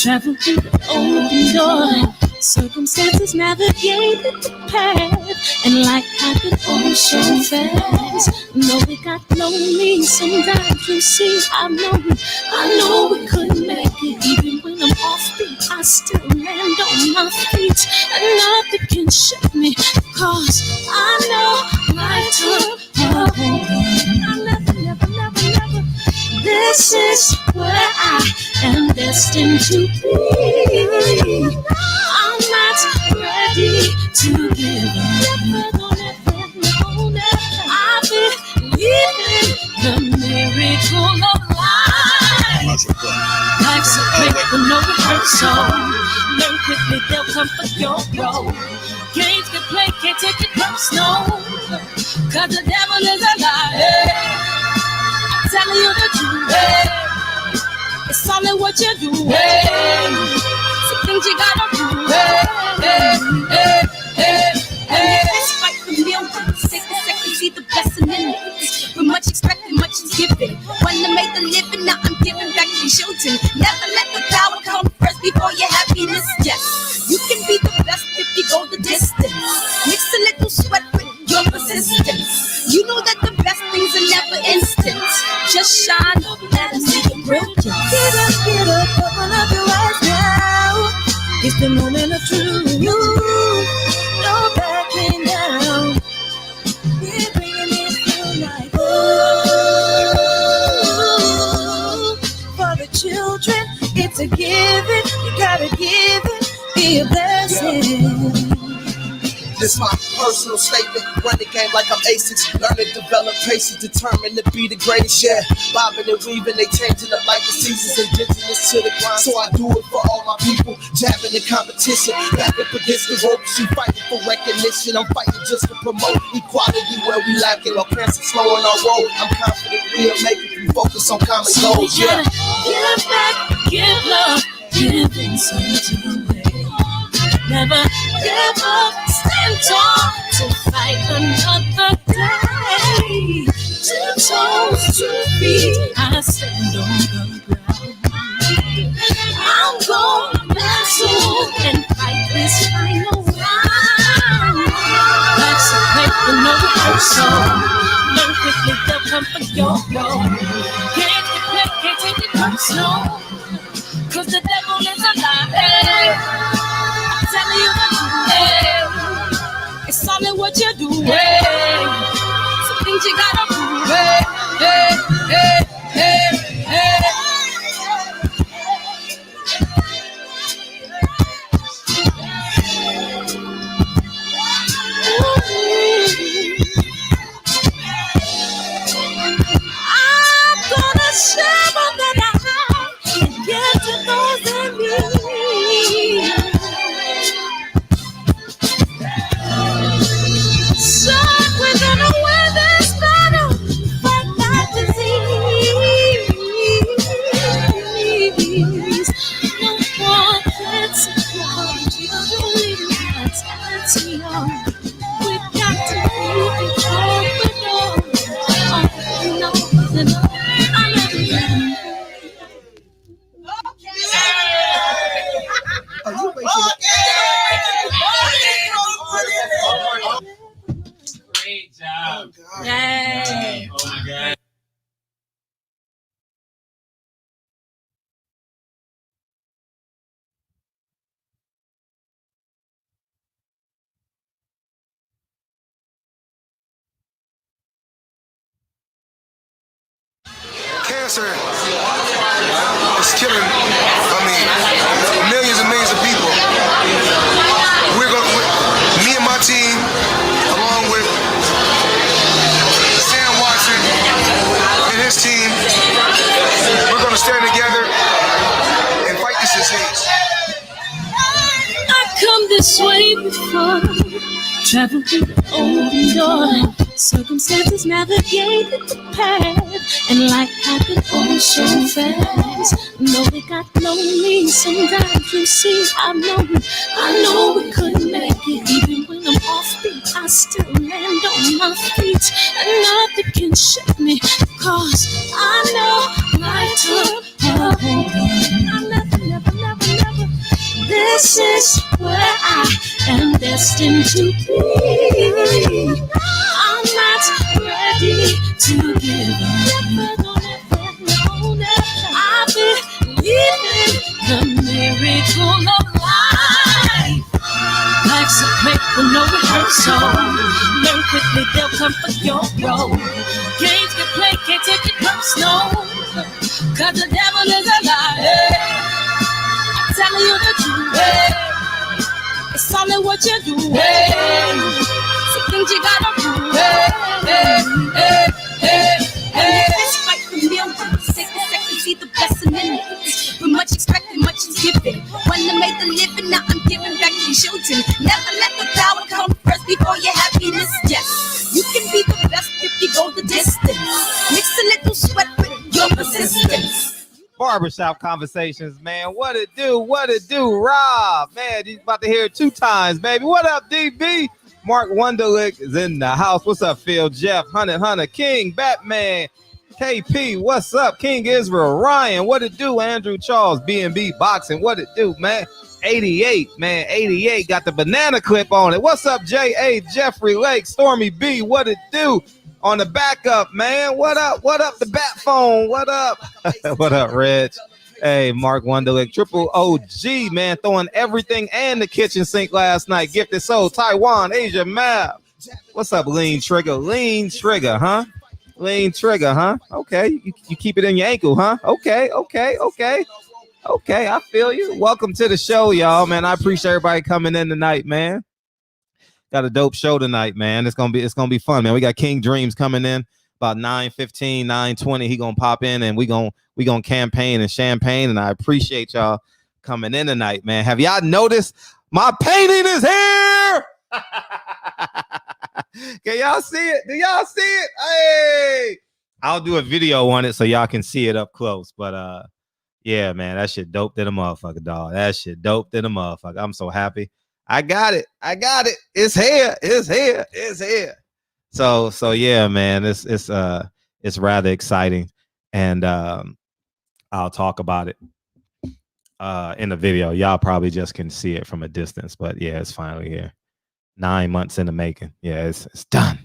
Travel through the open door. Circumstances navigated the path, and life happened oh so fast. No, it got lonely sometimes. You see, I know we couldn't make it. Even when I'm off beat, I still land on my feet, and nothing can shake me, cause I know my time. Never. This is where I am destined to be. I'm not ready to give up. I believe in the miracle of life. Life's a great but no rehearsal. Learn quickly, they'll come for your role. Games get played, can't take it personal, cause the devil is a liar. I'm telling you the truth. It's all in what you do. Some things you gotta do. Fight for millions. Take a second, see the blessing in it. With much expected, much is given. One to make the living, now I'm giving back to children. Never let the power come first before your happiness. Yes, you can be the best if you go the distance. Mix a little sweat with your persistence. You know that the best things are never instant. Just shine up, let them see your brilliance. Get up, open up your eyes now. It's the moment of truth. No backing down. We're bringing it through like for the children, it's a given. You gotta give it, be a blessing. This my personal statement. Run the game like I'm aces. Learn to develop patience, determined to be the greatest. Yeah, bobbing and weaving, they changing up like the seasons. Indigenous to the grind, so I do it for all my people. Jabbing the competition, back up against the ropes. You fighting for recognition. I'm fighting just to promote equality where we lack it. Our parents are slowing our road. I'm confident we'll make it. We focus on common goals. Yeah, give back, give love, give something away. Never give up, stand tall to fight another day. 2 toes, 2 feet, I stand on the ground. I'm gonna wrestle and fight this final round. Life's a great but no rehearsal. Learn quickly, they'll come for your role. Can't get played, can't take it personal, cause the devil is a liar. Telling you the truth, it's all in what you do. Some things you gotta do. I'm gonna share all that I have and give to those in need. So we're gonna win this battle, fight that disease. No more that's we got to be control. Great job. Yay. Oh my God. Cancer is killing, millions and millions of people. Me and my team, along with Sam Watson and his team, we're going to stand together and fight this disease. I come this way before, travel through the open door. Circumstances navigated the path, and life happened oh so fast. No, it got lonely sometimes. You see, I know we couldn't make it. Even when I'm off beat, I still land on my feet, and nothing can shake me, cause I know my time. I never This is where I am destined to be. I'm not ready to give up. I believe in the miracle of life. Life's a break with no rehearsal. Learn quickly, they'll come for your role. Games get played, can't take it personal. Cause the devil is a liar. I'm telling you the truth. It's only what you do. Some things you gotta prove. It's fight for millions. Take a second, see the blessing in it. With much expected, much is given. When I made the living, now I'm giving back to children. Never let the power come first before your happiness. Yes, you can be the best if you go the distance. Mix a little sweat with your persistence. Barbershop Conversations, man. What it do? What it do? Rob, man, you about to hear it 2 times, baby. What up, DB? Mark Wunderlich is in the house. What's up, Phil? Jeff, Hunter, King, Batman, KP, what's up? King Israel, Ryan, what it do? Andrew Charles, B&B Boxing, what it do, man? 88, man, 88, got the banana clip on it. What's up, J.A., Jeffrey Lake, Stormy B, what it do? On the backup, man. What up? What up? The bat phone. What up? What up, Reg? Hey, Mark Wunderlich, Triple OG, man, throwing everything and the kitchen sink last night. Gifted Soul, Taiwan, Asia Map. What's up, Lean Trigger? Lean Trigger, huh? Lean Trigger, huh? Okay, you keep it in your ankle, huh? Okay, I feel you. Welcome to the show, y'all, man. I appreciate everybody coming in tonight, man. Got a dope show tonight, man. It's gonna be fun, man. We got King Dreams coming in about 9:15, 9:20. He gonna pop in and we gonna campaign and champagne. And I appreciate y'all coming in tonight, man. Have y'all noticed my painting is here? Can y'all see it? Do y'all see it? Hey, I'll do a video on it so y'all can see it up close. But yeah, man, that shit dope to the motherfucker, dog. That shit dope to the motherfucker. I'm so happy. I got it. It's here. So yeah, man, it's rather exciting, and I'll talk about it in the video. Y'all probably just can see it from a distance, but yeah, it's finally here. 9 months in the making. Yeah, it's done.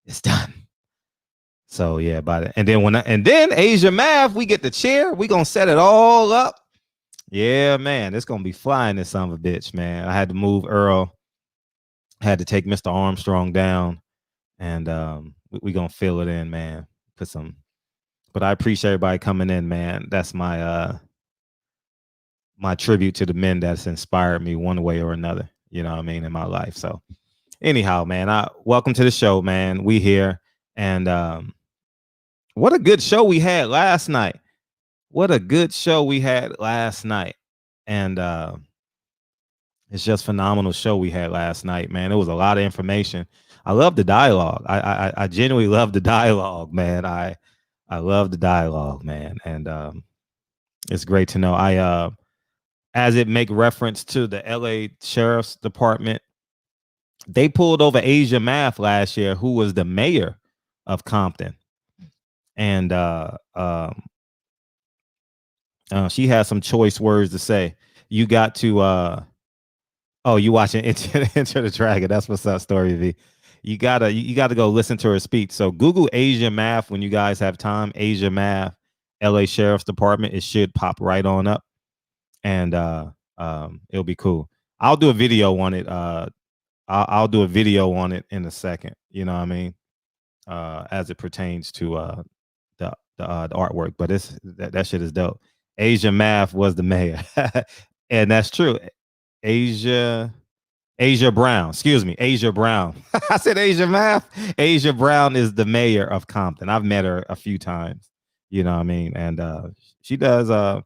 It's done. So yeah, and then Asia Math, we get the chair. We gonna set it all up. Yeah, man, it's gonna be flying, this son of a bitch, man. I had to move Errol, had to take Mr. Armstrong down, and we gonna fill it in, man. But I appreciate everybody coming in, man. That's my my tribute to the men that's inspired me one way or another, you know what I mean, in my life. So anyhow, man, welcome to the show, man. We here, and what a good show we had last night. What a good show we had last night. And it's just phenomenal show we had last night, man. It was a lot of information. I love the dialogue. I genuinely love the dialogue, man. I love the dialogue, man. And it's great to know. As it make reference to the LA Sheriff's Department, they pulled over Asia Math last year, who was the mayor of Compton. And she has some choice words to say. You got to you watching Enter the Dragon. That's what's up, Story V. You gotta go listen to her speech. So Google Asia Math when you guys have time. Asia Math, LA Sheriff's Department. It should pop right on up, and it'll be cool. I'll do a video on it. I'll do a video on it in a second. You know what I mean? As it pertains to the artwork, but that shit is dope. Asia Math was the mayor, and that's true. Asia Brown, excuse me, Asia Brown. I said Asia Math. Asia Brown is the mayor of Compton. I've met her a few times, you know what I mean, and she does. I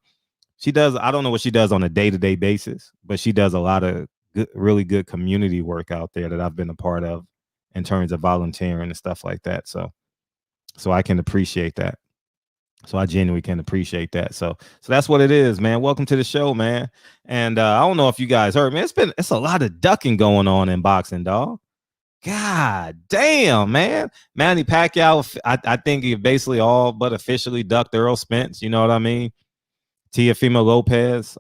don't know what she does on a day-to-day basis, but she does a lot of really good community work out there that I've been a part of in terms of volunteering and stuff like that. So I can appreciate that. So I genuinely can appreciate that. So that's what it is, man. Welcome to the show, man. And I don't know if you guys heard, man. It's a lot of ducking going on in boxing, dog. God damn, man. Manny Pacquiao, I think he basically all but officially ducked Errol Spence. You know what I mean? Teofimo Lopez.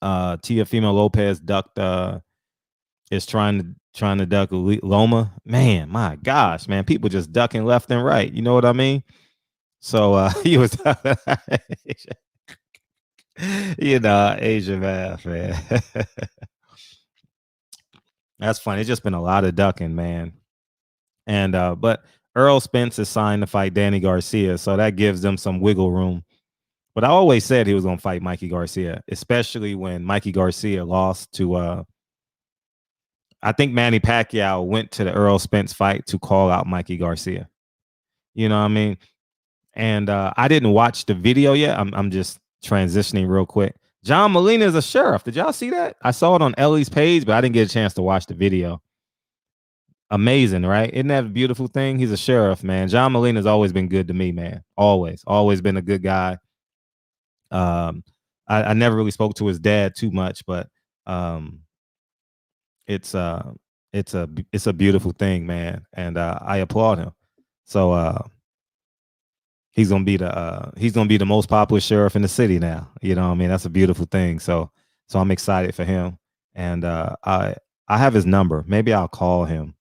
Teofimo Lopez ducked is trying to duck Loma. Man, my gosh, man, people just ducking left and right. You know what I mean? So he was, Asia math, man. That's funny. It's just been a lot of ducking, man. And but Errol Spence is signed to fight Danny Garcia, so that gives them some wiggle room. But I always said he was going to fight Mikey Garcia, especially when Mikey Garcia lost to I think Manny Pacquiao went to the Errol Spence fight to call out Mikey Garcia. You know what I mean? And I didn't watch the video yet. I'm just transitioning real quick. John Molina is a sheriff. Did y'all see that? I saw it on Ellie's page, but I didn't get a chance to watch the video. Amazing, right? Isn't that a beautiful thing? He's a sheriff, man. John Molina's always been good to me, man. Always been a good guy. I never really spoke to his dad too much, but it's a beautiful thing, man, and I applaud him. So he's gonna be the most popular sheriff in the city now. You know what I mean? That's a beautiful thing. So I'm excited for him, and I have his number. Maybe I'll call him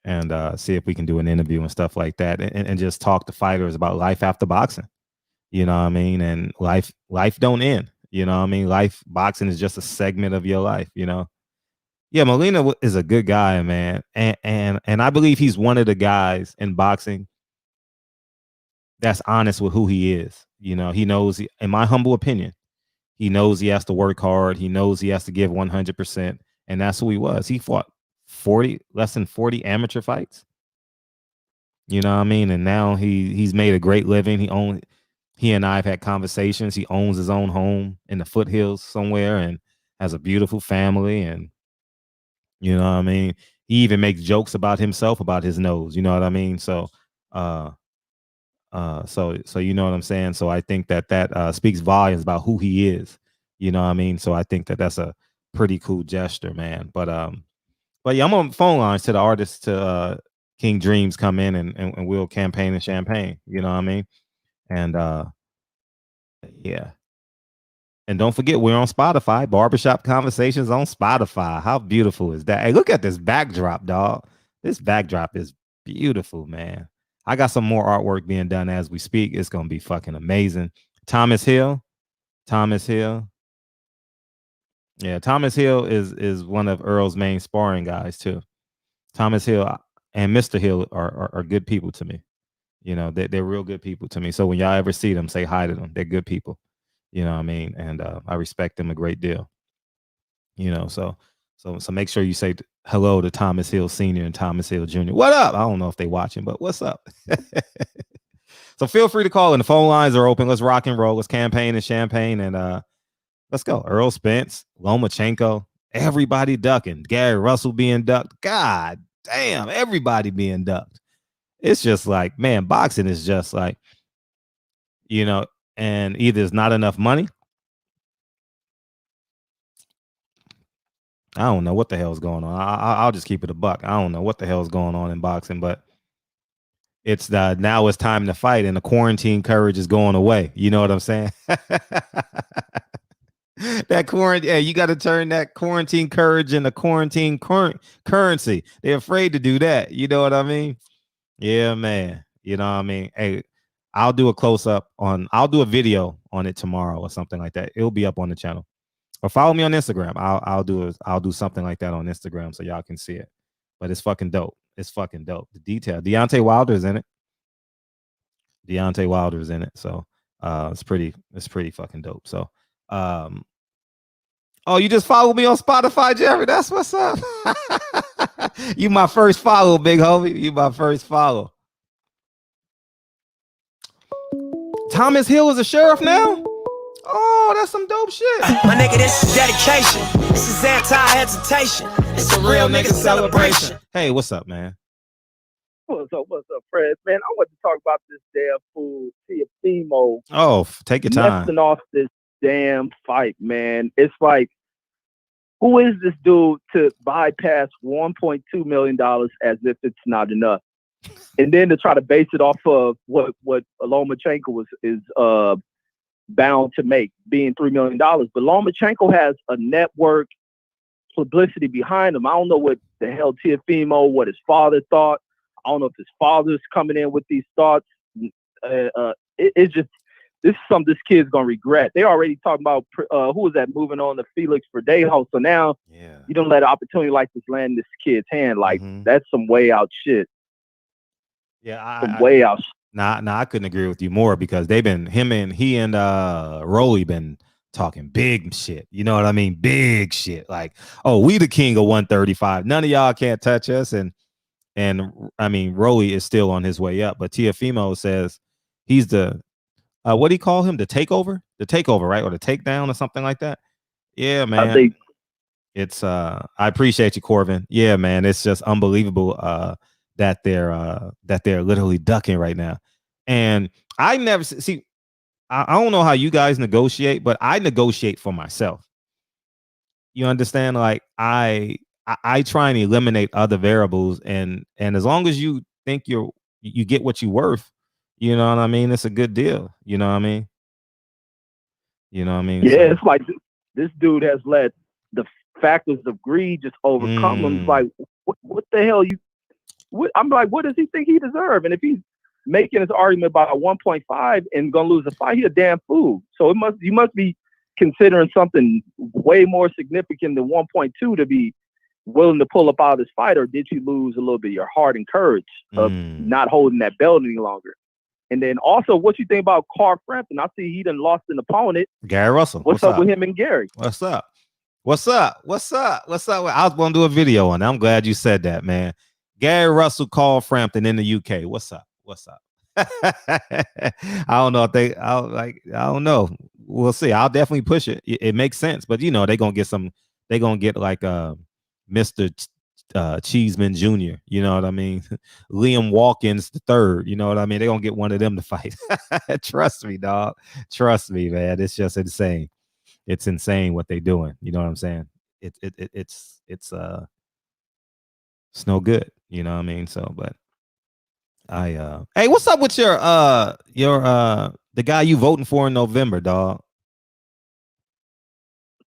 and see if we can do an interview and stuff like that, and just talk to fighters about life after boxing. You know what I mean? And life don't end. You know what I mean? Boxing is just a segment of your life, you know? Yeah, Molina is a good guy, man. And I believe he's one of the guys in boxing that's honest with who he is. You know, he knows, in my humble opinion, he knows he has to work hard. He knows he has to give 100%. And that's who he was. He fought less than 40 amateur fights. You know what I mean? And now he's made a great living. He and I have had conversations. He owns his own home in the foothills somewhere and has a beautiful family. And you know what I mean? He even makes jokes about himself, about his nose. You know what I mean? So, so you know what I'm saying? So I think that speaks volumes about who he is. You know what I mean? So I think that's a pretty cool gesture, man. But yeah, I'm on phone lines to the artists, to King Dreams come in and we'll campaign and champagne. You know what I mean? And yeah. And don't forget, we're on Spotify. Barbershop Conversations on Spotify. How beautiful is that? Hey, look at this backdrop, dog. This backdrop is beautiful, man. I got some more artwork being done as we speak. It's going to be fucking amazing. Thomas Hill. Yeah, Thomas Hill is one of Earl's main sparring guys, too. Thomas Hill and Mr. Hill are good people to me. You know, they're real good people to me. So when y'all ever see them, say hi to them. They're good people. You know what I mean? And I respect them a great deal. You know, so make sure you say hello to Thomas Hill Sr. and Thomas Hill Jr. What up? I don't know if they watching, but what's up? So feel free to call in. The phone lines are open. Let's rock and roll. Let's campaign and champagne. And let's go. Errol Spence, Lomachenko, everybody ducking. Gary Russell being ducked. God damn, everybody being ducked. It's just like, man, boxing is just like, you know, and either there's not enough money. I don't know what the hell's going on. I'll just keep it a buck. I don't know what the hell's going on in boxing, but it's now it's time to fight, and the quarantine courage is going away. You know what I'm saying? That quarantine, yeah, you got to turn that quarantine courage into quarantine currency. They're afraid to do that. You know what I mean? Yeah, man. You know what I mean? Hey, I'll do a video on it tomorrow or something like that. It'll be up on the channel. Or follow me on Instagram. I'll do something like that on Instagram so y'all can see it. But it's fucking dope. It's fucking dope. The detail. Deontay Wilder's in it. So it's pretty fucking dope. So oh, you just follow me on Spotify, Jerry. That's what's up. You my first follow, big homie. You my first follow. Thomas Hill is a sheriff now? Oh, that's some dope shit. My nigga, this is dedication. This is anti-hesitation. It's a real nigga celebration. Hey, what's up, man? What's up, Fred? Man, I want to talk about this damn fool, Teofimo. Oh, take your time. Messing off this damn fight, man. It's like, who is this dude to bypass $1.2 million as if it's not enough? And then to try to base it off of what Lomachenko is bound to make, being $3 million. But Lomachenko has a network, publicity behind him. I don't know what the hell Teofimo, what his father thought. I don't know if his father's coming in with these thoughts. It's just, this is something this kid's going to regret. They already talking about, who was that, moving on to Felix Verdejo. So now you don't let an opportunity like this land in this kid's hand. Like, that's some way out shit. Yeah, way out. Nah, I couldn't agree with you more because he and Rolly been talking big shit. You know what I mean? Big shit. Like, oh, we the king of 135. None of y'all can't touch us. And I mean, Rolly is still on his way up. But Teofimo says he's the what do you call him? The takeover, right? Or the takedown or something like that. Yeah, man. I think it's I appreciate you, Corvin. Yeah, man. It's just unbelievable that they're literally ducking right now. And I never see. I don't know how you guys negotiate, but I negotiate for myself. You understand? Like I try and eliminate other variables, and as long as you think you get what you're worth, you know what I mean? It's a good deal. You know what I mean? Yeah, so, it's like this dude has let the factors of greed just overcome him. It's like, what the hell I'm like, what does he think he deserves? And if he's making his argument about 1.5 and gonna lose a fight, he a damn fool. So you must be considering something way more significant than 1.2 to be willing to pull up out of this fight, or did you lose a little bit of your heart and courage of not holding that belt any longer? And then also, what you think about Carl Frampton? I see he done lost an opponent. Gary Russell. What's up with him and Gary? What's up? I was going to do a video on that. I'm glad you said that, man. Gary Russell, Carl Frampton in the UK. What's up? I don't know if I don't know. We'll see. I'll definitely push it. It makes sense, but they're going to get like Mr. Cheeseman Jr., you know what I mean? Liam Walkins the third, you know what I mean? They're gonna get one of them to fight. Trust me, dog. Trust me, man. It's just insane. It's insane what they're doing. You know what I'm saying? It's no good. You know what I mean? So, but hey, what's up with your the guy you voting for in November, dog?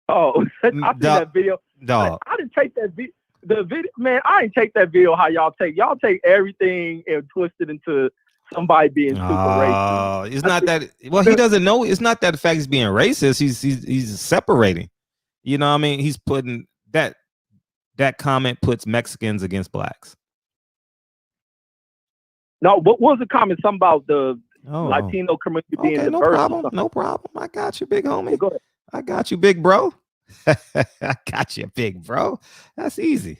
Oh, I see that video. Dog. I didn't take that video. The video, man, I ain't take that video how y'all take everything and twist it into somebody being super racist. It's not that. Well, he doesn't know. It's not that the fact he's being racist. He's separating. You know what I mean? He's putting that comment puts Mexicans against blacks. No, what was the comment? Something about the Latino community being diverse. No problem. I got you, big homie. Go ahead. I got you, big bro. I got you, big bro. That's easy.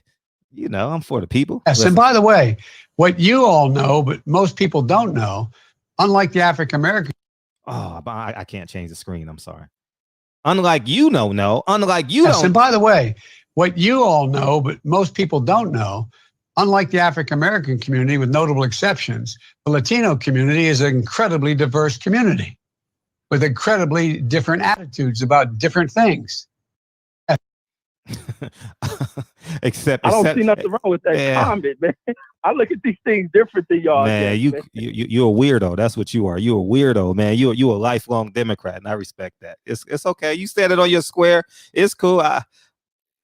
I'm for the people. Yes, and by the way, what you all know, but most people don't know, unlike the African American. Oh, I can't change the screen. I'm sorry. Unlike you don't. And by the way, what you all know, but most people don't know, unlike the African American community, with notable exceptions, the Latino community is an incredibly diverse community with incredibly different attitudes about different things. Except I don't see nothing wrong with that comment, man. I look at these things different than y'all. Man, you're a weirdo. That's what you are. You're a weirdo, man. You're a lifelong Democrat, and I respect that. It's okay. You stand it on your square. It's cool.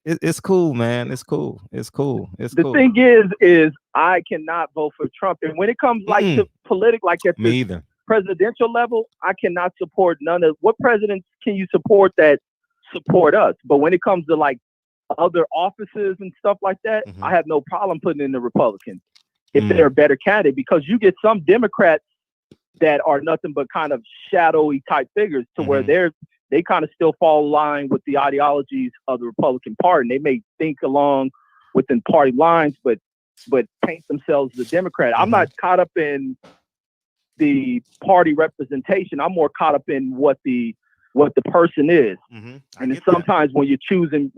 It's cool, man. It's cool. The thing is I cannot vote for Trump, and when it comes to political, like at the presidential level, I cannot support none of what presidents can you support that support us. But when it comes to like other offices and stuff like that, I have no problem putting in the Republicans if they're a better candidate, because you get some Democrats that are nothing but kind of shadowy type figures to where they kind of still fall in line with the ideologies of the Republican Party. And they may think along within party lines, but paint themselves as a Democrat. I'm not caught up in the party representation. I'm more caught up in what the person is. And then sometimes when you're choosing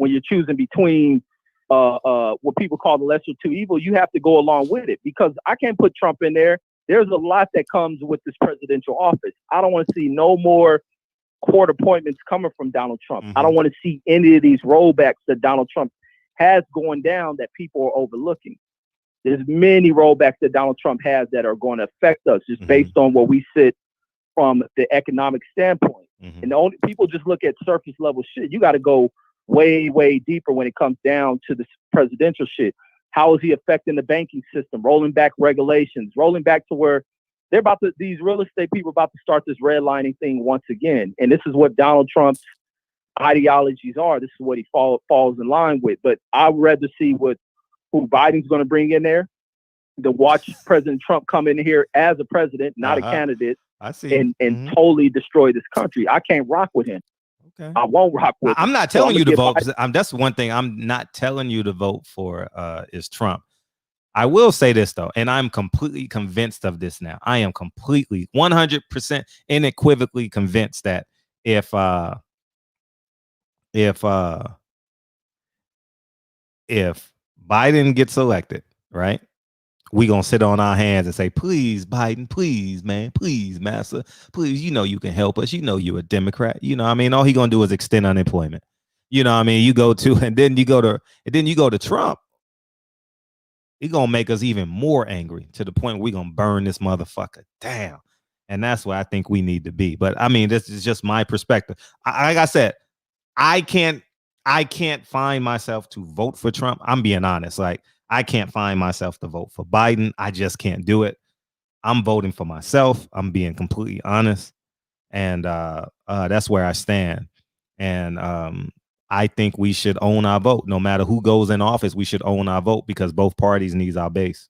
between what people call the lesser two evil, you have to go along with it, because I can't put Trump in there. There's a lot that comes with this presidential office. I don't want to see no more court appointments coming from Donald Trump. I don't want to see any of these rollbacks that Donald Trump has going down that people are overlooking. There's many rollbacks that Donald Trump has that are going to affect us just based on where we sit from the economic standpoint. And the only people just look at surface level shit. You got to go way, way deeper when it comes down to this presidential shit. How is he affecting the banking system? Rolling back regulations, rolling back to where they're about to, these real estate people are about to start this redlining thing once again. And this is what Donald Trump's ideologies are. This is what he falls in line with. But I'd rather see who Biden's going to bring in there than watch President Trump come in here as a president, not a candidate, I see, and totally destroy this country. I can't rock with him. Okay. I won't rock with him. I'm not telling you to vote. That's one thing I'm not telling you to vote for is Trump. I will say this, though, and I'm completely convinced of this now. I am completely 100% unequivocally convinced that if Biden gets elected, right, we gonna sit on our hands and say, please, Biden, please, man, please, massa, please, you know you can help us. You know you're a Democrat. You know, I mean, all he gonna do is extend unemployment. You know, I mean, and then you go to Trump. He gonna make us even more angry to the point where we gonna burn this motherfucker down. And that's where I think we need to be. But I mean, this is just my perspective. Like I said, I can't find myself to vote for Trump. I'm being honest. Like, I can't find myself to vote for Biden. I just can't do it. I'm voting for myself. I'm being completely honest. And that's where I stand. And I think we should own our vote. No matter who goes in office, we should own our vote because both parties needs our base.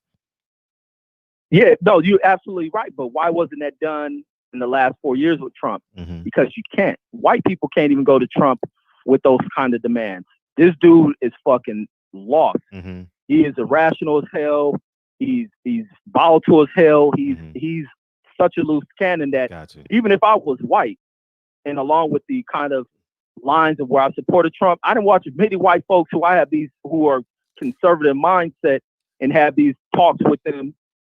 Yeah, no, you're absolutely right. But why wasn't that done in the last 4 years with Trump? Because you can't. White people can't even go to Trump with those kind of demands. This dude is fucking lost. He is irrational as hell. He's volatile as hell. He's such a loose cannon that even if I was white, and along with the kind of lines of where I supported Trump, I didn't watch many white folks who are conservative mindset and have these talks with them,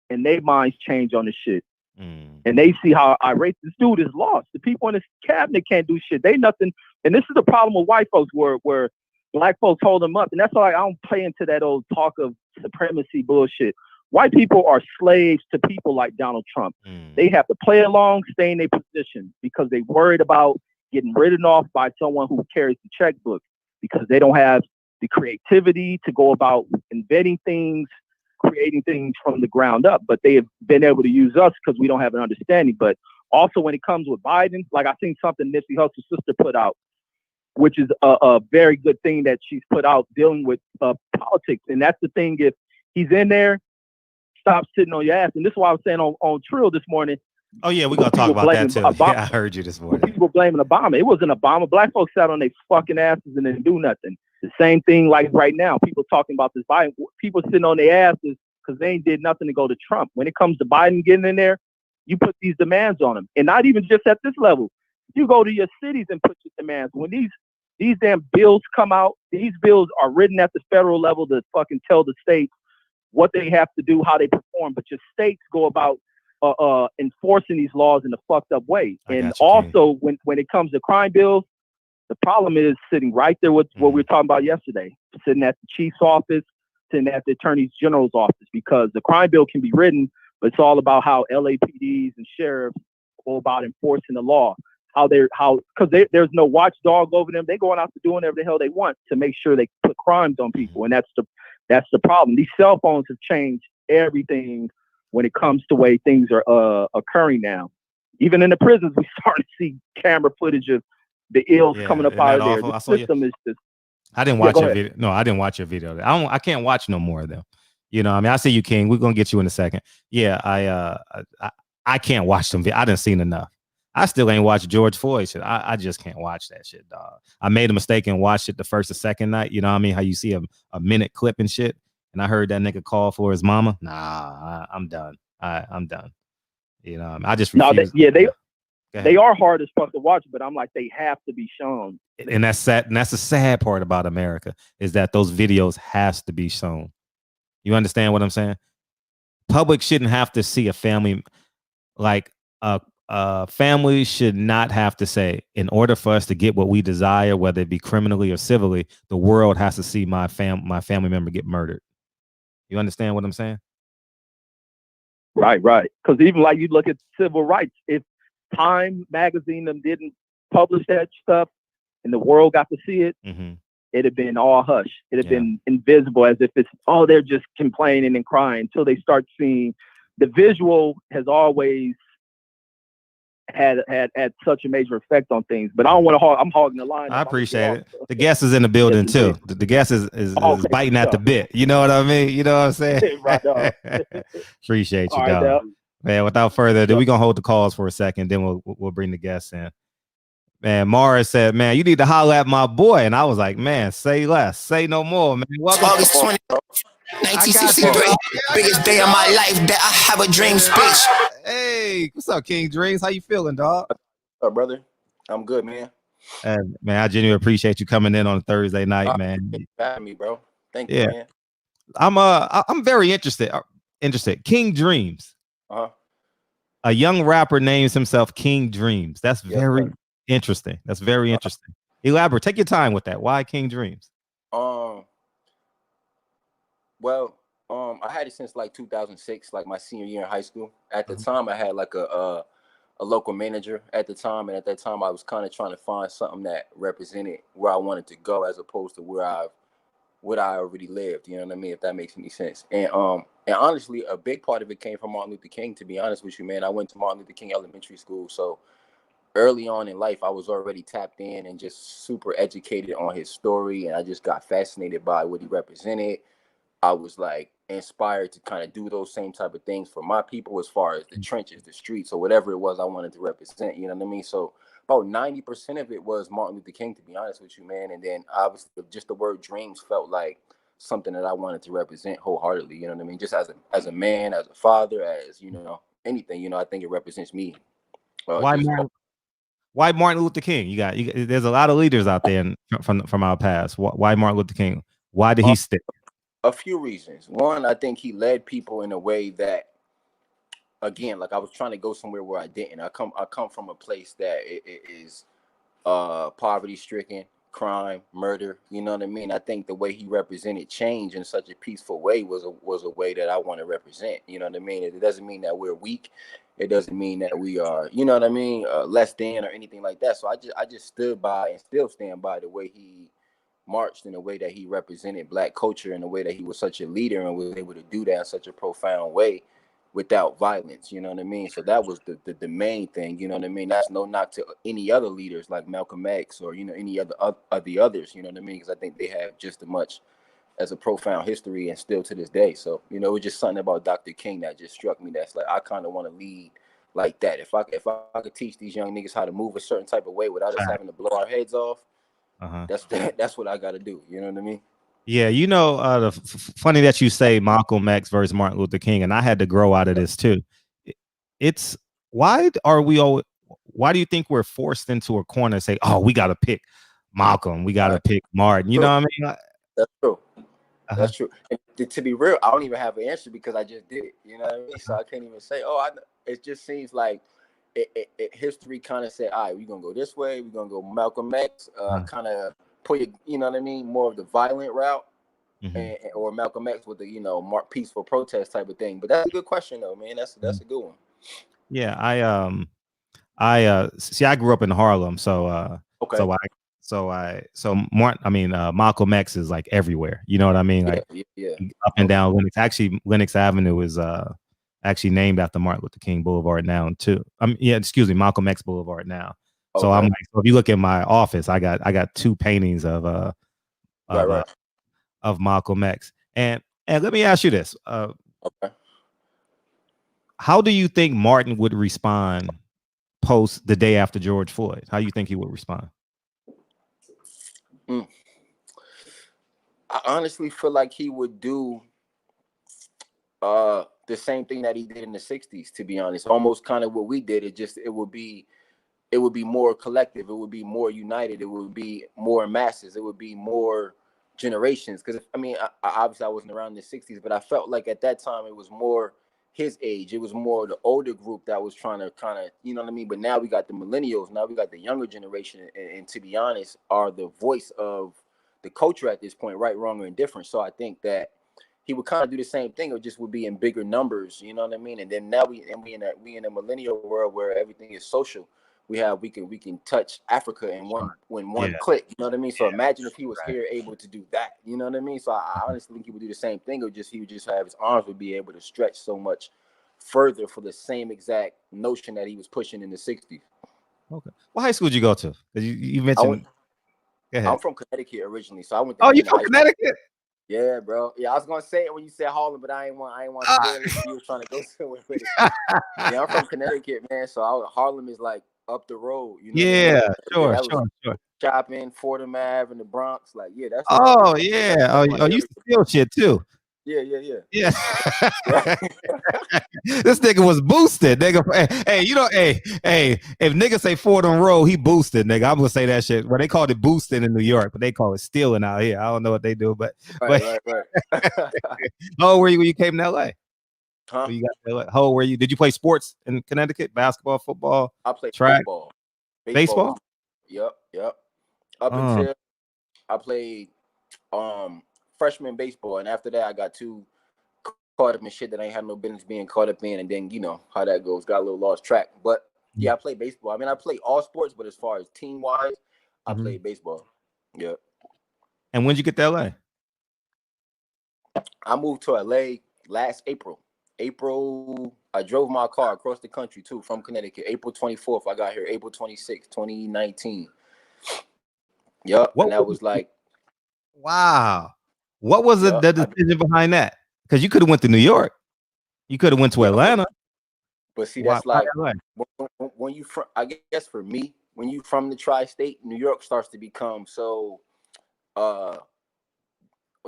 and their minds change on this shit. And they see how irate this dude is lost. The people in his cabinet can't do shit. They nothing. And this is the problem with white folks where black folks hold them up. And that's why I don't play into that old talk of supremacy bullshit. White people are slaves to people like Donald Trump. They have to play along, stay in their position because they worried about getting written off by someone who carries the checkbook because they don't have the creativity to go about inventing things, creating things from the ground up. But they have been able to use us because we don't have an understanding. But also when it comes with Biden, like I think something Nipsey Hussle's sister put out, which is a very good thing that she's put out dealing with politics. And that's the thing, if he's in there, stop sitting on your ass. And this is why I was saying on Trill this morning. Oh, yeah, we're going to talk about that, too. Yeah, I heard you this morning. People blaming Obama. It wasn't Obama. Black folks sat on their fucking asses and didn't do nothing. The same thing like right now. People talking about this Biden. People sitting on their asses because they ain't did nothing to go to Trump. When it comes to Biden getting in there, you put these demands on him. And not even just at this level. You go to your cities and put your demands. When these damn bills come out, these bills are written at the federal level to fucking tell the states what they have to do, how they perform. But your states go about enforcing these laws in a fucked up way. And also when it comes to crime bills, the problem is sitting right there with what we were talking about yesterday, sitting at the chief's office, sitting at the attorney general's office, because the crime bill can be written, but it's all about how LAPDs and sheriffs go about enforcing the law. Because there's no watchdog over them. They're going out to doing whatever the hell they want to make sure they put crimes on people. And that's the problem. These cell phones have changed everything when it comes to the way things are occurring now. Even in the prisons, we start to see camera footage of the ills coming up out of there. The system is just. I didn't watch your video. No, I didn't watch your video. I can't watch no more of them. You know, I mean, I see you, King. We're gonna get you in a second. Yeah, I can't watch them. I didn't seen enough. I still ain't watched George Floyd shit. I just can't watch that shit, dog. I made a mistake and watched it the first or second night. You know what I mean? How you see a minute clip and shit. And I heard that nigga call for his mama. Nah, I'm done. I'm done. You know, I just refuse. They are hard as fuck to watch, but I'm like, they have to be shown. And that's sad. And that's the sad part about America is that those videos has to be shown. You understand what I'm saying? Public shouldn't have to see a family like family should not have to say, in order for us to get what we desire, whether it be criminally or civilly, the world has to see my family member get murdered. You understand what I'm saying? Right. Because even like you look at civil rights, if Time magazine them didn't published that stuff and the world got to see it, mm-hmm. it'd have been all hush. It'd have been invisible, as if it's, oh, they're just complaining and crying, until they start seeing the visual has always had such a major effect on things. But I don't want to I'm hogging the line. I appreciate it. The guest is in the building too. The guest is biting at the bit. You know what I mean? You know what I'm saying? Right on. Appreciate you, All right, dog. Man, without further ado, we're gonna hold the calls for a second, then we'll bring the guests in. Man, Mara said, man, you need to holler at my boy. And I was like, man, say less, say no more, man. Welcome. August 20, 1963, biggest day of my life that I have a dream speech. Hey, what's up, King Dreams? How you feeling, dog? What's up, brother? I'm good, man. Man, I genuinely appreciate you coming in on a Thursday night, man. Thanks for having me, bro. Thank you, man. I'm very interested. King Dreams. A young rapper names himself King Dreams. That's very interesting. That's very interesting. Elaborate. Take your time with that. Why King Dreams? I had it since like 2006, like my senior year in high school. At the time, I had like a local manager at the time, and at that time, I was kind of trying to find something that represented where I wanted to go, as opposed to what I already lived. You know what I mean? If that makes any sense. And honestly, a big part of it came from Martin Luther King. To be honest with you, man, I went to Martin Luther King Elementary School, so early on in life, I was already tapped in and just super educated on his story, and I just got fascinated by what he represented. I was like inspired to kind of do those same type of things for my people, as far as the trenches, the streets, or whatever it was I wanted to represent. You know what I mean? So about 90% of it was Martin Luther King, to be honest with you, man. And then obviously just the word dreams felt like something that I wanted to represent wholeheartedly. You know what I mean? Just as a man, as a father, as, you know, anything, you know, I think it represents me. Why Martin Luther King? You got there's a lot of leaders out there from our past. Why Martin Luther King? Why did he stick? A few reasons. One, I think he led people in a way that, again, like I was trying to go somewhere where I didn't. I come from a place that it is poverty stricken, crime, murder. You know what I mean? I think the way he represented change in such a peaceful way was a way that I want to represent. You know what I mean? It doesn't mean that we're weak. It doesn't mean that we are, you know what I mean, less than or anything like that. So I just stood by and still stand by the way he marched, in a way that he represented Black culture, in a way that he was such a leader and was able to do that in such a profound way without violence. You know what I mean? So that was the main thing. You know what I mean? That's no knock to any other leaders like Malcolm X or, you know, any other of the others. You know what I mean? Because I think they have just as much as a profound history and still to this day. So, you know, it was just something about Dr. King that just struck me. That's like, I kind of want to lead like that. If I could teach these young niggas how to move a certain type of way without us having to blow our heads off, that's what I got to do. You know what I mean? Yeah, you know, funny that you say Malcolm X versus Martin Luther King, and I had to grow out of this too. It's why do you think we're forced into a corner and say, oh, we got to pick Malcolm, we got to pick Martin? You know what I mean? That's true. That's true. And to be real, I don't even have an answer because I just did it. You know what I mean? So I can't even say, it just seems like history kind of said, all right, we're going to go this way. We're going to go Malcolm X, kind of put it, you know what I mean, more of the violent route, or Malcolm X with the, you know, peaceful protest type of thing. But that's a good question, though, man. That's a good one. Yeah, I see. I grew up in Harlem, so Malcolm X is like everywhere. You know what I mean? Like up and down Lenox. Actually, Lenox Avenue is actually named after Martin Luther King Boulevard now too. Malcolm X Boulevard now. Okay. So I'm like, so if you look at my office, I got two paintings of Malcolm X. And let me ask you this: how do you think Martin would respond post the day after George Floyd? How do you think he would respond? I honestly feel like he would do the same thing that he did in the 60s, to be honest. Almost kind of what we did. It would be more collective. It would be more united. It would be more masses. It would be more generations. Because, I mean, obviously I wasn't around in the 60s, but I felt like at that time it was more his age. It was more the older group that was trying to kind of, you know what I mean? But now we got the millennials. Now we got the younger generation. And to be honest, are the voice of the culture at this point, right, wrong, or indifferent. So I think that he would kind of do the same thing, or just would be in bigger numbers, you know what I mean? And then now we in a millennial world where everything is social, we can touch Africa in one click. You know what I mean? So imagine if he was here able to do that. You know what I mean? So I honestly think he would do the same thing, or he would just have his arms would be able to stretch so much further for the same exact notion that he was pushing in the 60s. Okay. What high school did you go to? You mentioned. Go ahead. I'm from Connecticut originally, so I went to. Oh, you from Connecticut? Yeah, bro. Yeah, I was gonna say it when you said Harlem, but I ain't want to spoil it. You were trying to go somewhere with it. Yeah, I'm from Connecticut, man. So Harlem is like up the road. You know? Yeah, sure. Shopping, Fordham Ave in the Bronx. Like, yeah, that's. Oh yeah. You used to steal shit too. Yeah. This nigga was boosted, nigga. Hey, if niggas say Fordham Road, he boosted, nigga. I'm gonna say that shit. Well, they called it boosting in New York, but they call it stealing out here. I don't know what they do, but right. How old were you when you came to LA? Huh? You got to LA. How old were you? Did you play sports in Connecticut? Basketball, football? I played track, football. Baseball? Yep. Up until I played freshman baseball, and after that I got too caught up in shit that I ain't had no business being caught up in, and then you know how that goes, got a little lost track. But yeah, I played baseball. I mean, I played all sports, but as far as team wise, I played baseball. Yeah. And when'd you get to LA? I moved to LA last April. I drove my car across the country too from Connecticut. April 24th, I got here. April 26th, 2019. Yep. And that was like, wow. What was the decision behind that? Because you could have went to New York. You could have went to Atlanta. But see, that's like when you from, I guess for me, when you from the tri-state, New York starts to become so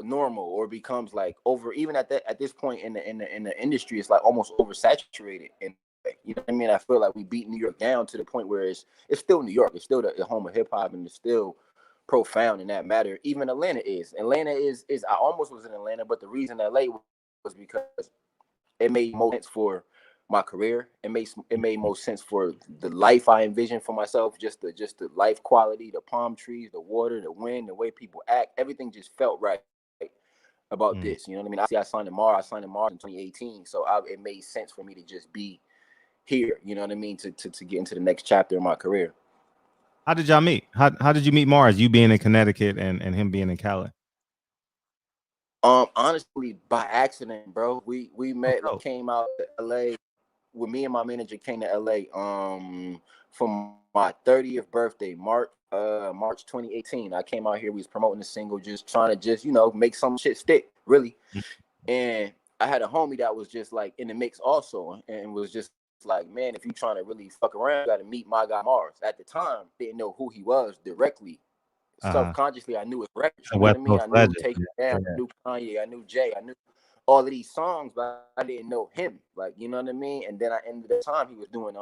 normal, or becomes like over, even at this point in the industry, it's like almost oversaturated. And you know what I mean? I feel like we beat New York down to the point where it's still New York. It's still the home of hip hop, and it's still profound in that matter. Even Atlanta is. I almost was in Atlanta, but the reason LA was because it made more sense for my career. It made most sense for the life I envisioned for myself. Just the life quality, the palm trees, the water, the wind, the way people act. Everything just felt right about this. You know what I mean? I signed in Mars in 2018, so it made sense for me to just be here. You know what I mean? To get into the next chapter of my career. How did y'all meet? How did you meet Mars? You being in Connecticut and him being in Cali? Honestly, by accident, bro. We met, came out to LA. With me and my manager came to LA for my 30th birthday, March 2018. I came out here. We was promoting the single, just trying to make some shit stick, really. And I had a homie that was just like in the mix also, and was just like, man, if you trying to really fuck around, you got to meet my guy Mars. At the time, didn't know who he was directly. Subconsciously, I knew his records. You know what I mean? I knew Take It Down, I knew Kanye, I knew Jay, I knew all of these songs, but I didn't know him. Like, you know what I mean? And then I ended the time he was doing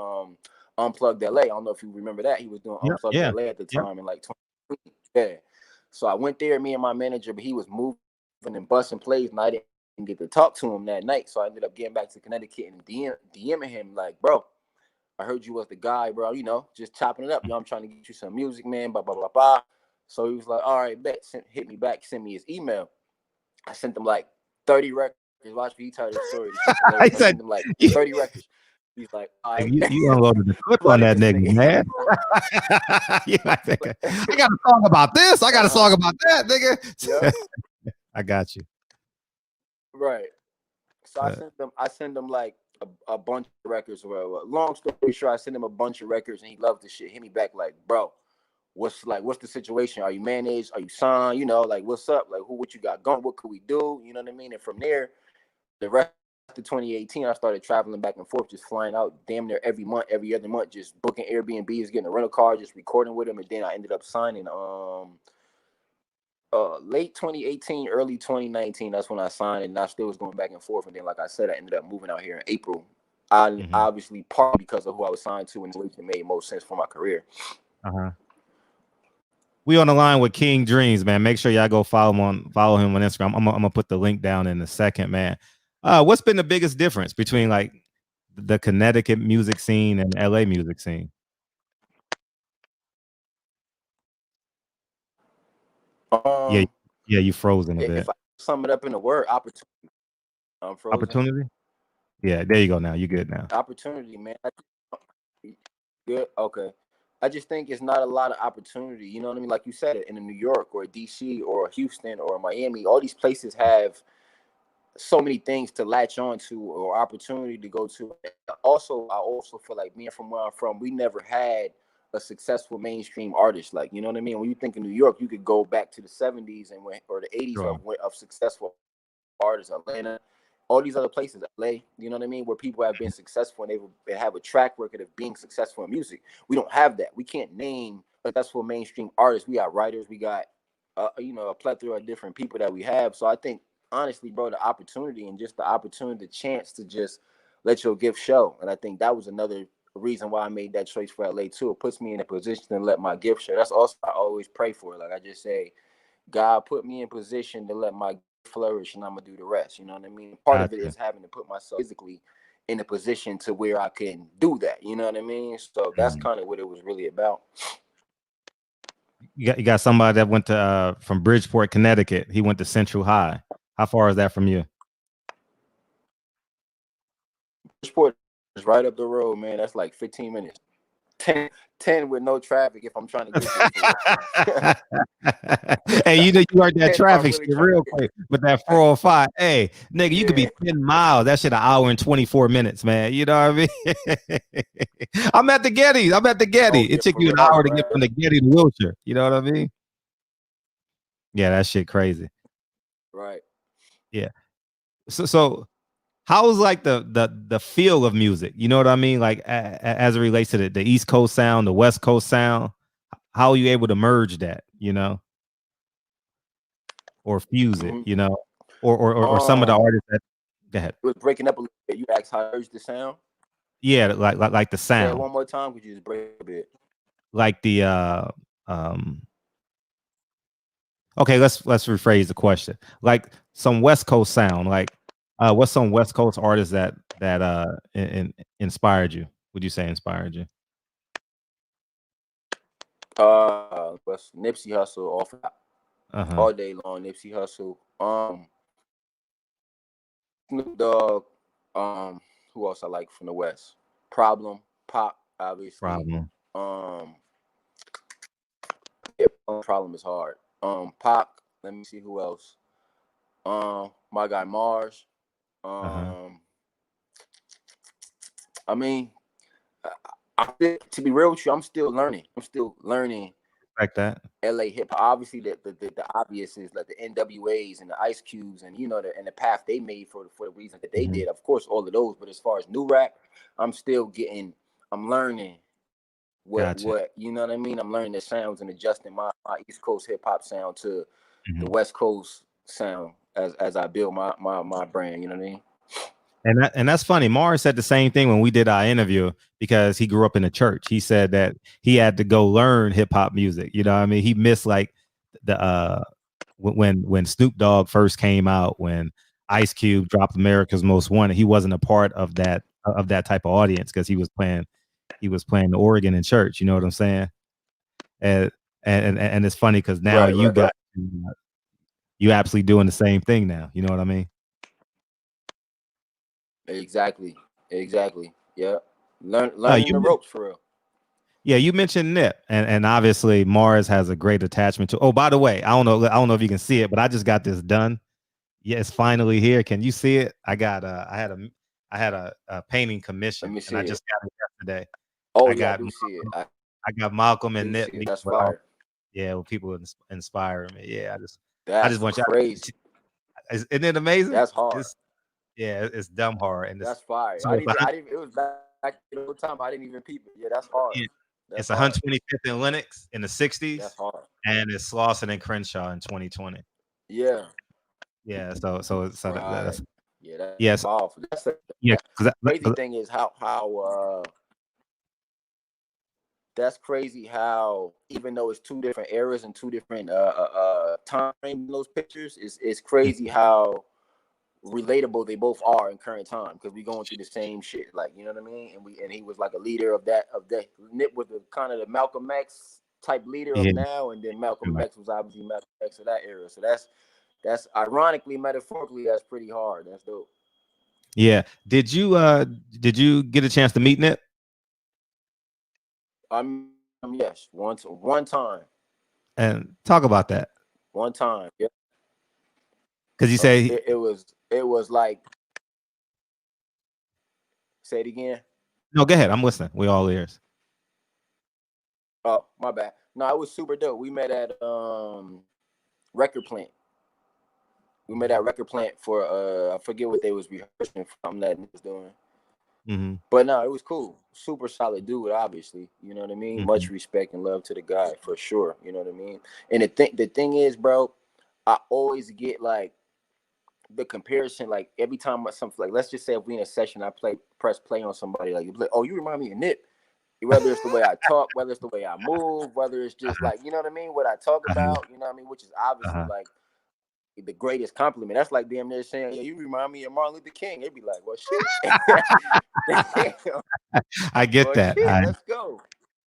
Unplugged LA. I don't know if you remember that. He was doing Unplugged LA at the time in like 2020. Yeah. So I went there, me and my manager, but he was moving and busting plays, and I didn't get to talk to him that night. So I ended up getting back to Connecticut and DMing him like, bro, I heard you was the guy, bro, just chopping it up. I'm trying to get you some music, man, blah, blah, blah, blah. So he was like, all right, bet. Hit me back, send me his email. I sent him like 30 records. Watch me tell the story. I sent him like 30 records. He's like, all right. You unloaded the clip on that nigga, man. I got a song about this. I got a song about that, nigga. Yep. I got you. Right. So I sent him like a bunch of records. Well, long story short, I sent him a bunch of records, and he loved the shit. Hit me back like, bro, what's the situation? Are you managed? Are you signed? Like, what's up? Like, what you got going? What could we do? You know what I mean? And from there, the rest of 2018, I started traveling back and forth, just flying out damn near every month, every other month, just booking Airbnbs, getting a rental car, just recording with him. And then I ended up signing late 2018, early 2019. That's when I signed, and I still was going back and forth. And then, like I said, I ended up moving out here in April. Obviously, partly because of who I was signed to, and it made most sense for my career. We on the line with King Dreams, man. Make sure y'all go follow him on Instagram. I'm gonna put the link down in a second, man. What's been the biggest difference between like the Connecticut music scene and LA music scene? Yeah, you frozen a bit. If I sum it up in a word, opportunity. I'm frozen. Opportunity? Yeah, there you go. Now you're good now. Opportunity, man. Good. Okay. I just think it's not a lot of opportunity. You know what I mean? Like you said, in New York or DC or Houston or Miami, all these places have so many things to latch on to or opportunity to go to. Also, I also feel like being from where I'm from, we never had a successful mainstream artist. Like, you know what I mean? When you think of New York, you could go back to the 70s and or the 80s of successful artists, Atlanta, all these other places, LA, you know what I mean, where people have been successful and they have a track record of being successful in music. We don't have that. We can't name successful mainstream artists. We got writers, we got a plethora of different people that we have. So I think honestly, bro, the opportunity and just the opportunity, the chance to just let your gift show. And I think that was another reason why I made that choice for LA too. It puts me in a position to let my gift show. That's also I always pray for. Like I just say, God put me in position to let my flourish and I'm gonna do the rest. You know what I mean? Part of it is having to put myself physically in a position to where I can do that. You know what I mean? So that's kind of what it was really about. You got somebody that went to from Bridgeport, Connecticut. He went to Central High. How far is that from you? Bridgeport is right up the road, man. That's like 15 minutes. 10 with no traffic if I'm trying to get there. Hey, you know you heard that traffic shit real quick with that 405. Hey, nigga, you could be 10 miles. That shit an hour and 24 minutes, man. You know what I mean? I'm at the Getty. It took you an hour to get from the Getty to Wilshire. You know what I mean? Yeah, that shit crazy. Right. Yeah. So how's like the feel of music? You know what I mean? Like as it relates to the East Coast sound, the West Coast sound. How are you able to merge that? You know, or fuse it? You know, or some of the artists that go ahead. It was breaking up a little bit. You asked how merge the sound. Yeah, like the sound. Say it one more time. Could you just break a bit? Like the Okay, let's rephrase the question. Like some West Coast sound. Like what's some West Coast artists that inspired you? Would you say inspired you? Nipsey Hussle off all day long. Nipsey Hussle. Snoop Dogg. Who else I like from the West? Problem, Pop, obviously. Problem. Yeah, Problem is hard. Pop. Let me see who else. My guy Mars. I mean, to be real with you, I'm still learning. Like that. LA hip hop. Obviously, the obvious is like the NWAs and the Ice Cubes and the path they made for the reason that they did. Of course, all of those. But as far as new rap, I'm learning what you know what I mean. I'm learning the sounds and adjusting my East Coast hip hop sound to the West Coast sound as I build my brand. You know what I mean. And that's funny. Mars said the same thing when we did our interview because he grew up in the church. He said that he had to go learn hip hop music. You know what I mean? He missed like the when Snoop Dogg first came out, when Ice Cube dropped America's Most Wanted. He wasn't a part of that type of audience because he was playing the organ in church. You know what I'm saying? And it's funny because now you absolutely doing the same thing now. You know what I mean? Exactly. Yeah. Learning the ropes for real. Yeah, you mentioned Nip, and obviously Mars has a great attachment to. Oh, by the way, I don't know if you can see it, but I just got this done. Yeah, it's finally here. Can you see it? I had a painting commission, and I just got it yesterday. Oh, I do see it. I got Malcolm and Nip. That's fire. Yeah, well, people inspiring me. Yeah, I just want you crazy. Isn't it amazing? That's hard. It's dumb hard, and that's fire. So I didn't. It was back in the time. I didn't even peep it. Yeah, that's hard. Yeah. It's 125th in Lenox in the 60s. That's hard. And it's Slauson and Crenshaw in 2020. Yeah. Yeah. So right. that's powerful. That's the crazy thing is how that's crazy how even though it's two different eras and two different time frames in those pictures, it's crazy how relatable they both are in current time because we going through the same shit, like, you know what I mean. And he was like a leader of that. Nip was the kind of the Malcolm X type leader of now, and then Malcolm X was obviously Malcolm X of that era. So that's ironically, metaphorically, that's pretty hard. That's dope. Yeah. Did you get a chance to meet Nip? Yes, one time. And talk about that. One time, yeah. Because you say it was like. Say it again. No, go ahead. I'm listening. We all ears. Oh, my bad. No, it was super dope. We met at record plant. We met at record plant for I forget what they was rehearsing from that was doing. Mm-hmm. But no, it was cool. Super solid dude, obviously. You know what I mean? Mm-hmm. Much respect and love to the guy for sure. You know what I mean? And the thing is, bro, I always get like the comparison, like every time something, like let's just say if we in a session, I press play on somebody, like, oh, you remind me of Nip. Whether it's the way I talk, whether it's the way I move, whether it's just like, you know what I mean, what I talk about, you know what I mean, which is obviously like the greatest compliment. That's like damn near saying, yeah, you remind me of Martin Luther King. They'd be like, well, shit. I get that. Shit, let's go.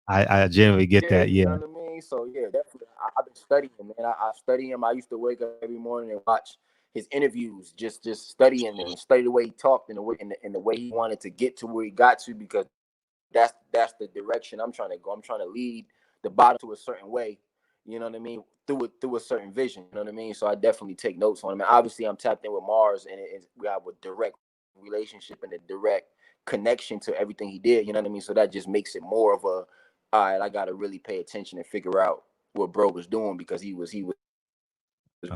I genuinely get that. Yeah. You know what I mean? So yeah, definitely. I've been studying, man. I study him. I used to wake up every morning and watch his interviews, just studying and study the way he talked and the way he wanted to get to where he got to, because that's the direction I'm trying to go. I'm trying to lead the bottom to a certain way, you know what I mean, through a certain vision, you know what I mean. So I definitely take notes on him. And obviously, I'm tapped in with Mars, and we have a direct relationship and a direct connection to everything he did, you know what I mean. So that just makes it more of a, all right, I got to really pay attention and figure out what bro was doing, because he was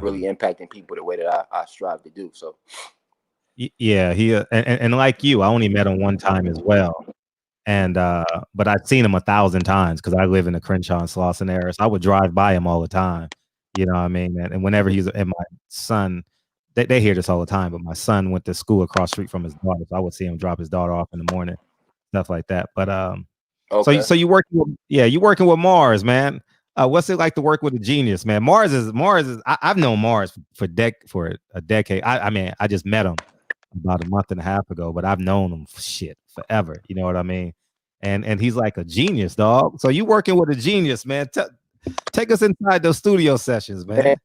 really impacting people the way that I strive to do. So yeah, he and like you, I only met him one time as well. And but I've seen him 1,000 times because I live in the Crenshaw and Slauson area. So I would drive by him all the time. You know what I mean? And whenever he's, and my son, they hear this all the time, but my son went to school across the street from his daughter. So I would see him drop his daughter off in the morning, stuff like that. But so you working with, you working with Mars, man. What's it like to work with a genius, man? Mars is I've known Mars for a decade. I mean, I just met him about a month and a half ago, but I've known him forever. You know what I mean? And he's like a genius, dog. So you working with a genius, man. Take us inside those studio sessions, man.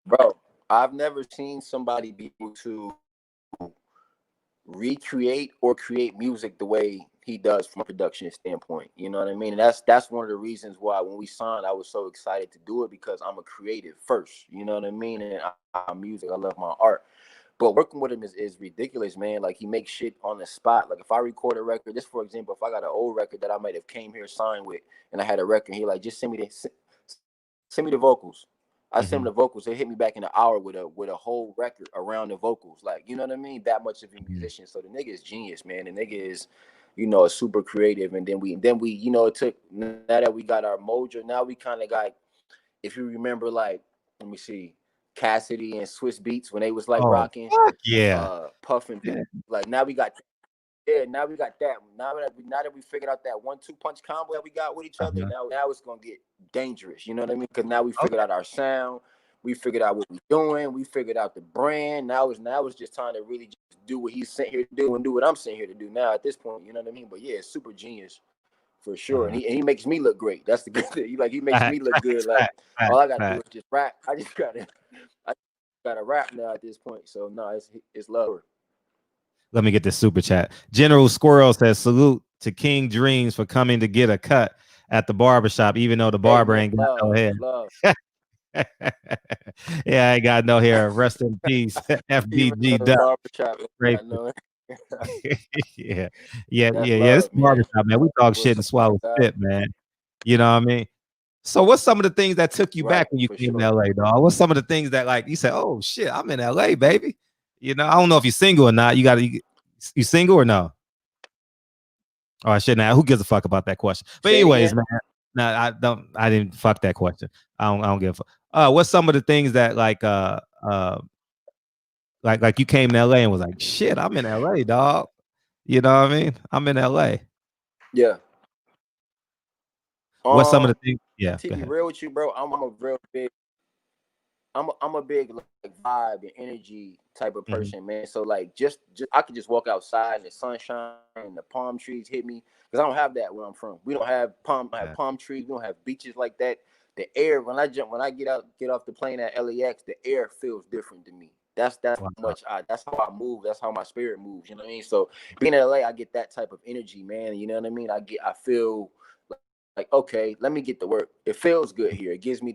Bro, I've never seen somebody be able to recreate or create music the way he does from a production standpoint. You know what I mean? And that's one of the reasons why when we signed, I was so excited to do it, because I'm a creative first. You know what I mean? And I'm music. I love my art. But working with him is ridiculous, man. Like, he makes shit on the spot. Like, if I record a record, just for example, if I got an old record that I might have came here signed with, and I had a record, he like, just send me the vocals. I send him the vocals. They hit me back in an hour with a whole record around the vocals. Like, you know what I mean? That much of a musician. So the nigga is genius, man. The nigga is, super creative. And then we, it took, now that we got our mojo, now we kind of got, if you remember, like, let me see, Cassidy and Swiss Beats when they was like rocking, puffing, like now we got that. Now that we figured out that 1-2 punch combo that we got with each other, now it's gonna get dangerous. You know what I mean? Because now we figured out our sound, we figured out what we're doing, we figured out the brand. Now it's just time to really just do what he's sent here to do and do what I'm sent here to do now at this point. You know what I mean? But yeah, it's super genius. For sure, and he makes me look great. That's the good thing. He makes me look good. Like, all I gotta do is just rap. I just gotta rap now at this point. So no, it's love. Let me get this super chat. General Squirrel says, salute to King Dreams for coming to get a cut at the barbershop, even though the barber ain't got no hair. Yeah, I ain't got no hair. Rest in peace. FBG yeah. This barbershop, man. We talk shit and swallow spit, man. You know what I mean? So what's some of the things that took you back when you came to LA, dog? What's some of the things that, like, you said, oh shit, I'm in LA, baby? You know, I don't know if you're single or not. You single or no? Oh, I shouldn't. Who gives a fuck about that question? But anyways, man, no, I didn't fuck that question. I don't give a fuck. What's some of the things that like you came to LA and was like, shit, I'm in LA, dog. You know what I mean? I'm in LA. Yeah. What's some of the things? Yeah. To be real with you, bro, I'm a real big. I'm a big like vibe and energy type of person, man. So like just I could just walk outside and the sunshine and the palm trees hit me, because I don't have that where I'm from. We don't have palm trees. We don't have beaches like that. The air when I get off the plane at LAX, the air feels different to me. That's Wow. that's how I move. That's how my spirit moves. You know what I mean? So being in LA, I get that type of energy, man. You know what I mean? I feel like, okay, let me get to work. It feels good here. It gives me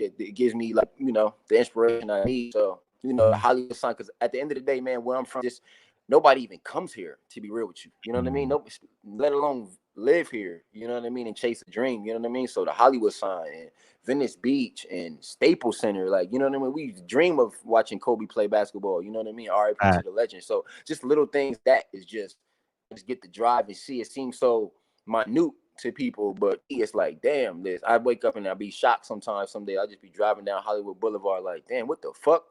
like, you know, the inspiration I need. So, you know, the Hollywood sign, because at the end of the day, man, where I'm from, just nobody even comes here, to be real with you. You know what I mean? Nobody, let alone live here, you know what I mean, and chase a dream, you know what I mean? So the Hollywood sign and Venice Beach and Staples Center, like, you know what I mean? We dream of watching Kobe play basketball, you know what I mean? RIP to the legend. So just little things that is just get to drive and see. It seems so minute to people, but it's like, damn, this. I wake up and I'll be shocked sometimes. Someday I'll just be driving down Hollywood Boulevard like, damn, what the fuck?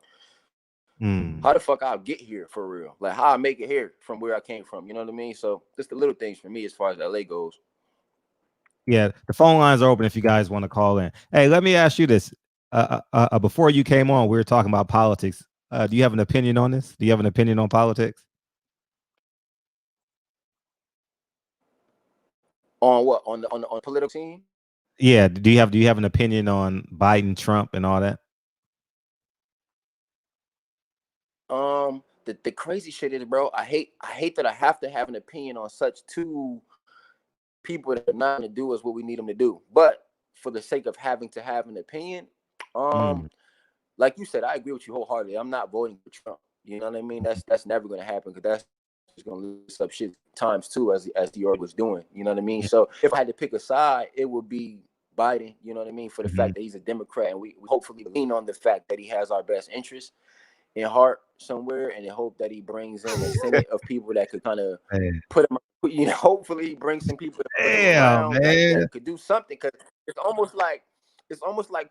How the fuck I'll get here for real? Like, how I make it here from where I came from, you know what I mean? So just the little things for me as far as LA goes. Yeah, the phone lines are open if you guys want to call in. Hey, let me ask you this. Before you came on, we were talking about politics. Do you have an opinion on this? Do you have an opinion on politics? On what? On the political scene? Yeah. Do you have an opinion on Biden, Trump, and all that? The crazy shit is, bro, I hate that I have to have an opinion on such two people that are not going to do us what we need them to do. But for the sake of having to have an opinion, like you said, I agree with you wholeheartedly. I'm not voting for Trump. You know what I mean? That's never going to happen, because that's just going to list up shit times two, as the org was doing. You know what I mean? So if I had to pick a side, it would be Biden. You know what I mean? For the fact that he's a Democrat, and we hopefully lean on the fact that he has our best interests in heart somewhere, and hope that he brings in a Senate of people that could kind of put him, you know, hopefully he brings some people around that could do something, because it's almost like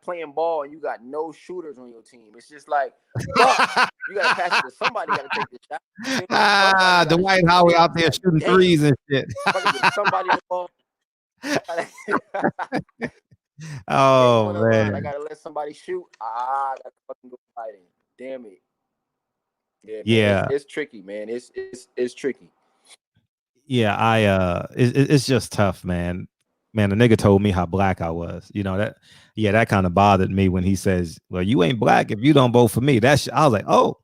playing ball and you got no shooters on your team. It's just like, fuck, you gotta pass it to somebody, gotta take the shot. Dwight Howard out there shooting threes and shit. Somebody the ball. Oh man, I gotta let somebody shoot. I gotta fucking go fighting. Damn it. Yeah, it's tricky, man. It's tricky. Yeah, it's just tough, man. Man, the nigga told me how black I was. You know that kind of bothered me when he says, "Well, you ain't black if you don't vote for me." I was like, "Oh,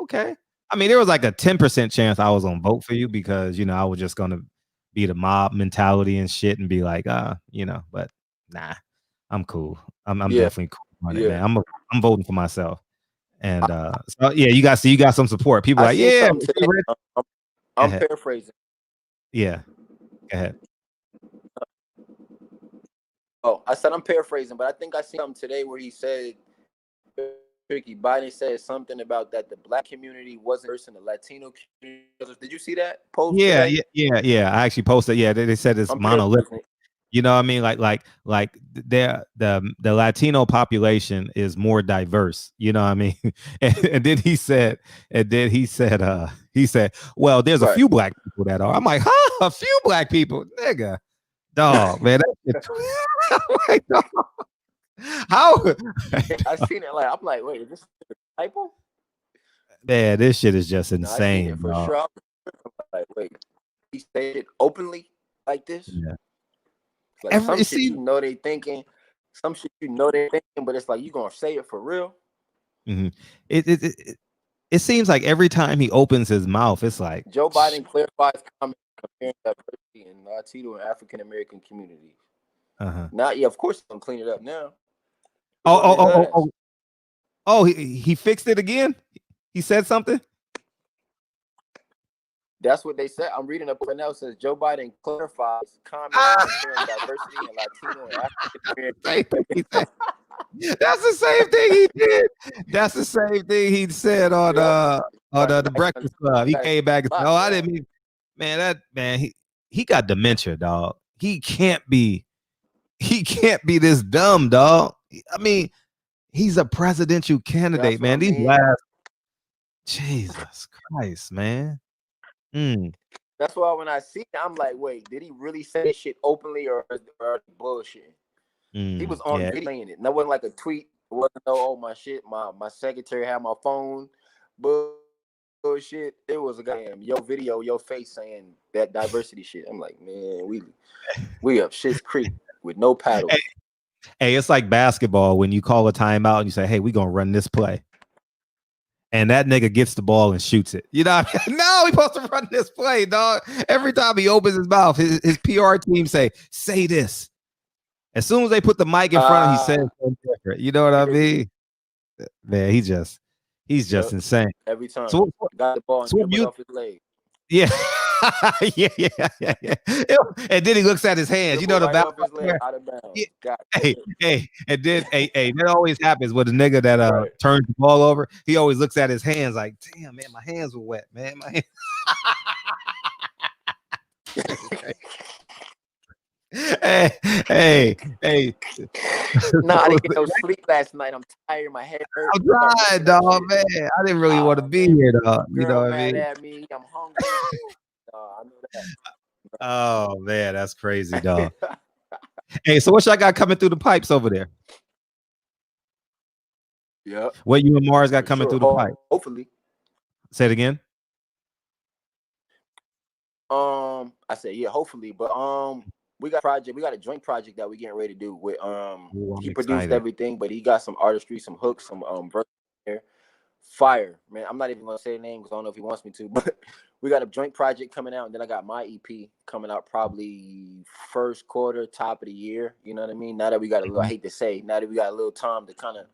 okay." I mean, there was like a 10% chance I was gonna vote for you, because you know I was just gonna be the mob mentality and shit and be like, you know. But nah, I'm cool. I'm definitely cool on it, man. I'm voting for myself. And so yeah, you got some support. People like, yeah. I'm paraphrasing. Yeah, go ahead. Oh, I said I'm paraphrasing, but I think I seen something today where he said, Ricky Biden said something about that the black community wasn't worse than the Latino community. Did you see that post? Yeah, today? yeah. I actually posted. Yeah, they said it's monolithic. You know what I mean? Like the Latino population is more diverse. You know what I mean? And then he said, well, there's a few black people that are. I'm like, huh? A few black people, nigga, dog, man. Like, dog. How? I seen it. Like, I'm like, wait, is this a typo? Man, this shit is just insane. I seen it for sure. I'm like, wait, he said it openly like this? Yeah. Like some shit you know they thinking, some shit you know they thinking, but it's like, you gonna say it for real? Mm-hmm. It seems like every time he opens his mouth, it's like Joe Biden clarifies comments comparing diversity in Latino and African American communities. Not of course I'm clean it up now. Oh, he fixed it again? He said something? That's what they said. I'm reading up right now. It says Joe Biden clarifies comments comparing diversity in Latino and African American. That's the same thing he did. That's the same thing he said on the Breakfast Club. He came back and said, "Oh, I didn't mean, man. He got dementia, dog. He can't be this dumb, dog. I mean, he's a presidential candidate, man. These last, Jesus Christ, man. That's why when I see it, I'm like, wait, did he really say this shit openly or bullshit? He was on video saying it. And that wasn't like a tweet. It wasn't my shit. My secretary had my phone. Bullshit. It was a goddamn your video, your face saying that diversity shit. I'm like, man, we up shit's creek with no paddle. Hey, it's like basketball when you call a timeout and you say, "Hey, we're gonna run this play." and that nigga gets the ball and shoots it. You know what I mean? No, he's supposed to run this play, dog. Every time he opens his mouth, his PR team say this. As soon as they put the mic in front of him, he says something different. You know what I mean? Man, he's just insane. Every time. So got the ball and dribbled off his leg. Yeah. yeah. And then he looks at his hands. You know the right off his leg, out of bounds. Hey, and then that always happens with a nigga that turns the ball over. He always looks at his hands like, damn, man, my hands were wet, man. My hands. hey. Nah, I didn't get no sleep last night. I'm tired. My head hurts. I'm tired, dog, man. I didn't really want to be here, dog. You know what I mean? At me. I'm hungry. I know that. Oh man, that's crazy, dog. Hey, so what y'all got coming through the pipes over there? Yeah. What you and Mars got coming through the pipe? Hopefully. Say it again. I said yeah, hopefully, but we got a joint project that we're getting ready to do with he produced everything, but he got some artistry, some hooks, some verse there. Fire, man. I'm not even gonna say the name because I don't know if he wants me to, but we got a joint project coming out, and then I got my EP coming out probably first quarter, top of the year. You know what I mean? Now that we got a little, I hate to say, now that we got a little time to kind of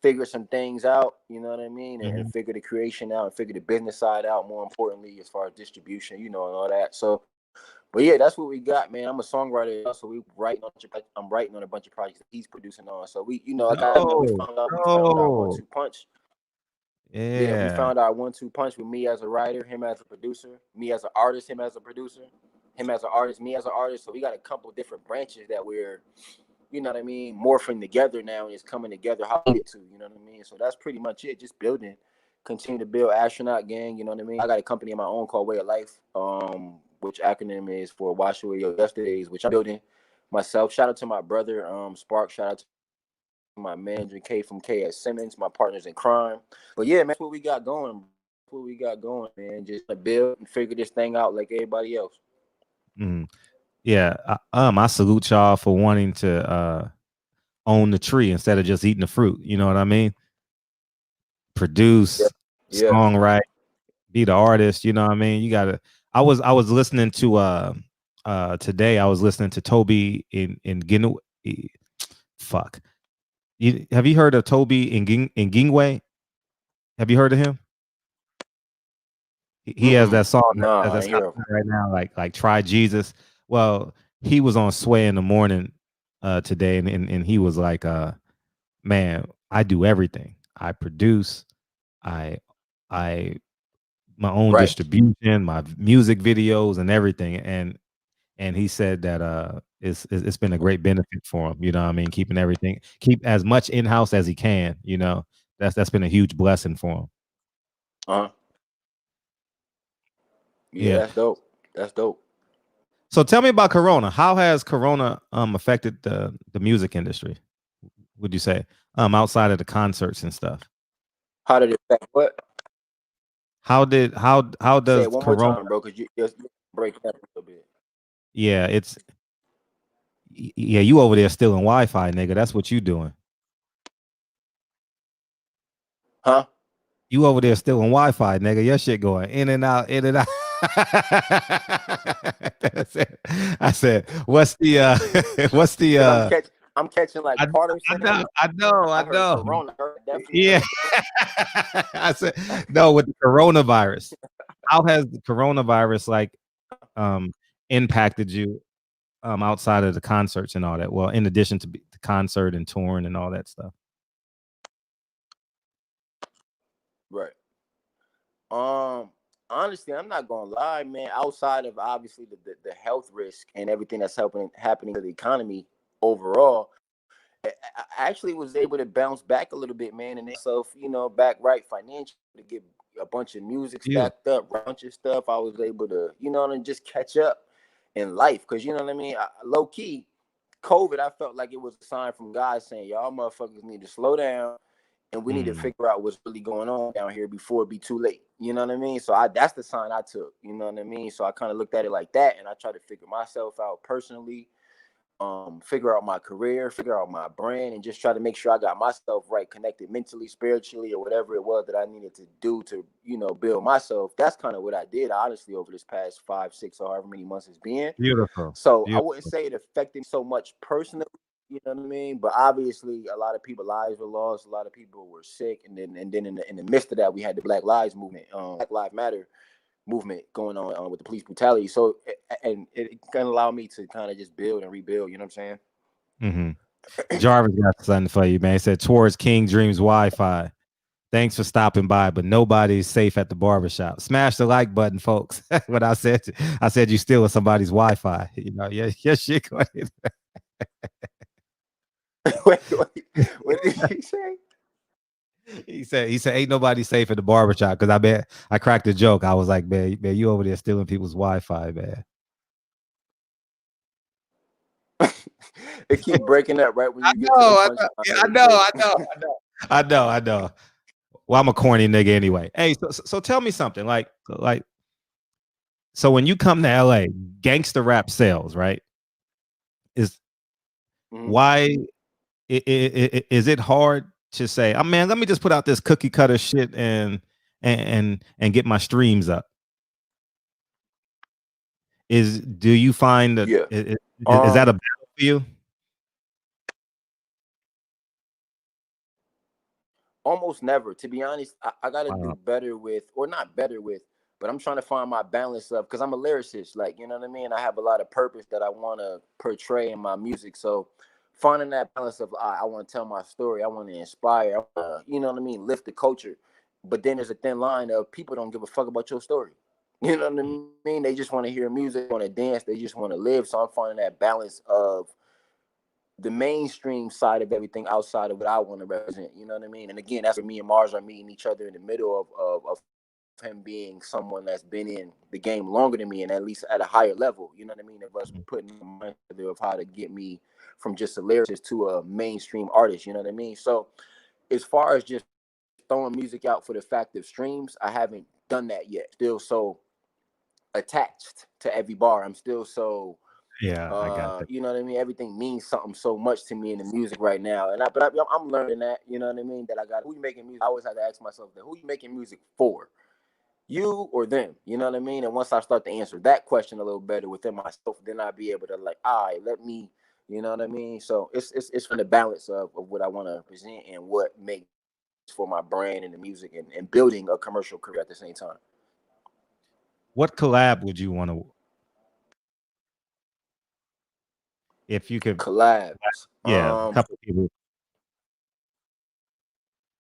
figure some things out, you know what I mean, and figure the creation out and figure the business side out. More importantly, as far as distribution, you know, and all that. So, but yeah, that's what we got, man. I'm a songwriter, so I'm writing on a bunch of projects that he's producing on. So we, you know, we found out our 1-2 punch. Yeah, we found our 1-2 punch with me as a writer, him as a producer, me as an artist, him as a producer, him as an artist, me as an artist. So we got a couple of different branches that we're, you know what I mean, morphing together now, and it's coming together how we get to, you know what I mean? So that's pretty much it, just building, continue to build Astronaut Gang, you know what I mean? I got a company of my own called Way of Life, which acronym is for Wash Away Your Yesterdays, which I'm building myself. Shout out to my brother, Spark. Shout out to my manager, K from K at Simmons, my partners in crime. But yeah, man, that's what we got going. Man. Just to build and figure this thing out like everybody else. Yeah, I salute y'all for wanting to own the tree instead of just eating the fruit. You know what I mean? Produce, songwrite, be the artist. You know what I mean? You gotta. I was listening to today. I was listening to Toby in Ginu. Fuck. Have you heard of Toby in Gingwe? Have you heard of him? He has that song that's right now, like Try Jesus. Well, he was on Sway in the Morning today, and he was like, man, I do everything. I produce, I my own distribution, my music videos and everything. And he said that it's been a great benefit for him, you know what I mean? Keep as much in-house as he can, you know. That's been a huge blessing for him. Yeah, that's dope. So tell me about Corona. How has Corona affected the music industry? Would you say outside of the concerts and stuff? How did it affect what? How does Say it one Corona? more time, bro? Because you're breaking up a little bit. Yeah, you over there stealing Wi-Fi, nigga. That's what you doing. Huh? You over there stealing Wi-Fi, nigga. Your shit going in and out, in and out. I said, what's the I'm catching like part of it. I know. Corona, yeah. I said, no, with the coronavirus. How has the coronavirus like impacted you outside of the concerts and all that? Well, in addition to the concert and touring and all that stuff. Right. Honestly, I'm not gonna lie, man. Outside of obviously the health risk and everything that's happening to the economy overall, I actually was able to bounce back a little bit, man, and myself, you know, back right financially to get a bunch of music stacked up, a bunch of stuff. I was able to, you know, and just catch up in life, because you know what I mean. Low key, COVID, I felt like it was a sign from God saying, y'all motherfuckers need to slow down. And we need to figure out what's really going on down here before it be too late. You know what I mean? So that's the sign I took. You know what I mean? So I kind of looked at it like that, and I tried to figure myself out personally. figure out my career, figure out my brand, and just try to make sure I got myself right, connected mentally, spiritually, or whatever it was that I needed to do to, build myself. That's kind of what I did, honestly, over this past 5, 6, or however many months it's been. Beautiful. So I wouldn't say it affected me so much personally, you know what I mean? But obviously, a lot of people's lives were lost. A lot of people were sick, and then in the midst of that, we had the Black Lives movement, Black Lives Matter movement going on with the police brutality. So it can allow me to kind of just build and rebuild. You know what I'm saying? Jarvis got something for you, man. He said, towards King Dreams Wi-Fi. Thanks for stopping by, but nobody's safe at the barbershop. Smash the like button, folks. What I said you stealing somebody's Wi-Fi. Your shit. wait, what did he say? He said, ain't nobody safe at the barbershop, because I bet I cracked a joke. I was like, man, you over there stealing people's Wi-Fi, man. It keep breaking up right when you I know. Well, I'm a corny nigga anyway. Hey, so tell me something. Like, so when you come to LA, gangster rap sells, right? Why is it hard to say, oh man, let me just put out this cookie cutter shit and get my streams up? Do you find that is that a battle for you? Almost never, to be honest. I gotta do better with, or not better with, but I'm trying to find my balance of, because I'm a lyricist, like, you know what I mean? I have a lot of purpose that I want to portray in my music. So finding that balance of, I want to tell my story, I want to inspire, you know what I mean, lift the culture. But then there's a thin line of people don't give a fuck about your story. You know what I mean? They just want to hear music, want to dance, they just want to live. So I'm finding that balance of the mainstream side of everything outside of what I want to represent. You know what I mean? And again, that's where me and Mars are meeting each other in the middle of him being someone that's been in the game longer than me, and at least at a higher level. You know what I mean? Of us putting the mind together of how to get me from just a lyricist to a mainstream artist. You know what I mean? So as far as just throwing music out for the fact of streams, I haven't done that yet. Still so attached to every bar. I'm still so I got that. You know what I mean? Everything means something so much to me in the music right now, and I'm learning that. You know what I mean? That I got, who you making music? I always have to ask myself that: who you making music for? You or them? You know what I mean? And once I start to answer that question a little better within myself, then I'll be able to like, all right, let me. You know what I mean? So it's from the balance of what I want to present and what makes for my brand and the music and building a commercial career at the same time. What collab would you want to? If you could collabs, a couple people,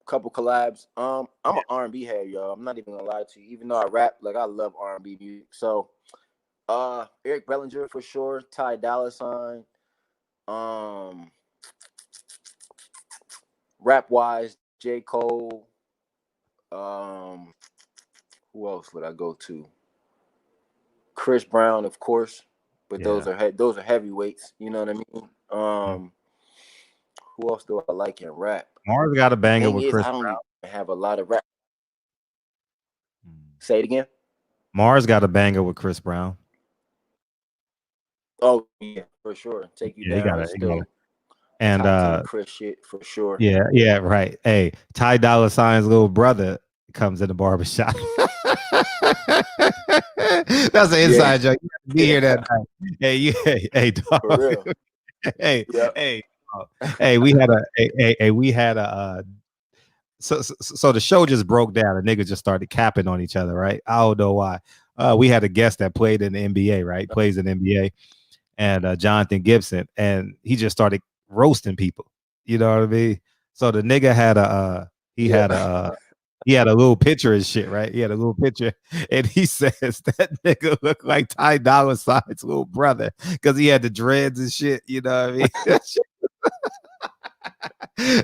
couple collabs. I'm an R&B head, y'all. I'm not even gonna lie to you. Even though I rap, like I love R&B music. So, Eric Bellinger for sure. Ty Dolla $ign. Rap wise, J. Cole. Who else would I go to? Chris Brown, of course. But those are heavyweights. You know what I mean? Who else do I like in rap? Mars got a banger with Chris Brown. I don't even have a lot of rap. Say it again. Mars got a banger with Chris Brown. Oh yeah, for sure. Take you down. He got it. And Chris shit for sure. Yeah, right. Hey, Ty Dolla $ign's little brother comes in the barbershop. That's an inside joke. You hear that? Hey, dog. For real. Hey, we had a so the show just broke down. The niggas just started capping on each other, right? I don't know why. We had a guest that played in the NBA, right? Plays in the NBA, and Jonathan Gibson, and he just started roasting people. You know what I mean? So the nigga had he had a little picture and shit, right? He had a little picture, and he says that nigga looked like Ty Dolla $ign's little brother because he had the dreads and shit. You know what I mean?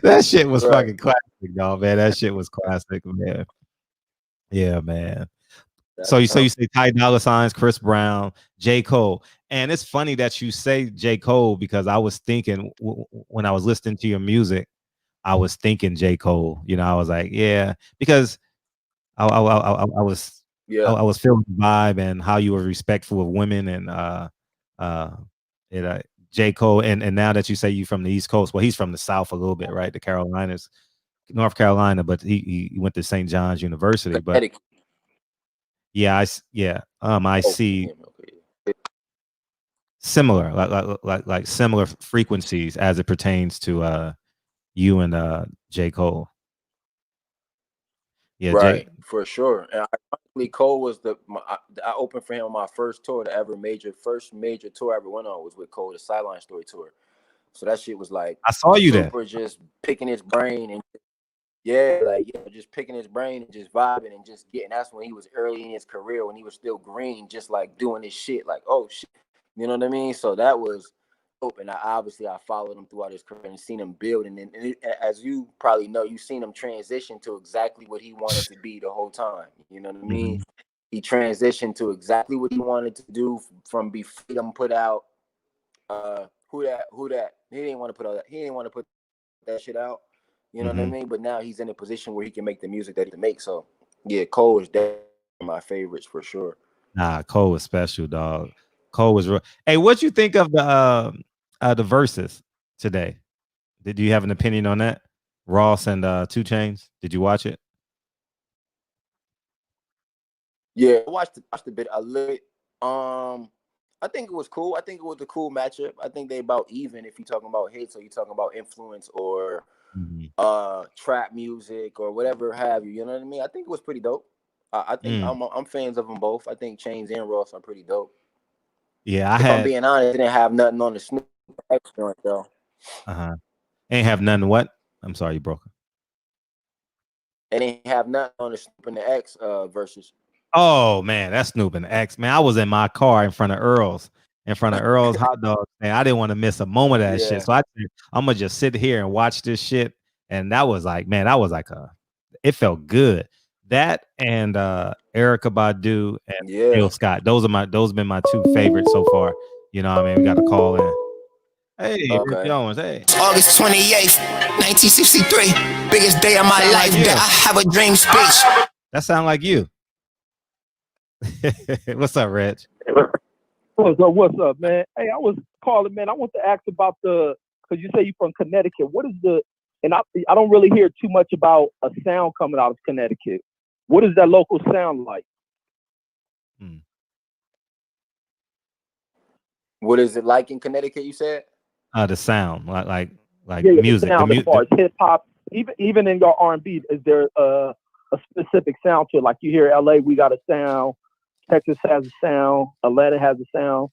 That shit was fucking classic, dog, man. That shit was classic, man. Yeah, man. So you say Ty Dolla $ign's, Chris Brown, J. Cole. And it's funny that you say J. Cole because I was thinking when I was listening to your music, I was thinking J. Cole. You know, I was like, yeah, because I was feeling the vibe and how you were respectful of women and J. Cole, and now that you say you from the East Coast, well, he's from the South a little bit, right? The Carolinas, North Carolina, but he went to St. John's University. But yeah, I see similar, like similar frequencies as it pertains to you and J. Cole. Yeah, right, for sure. And ironically, Cole was I opened for him on my first tour. First major tour I ever went on was with Cole, the Sideline Story tour. So that shit was like I saw you there. Just picking his brain and just picking his brain and just vibing and just getting. That's when he was early in his career, when he was still green, just like doing his shit, like oh shit, you know what I mean? So that was dope, and I followed him throughout his career and seen him build, and as you probably know, you've seen him transition to exactly what he wanted to be the whole time. You know what I mean? Mm-hmm. He transitioned to exactly what he wanted to do from Be Freedom put out. Who that? He didn't want to put all that. He didn't want to put that shit out. You know what I mean? But now he's in a position where he can make the music that he can make. So yeah, Cole is definitely my favorites for sure. Nah, Cole was special, dog. Cole was real. Hey, what you think of the verses today? Did you have an opinion on that? Ross and 2 Chainz. Did you watch it? Yeah, I watched a bit. I lit. I think it was cool. I think it was a cool matchup. I think they about even if you're talking about hits or you're talking about influence or trap music or whatever have you. You know what I mean? I think it was pretty dope. I think I'm fans of them both. I think Chainz and Ross are pretty dope. Yeah, if I'm being honest, I didn't have nothing on the Snoop X joint though. Ain't have nothing. What? I'm sorry, you broke. They didn't have nothing on the Snoop and the X versus. Oh man, that's Snoop and X. Man, I was in my car in front of Errol's hot dog. Man, I didn't want to miss a moment of that shit. So I'm gonna just sit here and watch this shit. And that was like, man, it felt good. That and Erykah Badu and Jill Scott. Those have been my 2 favorites so far. You know what I mean? We got a call in. Hey, Rick Jones. Hey. August 28th, 1963. Biggest day of my life. That I have a dream speech. That sound like you. What's up, Reg? What's up, man? Hey, I was calling, man. I want to ask about because you say you're from Connecticut. What is and I don't really hear too much about a sound coming out of Connecticut. What is that local sound like? What is it like in Connecticut, you said? The sound, like music. The sound as far as hip hop, even in your R&B, is there a specific sound to it? Like you hear LA, we got a sound. Texas has a sound. Atlanta has a sound.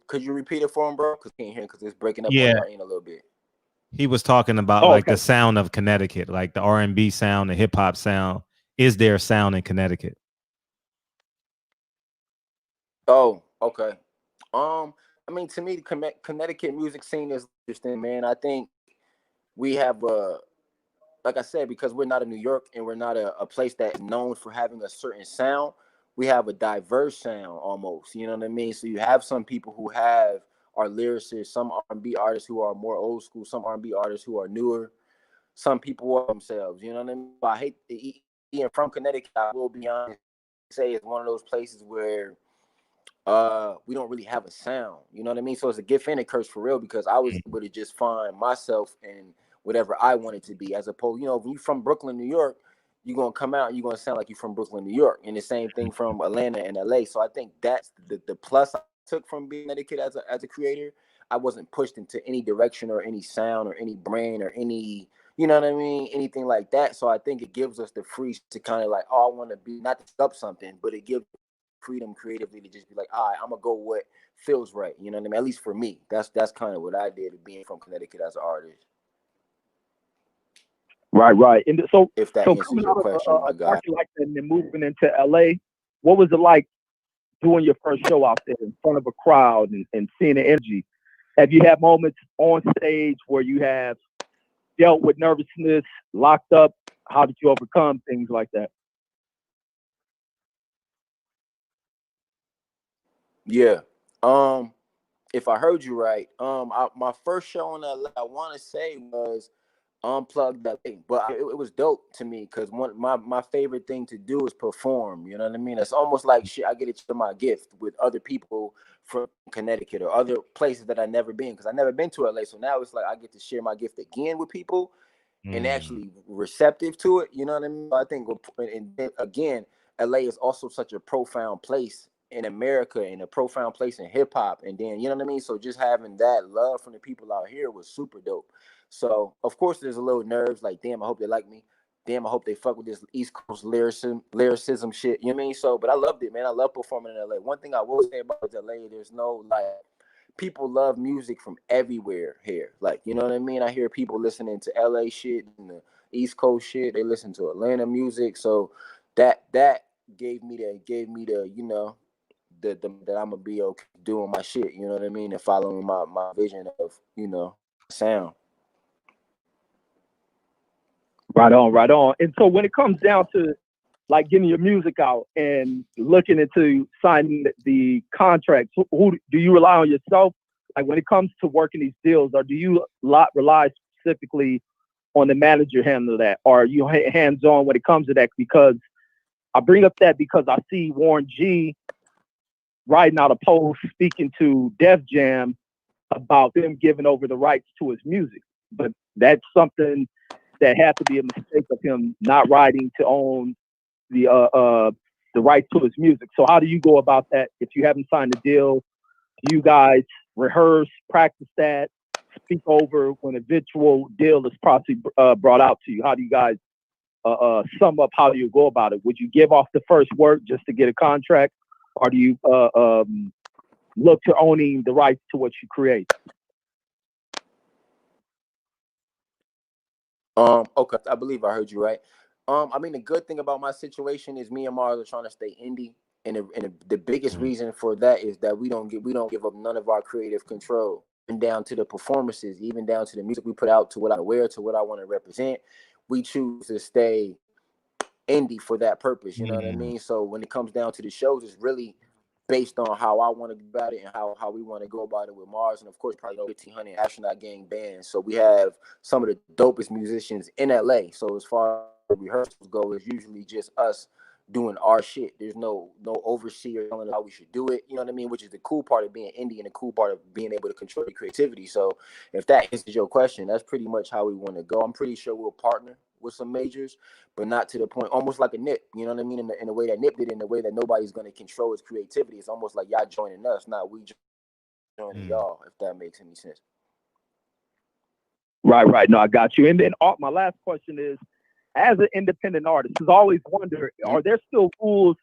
Could you repeat it for him, bro? Because I can't hear because it's breaking up on your end a little bit. He was talking about the sound of Connecticut, like the R&B sound, the hip hop sound. Is there a sound in Connecticut? Oh, okay. I mean, to me, the Connecticut music scene is interesting, man. I think we have like I said, because we're not in New York and we're not a place that's known for having a certain sound, we have a diverse sound almost. You know what I mean? So you have some people who are lyricists, some R&B artists who are more old school, some R&B artists who are newer, some people are themselves. You know what I mean? But I hate being from Connecticut. I will be honest, say it's one of those places where we don't really have a sound. You know what I mean? So it's a gift and a curse for real, because I was able to just find myself in whatever I wanted to be, as opposed, when you're from Brooklyn, New York, you're gonna come out and you're gonna sound like you're from Brooklyn, New York, and the same thing from Atlanta and LA. So I think that's the plus I took from being Connecticut as a creator. I wasn't pushed into any direction or any sound or any brand or any, you know what I mean, anything like that. So I think it gives us the free to kind of like, I want to be, not to stop something, but it gives freedom creatively to just be like, all right, I'm gonna go what feels right. You know what I mean? At least for me, that's kind of what I did being from Connecticut as an artist. Right. And so, if that answers coming your out question, of a market like that and then moving into LA, what was it like doing your first show out there in front of a crowd and seeing the energy? Have you had moments on stage where you have dealt with nervousness, locked up? How did you overcome things like that? Yeah. If I heard you right, my first show in LA, I want to say was unplugged that thing. But it was dope to me because my favorite thing to do is perform. You know what I mean? It's almost like shit. I get it to my gift with other people from Connecticut or other places that I've never been, because I never been to LA. So now it's like I get to share my gift again with people and actually receptive to it. You know what I mean? I think, and then again, LA is also such a profound place in America and a profound place in hip hop. And then, you know what I mean? So just having that love from the people out here was super dope. So of course there's a little nerves, like, damn, I hope they like me. Damn, I hope they fuck with this East Coast lyricism shit. You know what I mean? So, but I loved it, man. I love performing in LA. One thing I will say about LA, there's no like, people love music from everywhere here. Like, you know what I mean? I hear people listening to LA shit and the East Coast shit. They listen to Atlanta music. So that gave me the you know, that I'm gonna be okay doing my shit. You know what I mean? And following my vision of, you know, sound. Right on, right on. And so when it comes down to like getting your music out and looking into signing the contracts, who do you rely on yourself? Like when it comes to working these deals, or do you rely specifically on the manager handling that? Or are you hands-on when it comes to that? Because I bring up that because I see Warren G writing out a post speaking to Def Jam about them giving over the rights to his music. But that's something that had to be a mistake of him not writing to own the rights to his music. So how do you go about that if you haven't signed a deal? Do you guys rehearse, practice that, speak over when a virtual deal is probably brought out to you? How do you guys sum up how do you go about it? Would you give off the first word just to get a contract, or do you look to owning the rights to what you create? Okay, I believe I heard you right. I mean, the good thing about my situation is me and Mars are trying to stay indie, and the biggest reason for that is that we don't give up none of our creative control, and down to the performances, even down to the music we put out, to what I wear, to what I want to represent. We choose to stay indie for that purpose. You know what I mean? So when it comes down to the shows, it's really based on how I want to go about it and how we want to go about it with Mars. And of course, probably 1,500 Astronaut Gang bands. So we have some of the dopest musicians in LA. So as far as rehearsals go, it's usually just us doing our shit. There's no overseer telling us how we should do it. You know what I mean? Which is the cool part of being indie and the cool part of being able to control your creativity. So if that answers your question, that's pretty much how we want to go. I'm pretty sure we'll partner with some majors, but not to the point, almost like a Nip, you know what I mean? In the way that Nip did, in the way that nobody's going to control his creativity. It's almost like y'all joining us, not we joining y'all, if that makes any sense. Right. No, I got you. And then my last question is, as an independent artist, because I always wonder, are there still rules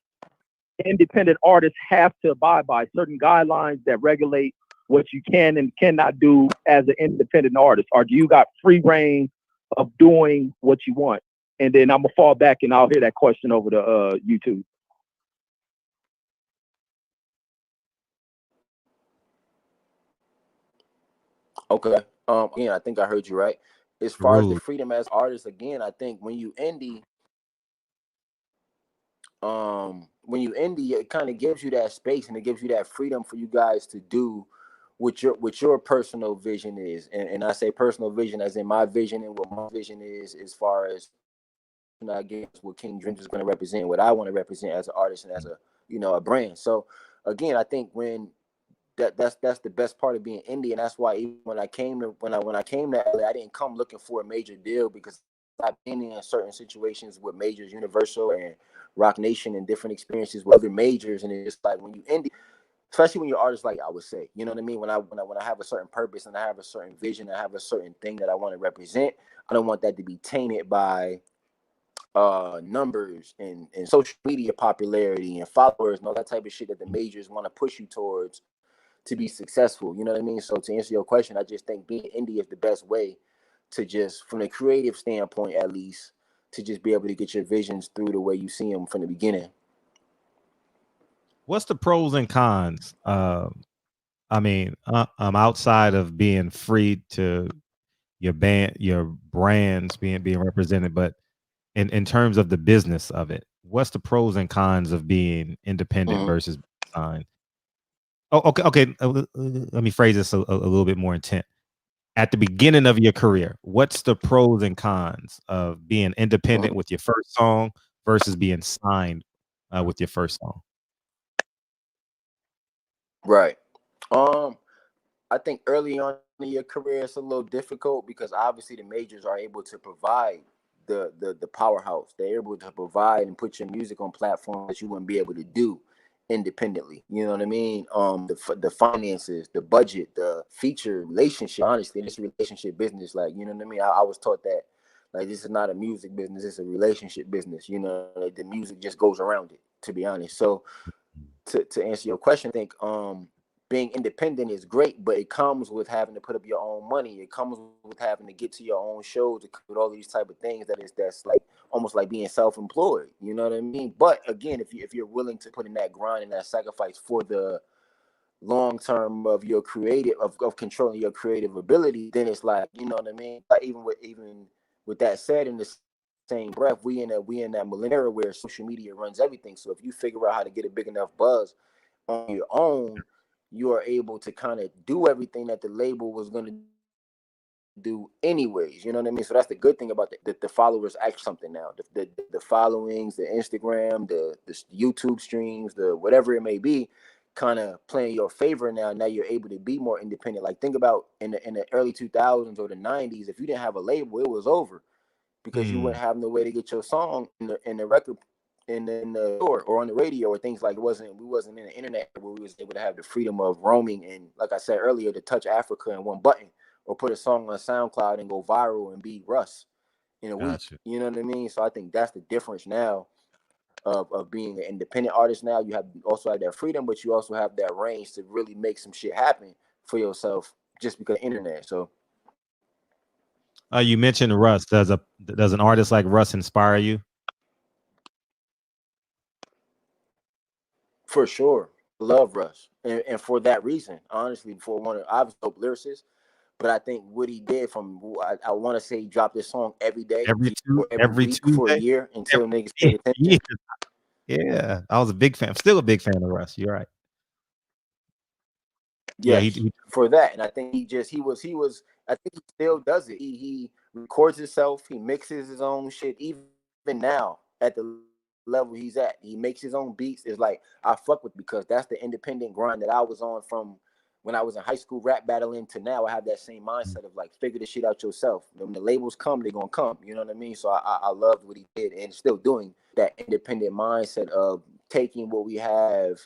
independent artists have to abide by, certain guidelines that regulate what you can and cannot do as an independent artist? Or do you got free reign of doing what you want? And then I'm gonna fall back and I'll hear that question over to YouTube. Okay. Again, I think I heard you right. As far as the freedom as artists, again, I think when you indie, it kind of gives you that space and it gives you that freedom for you guys to do what your personal vision is. And I say personal vision as in my vision, and what my vision is as far as, I guess, what King Dreams is going to represent, what I want to represent as an artist and as a brand. So again, I think when that's the best part of being indie, and that's why even when I came to LA, I didn't come looking for a major deal, because I've been in certain situations with majors, Universal and Rock Nation, and different experiences with other majors, and it's like when you indie, especially when you're artists, like I would say, you know what I mean? When I have a certain purpose and I have a certain vision, I have a certain thing that I want to represent, I don't want that to be tainted by numbers and social media popularity and followers and all that type of shit that the majors want to push you towards to be successful. You know what I mean? So to answer your question, I just think being indie is the best way to just, from a creative standpoint at least, to just be able to get your visions through the way you see them from the beginning. What's the pros and cons? I mean, I'm outside of being free to your brands being represented, but in terms of the business of it, what's the pros and cons of being independent versus signed? Oh, okay. Let me phrase this a little bit more intent. at the beginning of your career, what's the pros and cons of being independent with your first song versus being signed with your first song? Right. I think early on in your career it's a little difficult because obviously the majors are able to provide the powerhouse. They're able to provide and put your music on platforms that you wouldn't be able to do independently. You know what I mean? The finances, the budget, the feature, relationship. Honestly, this relationship business, like, you know what I mean? I was taught that like this is not a music business, it's a relationship business. You know, like, the music just goes around it, to be honest. So to answer your question, I think being independent is great, but it comes with having to put up your own money. It comes with having to get to your own shows, with all these type of things that's like almost like being self-employed. You know what I mean? But again, if you're willing to put in that grind and that sacrifice for the long term of your creative of controlling your creative ability, then it's like, you know what I mean? But even with that said, in the same breath, we in that millennium era where social media runs everything. So if you figure out how to get a big enough buzz on your own, you are able to kind of do everything that the label was going to do anyways. You know what I mean? So that's the good thing about the followers act something now. The followings, the Instagram, the YouTube streams, the whatever it may be, kind of playing your favor now. Now you're able to be more independent. Like think about in the early 2000s or the 90s, if you didn't have a label, it was over because you wouldn't have no way to get your song in the record in the store or on the radio or things like we wasn't in the internet where we was able to have the freedom of roaming and, like I said earlier, to touch Africa in one button or put a song on SoundCloud and go viral and be Russ in a week. You know what I mean? So I think that's the difference now of being an independent artist. Now you also have that freedom, but you also have that range to really make some shit happen for yourself just because of the internet. So you mentioned Russ. Does an artist like Russ inspire you? For sure. Love Russ. And for that reason, honestly, for one, I was a dope lyricist, but I think what he did I want to say he dropped this song every day, every week Tuesday? for a year until niggas paid attention. Yeah, I was a big fan. I'm still a big fan of Russ. You're right. Yes, he for that. And I think he was, I think he still does it. He records himself, he mixes his own shit, even now at the level he's at. He makes his own beats. It's like I fuck with, because that's the independent grind that I was on from when I was in high school rap battling to now. I have that same mindset of like, figure this shit out yourself. When the labels come, they're gonna come. You know what I mean? So I loved what he did and still doing that independent mindset of taking what we have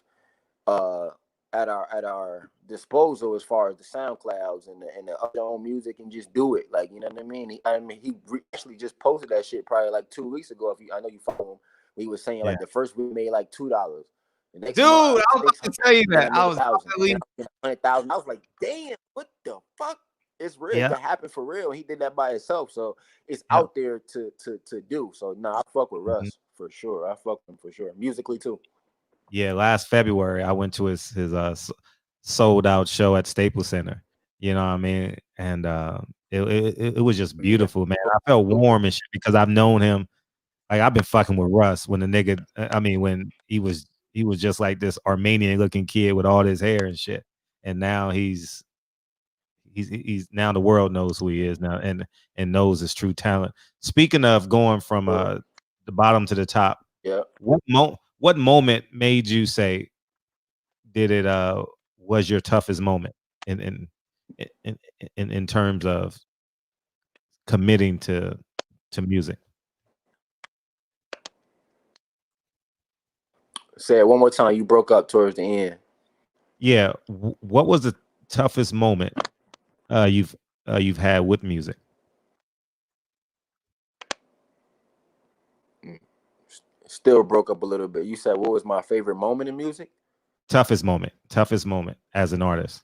at our disposal as far as the SoundClouds and the other own music and just do it. Like, you know what I mean? He actually just posted that shit probably like 2 weeks ago. I know you follow him. He was saying like the first week made like $2. The next dude, I was about to tell you that. I was 100,000. I was like, damn, what the fuck? It's real. It can happen for real. He did that by himself, so it's out there to do. So I fuck with Russ for sure. I fuck with him for sure, musically too. Yeah, last February I went to his sold out show at Staples Center. You know what I mean? And it was just beautiful, man. I felt warm and shit because I've known him. Like, I've been fucking with Russ when the nigga, when he was just like this Armenian looking kid with all his hair and shit. And now he's now the world knows who he is now and knows his true talent. Speaking of going from the bottom to the top, what moment made you say was your toughest moment in terms of committing to music? Say it one more time. You broke up towards the end. Yeah, what was the toughest moment you've had with music? Still broke up a little bit. You said what was my favorite moment in music? Toughest moment as an artist.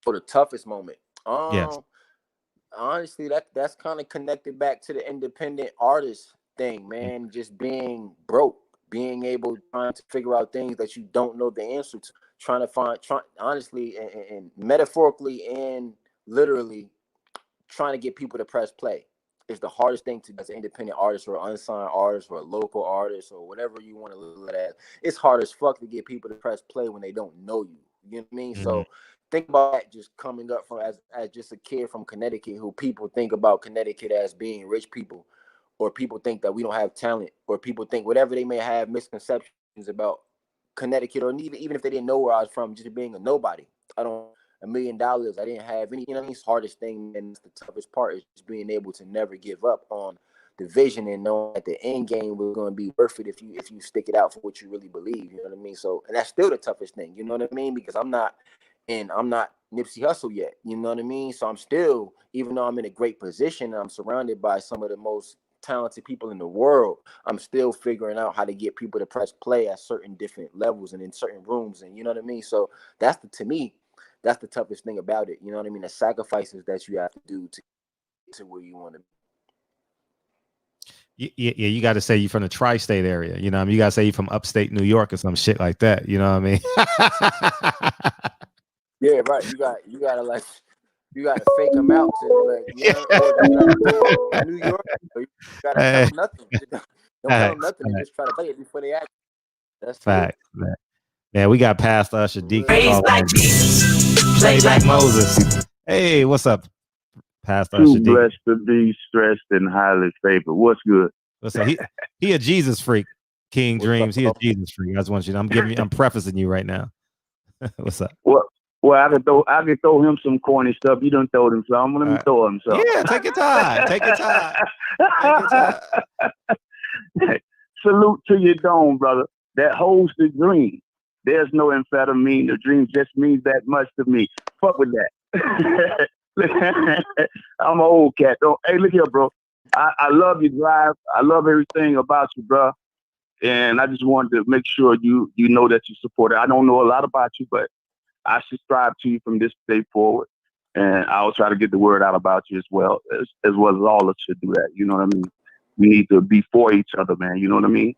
For the toughest moment. Yes. Honestly, that's kind of connected back to the independent artist thing, man. Just being broke, being able trying to figure out things that you don't know the answer to, honestly and metaphorically and literally trying to get people to press play is the hardest thing to do as an independent artist or unsigned artist or a local artist or whatever you want to look at. It's hard as fuck to get people to press play when they don't know you. You know what I mean? So think about that just coming up from as just a kid from Connecticut, who people think about Connecticut as being rich people, or people think that we don't have talent, or people think whatever they may have misconceptions about Connecticut, or even if they didn't know where I was from, just being a nobody. I don't $1 million. I didn't have any. You know what I mean? It's the hardest thing, and it's the toughest part is just being able to never give up on the vision and knowing that the end game was going to be worth it if you stick it out for what you really believe. You know what I mean? So, and that's still the toughest thing. You know what I mean? Because I'm not Nipsey Hussle yet. You know what I mean? So I'm still, even though I'm in a great position, and I'm surrounded by some of the most talented people in the world, I'm still figuring out how to get people to press play at certain different levels and in certain rooms. And you know what I mean? So to me, that's the toughest thing about it. You know what I mean? The sacrifices that you have to do to get to where you want to be. Yeah, you got to say you're from the tri-state area. You know what I mean? You got to say you're from upstate New York or some shit like that. You know what I mean? Yeah, right. You gotta fake them out to like, you know, or you gotta New York, or you gotta tell them nothing. Don't tell them nothing and just try to play it before they act. That's fact. Man, we got Pastor Usher D. Praise like Jesus, play like Moses. Hey, what's up, Pastor Usher D? Blessed to be stressed and highly favored. What's good? What's up? He a Jesus freak. King Dreams. He a Jesus freak. I just want you to. I'm prefacing you right now. What's up? Well, I could throw him some corny stuff. You done throw him some. Let me throw him some. Yeah, take your time. Take your time. Salute to your dome, brother. That holds the dream. There's no amphetamine. The dream just means that much to me. Fuck with that. I'm an old cat. Hey, look here, bro. I love your drive. I love everything about you, bro. And I just wanted to make sure you know that you support it. I don't know a lot about you, but I subscribe to you from this day forward. And I'll try to get the word out about you as well as all of us should do that. You know what I mean? We need to be for each other, man. You know what I mean?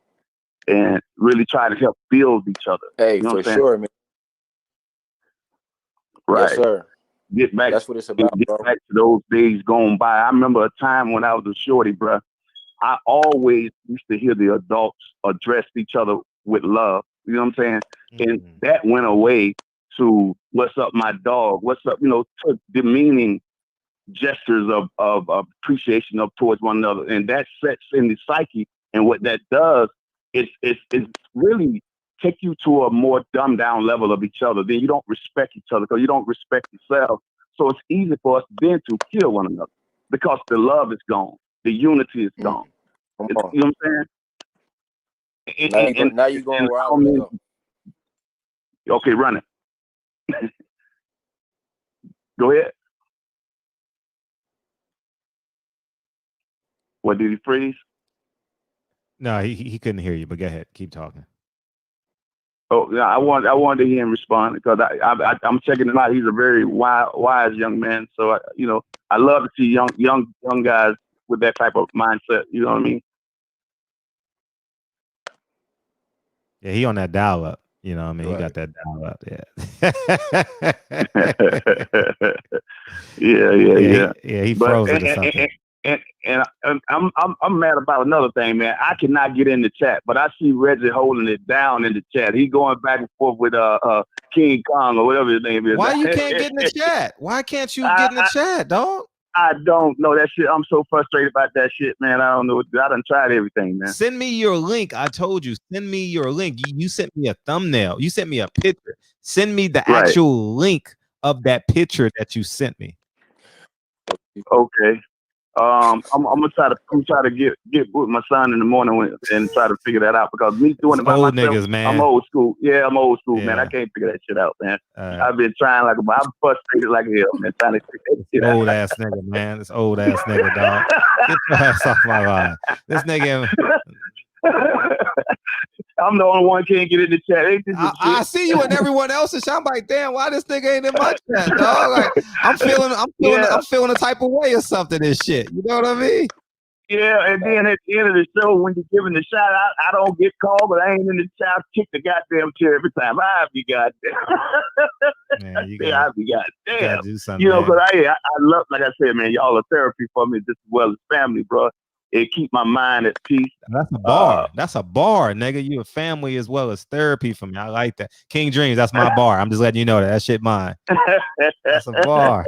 And really try to help build each other. Hey, you know for sure, man. Right. Yes, sir. Get back. That's what it's about, get bro. back to those days gone by. I remember a time when I was a shorty, bro. I always used to hear the adults address each other with love. You know what I'm saying? Mm-hmm. And that went away to what's up, my dog? What's up? You know, to demeaning gestures of appreciation towards one another, and that sets in the psyche. And what that does is really take you to a more dumbed down level of each other. Then you don't respect each other because you don't respect yourself. So it's easy for us then to kill one another because the love is gone, the unity is gone. You know what I'm saying? Now you're going where I want to go. Okay, run it. Go ahead. What, did he freeze? No, he couldn't hear you, but go ahead. Keep talking. Oh, yeah, I wanted to hear him respond because I'm checking him out. He's a very wise young man. So, I love to see young guys with that type of mindset. You know what I mean? Yeah, he on that dial up. You know what I mean? Right. He got that dial up. Yeah. Yeah, he froze it or something. And I'm mad about another thing, man. I cannot get in the chat, but I see Reggie holding it down in the chat. He going back and forth with King Kong or whatever his name is. Why you can't get in the chat? Why can't you get in the chat, dog? I don't know that shit. I'm so frustrated about that shit, man. I don't know. I done tried everything, man. Send me your link. I told you, send me your link. You sent me a thumbnail. You sent me a picture. Send me the actual link of that picture that you sent me. Okay. I'm gonna try to get with my son in the morning and try to figure that out because me doing it by old myself, niggas, man. I'm old school. Yeah, I'm old school, man. I can't figure that shit out, man. I've been trying I'm frustrated like hell, man. Trying to figure that shit out. Old ass nigga, man. This old ass nigga, dog. Get your ass off my line. This nigga. I'm the only one can't get in the chat. I see you and everyone else, and I'm like, damn, why this nigga ain't in my chat, dog? Like, I'm feeling a type of way or something. This shit, you know what I mean? Yeah, and then at the end of the show, when you're giving the shout out, I don't get called, but I ain't in the chat. Kick the goddamn chair every time. I be goddamn. Man, you I be goddamn. Do something, because I love, like I said, man, y'all are therapy for me just as well as family, bro. it keep my mind at peace. That's a bar. That's a bar, nigga. You a family as well as therapy for me. I like that. King Dreams, that's my bar. I'm just letting you know that shit mine. That's a bar.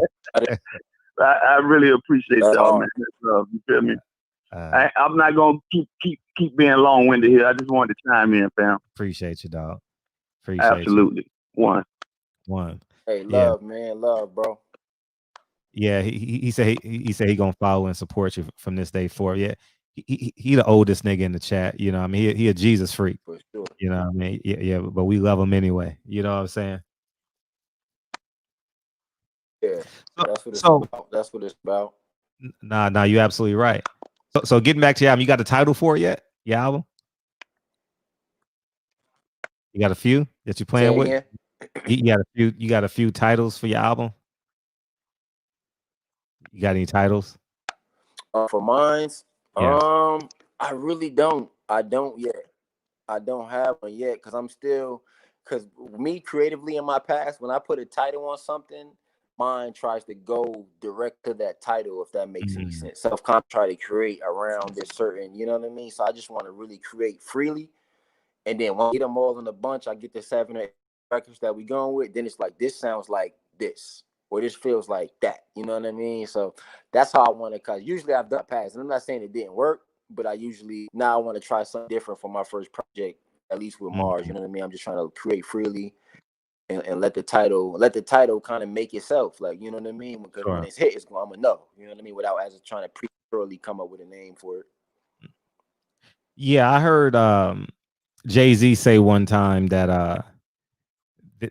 I really appreciate y'all, man. You feel me? I'm not gonna keep being long-winded here. I just wanted to chime in, fam. Appreciate you, dog. Appreciate Absolutely. you. One. Hey, love, man. Love, bro. Yeah, he said he gonna follow and support you from this day forward. Yeah, he the oldest nigga in the chat. You know, I mean, he a Jesus freak. For sure. You know, what I mean, yeah, but we love him anyway. You know what I'm saying? Yeah, that's what it's about. That's what it's about. Nah, you're absolutely right. So getting back to your album, you got the title for it yet? Your album? You got a few that you're playing with? You got a few titles for your album? You got any titles? For mines? Yeah. I really don't. I don't yet. I don't have one yet because me creatively in my past, when I put a title on something, mine tries to go direct to that title, if that makes any sense. Self-con try to create around this certain, you know what I mean? So I just want to really create freely. And then when I get them all in a bunch, I get the 7 or 8 records that we going with. Then it's like, this sounds like this, or this feels like that. You know what I mean? So that's how I want to, because usually I've done past, and I'm not saying it didn't work, but I want to try something different for my first project, at least with Mars. You know what I mean? I'm just trying to create freely and let the title kind of make itself. Like, you know what I mean? Because when it's hit, I'm going to know. You know what I mean? Without as trying to prematurely come up with a name for it. Yeah, I heard Jay-Z say one time that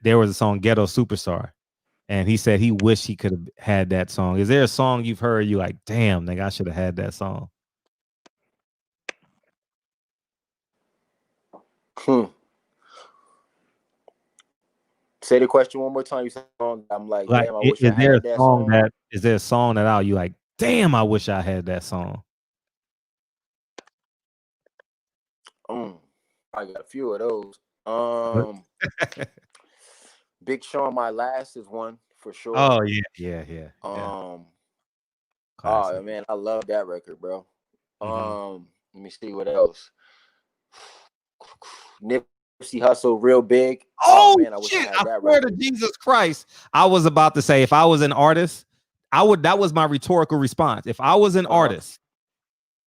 there was a song Ghetto Superstar, and he said he wished he could have had that song. Is there a song you've heard you like, damn, nigga, I should have had that song? Say the question one more time. You said I'm like, damn, I wish I had that song. Is there a song that you like, damn, I wish I had that song? I got a few of those. Big Sean, My Last is one for sure. Oh yeah. Oh man, I love that record, bro. Let me see what else. Nipsey Hussle, Real Big. Oh man, I wish shit! I had that swear record. to Jesus Christ, I was about to say if I was an artist, I would. That was my rhetorical response. If I was an artist,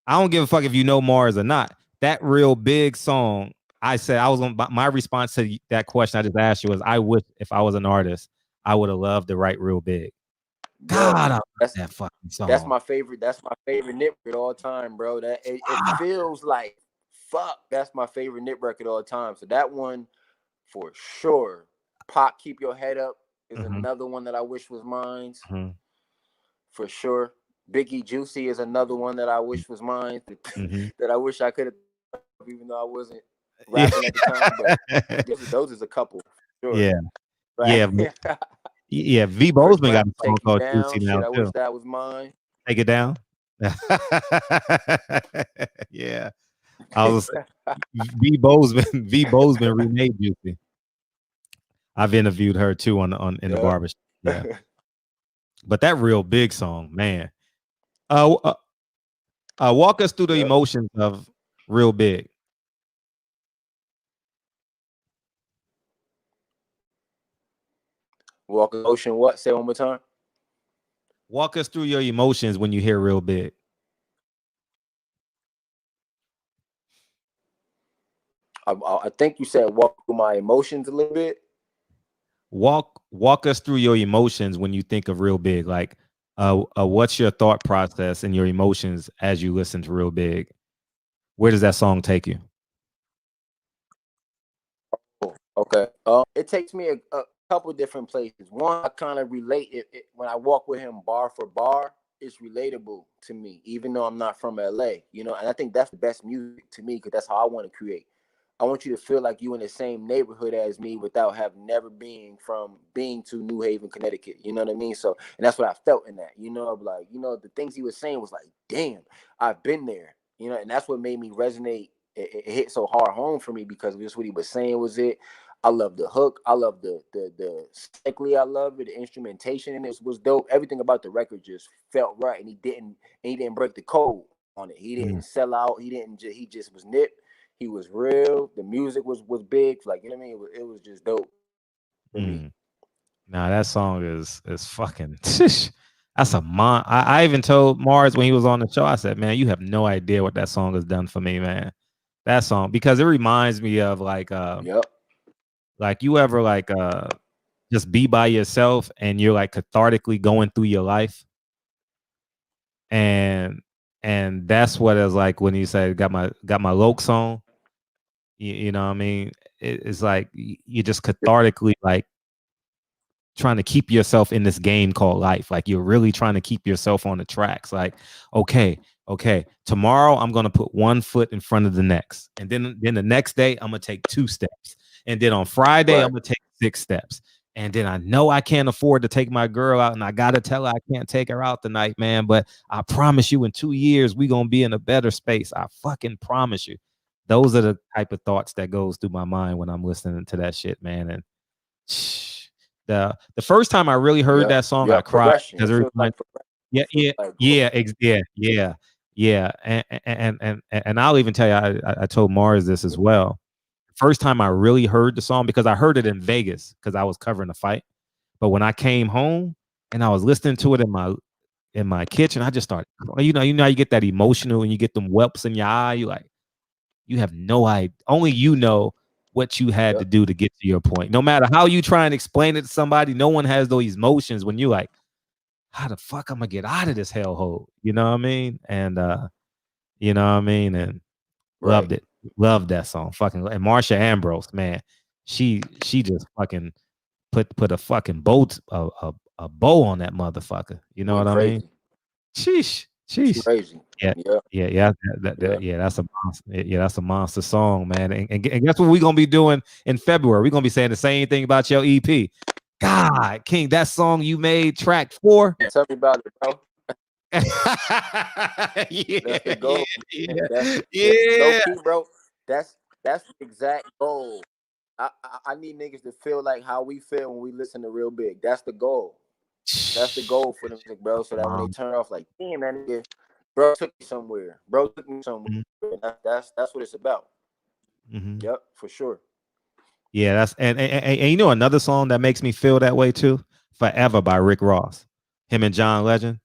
I don't give a fuck if you know Mars or not. That Real Big song, I said I was on. My response to that question I just asked you was, I wish if I was an artist, I would have loved to write Real Big. God, that's that fucking song. That's my favorite. That's my favorite Nip record all time, bro. That it feels like fuck. That's my favorite Nip record all time. So that one, for sure. Pop, Keep Your Head Up is another one that I wish was mine. For sure. Biggie, Juicy is another one that I wish was mine. That I wish I could have, even though I wasn't rapping at the time. But those is a couple. Sure. Yeah. Right? Yeah. V Bozeman got a song called Juicy now I too. wish that was mine. Take It Down. Yeah. I was V Bozeman remade Juicy. I've interviewed her too in the barbershop. Yeah. But that Real Big song, man. Walk us through the emotions of Real Big. Walk emotion. What? Say it one more time. Walk us through your emotions when you hear Real Big. I think you said walk through my emotions a little bit. Walk us through your emotions when you think of Real Big. Like, what's your thought process and your emotions as you listen to Real Big? Where does that song take you? Okay. It takes me a couple different places. One, I kind of relate it when I walk with him bar for bar. It's relatable to me, even though I'm not from LA. You know, and I think that's the best music to me because that's how I want to create. I want you to feel like you in the same neighborhood as me without never being to New Haven, Connecticut. You know what I mean? So, and that's what I felt in that. You know, like, you know, the things he was saying was like, damn, I've been there. You know, and that's what made me resonate. It hit so hard home for me because just what he was saying was it. I love the hook. I love the cyclically. I love it. The instrumentation in it was dope. Everything about the record just felt right, and he didn't break the code on it. He didn't sell out. He didn't. He just was nip. He was real. The music was big. Like, you know what I mean? It was just dope for me. Nah, that song is fucking. That's a mon. I even told Mars when he was on the show. I said, man, you have no idea what that song has done for me, man. That song, because it reminds me of like like you ever like just be by yourself and you're like cathartically going through your life. And that's what it's like when you say got my Lokes on. You know what I mean? It's like you just cathartically like trying to keep yourself in this game called life. Like you're really trying to keep yourself on the tracks. Like, okay, tomorrow I'm gonna put one foot in front of the next, and then the next day I'm gonna take 2 steps, and then on Friday I'm gonna take 6 steps, and then I know I can't afford to take my girl out, and I gotta tell her I can't take her out tonight, man. But I promise you, in 2 years we gonna be in a better space. I fucking promise you. Those are the type of thoughts that goes through my mind when I'm listening to that shit, man. And the first time I really heard that song, I cried because it reminded, and I'll even tell you, I told Mars this as well. First time I really heard the song, because I heard it in Vegas because I was covering the fight, but when I came home and I was listening to it in my kitchen, I just started, you know how you get that emotional and you get them whelps in your eye. You like, you have no idea. Only you know what you had to do to get to your point. No matter how you try and explain it to somebody, no one has those emotions when you're like, how the fuck I'm gonna get out of this hellhole? You know what I mean? And you know what I mean? And loved it. Loved that song. Fucking, and Marsha Ambrose, man, she just fucking put a fucking bow a bow on that motherfucker. You know what I mean? Sheesh. Crazy. Yeah. That's a monster. Yeah, that's a monster song, man. And guess what we're gonna be doing in February? We're gonna be saying the same thing about your EP. God, King, that song you made, track 4. Tell me about it, bro. Yeah, that's the goal. Yeah. Low key, bro. That's the exact goal. I need niggas to feel like how we feel when we listen to Real Big. That's the goal. That's the goal for the music, bro. So that when they turn off, like, damn, man, nigga, bro took me somewhere. Bro took me somewhere. That's what it's about. Yep, for sure. Yeah, that's and you know another song that makes me feel that way too? Forever by Rick Ross. Him and John Legend.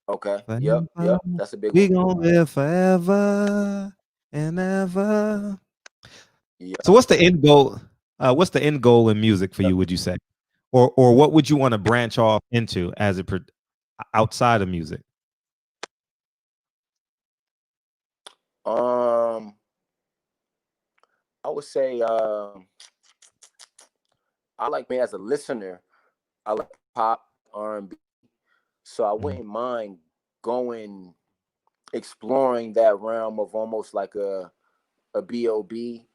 Okay. Yep. That's a big one. We gonna live forever and ever. Yep. So what's the end goal? What's the end goal in music for you, would you say? Or what would you want to branch off into as outside of music? I would say I like, me as a listener, I like pop, R&B. So I wouldn't mind exploring that realm of almost like a B.O.B.,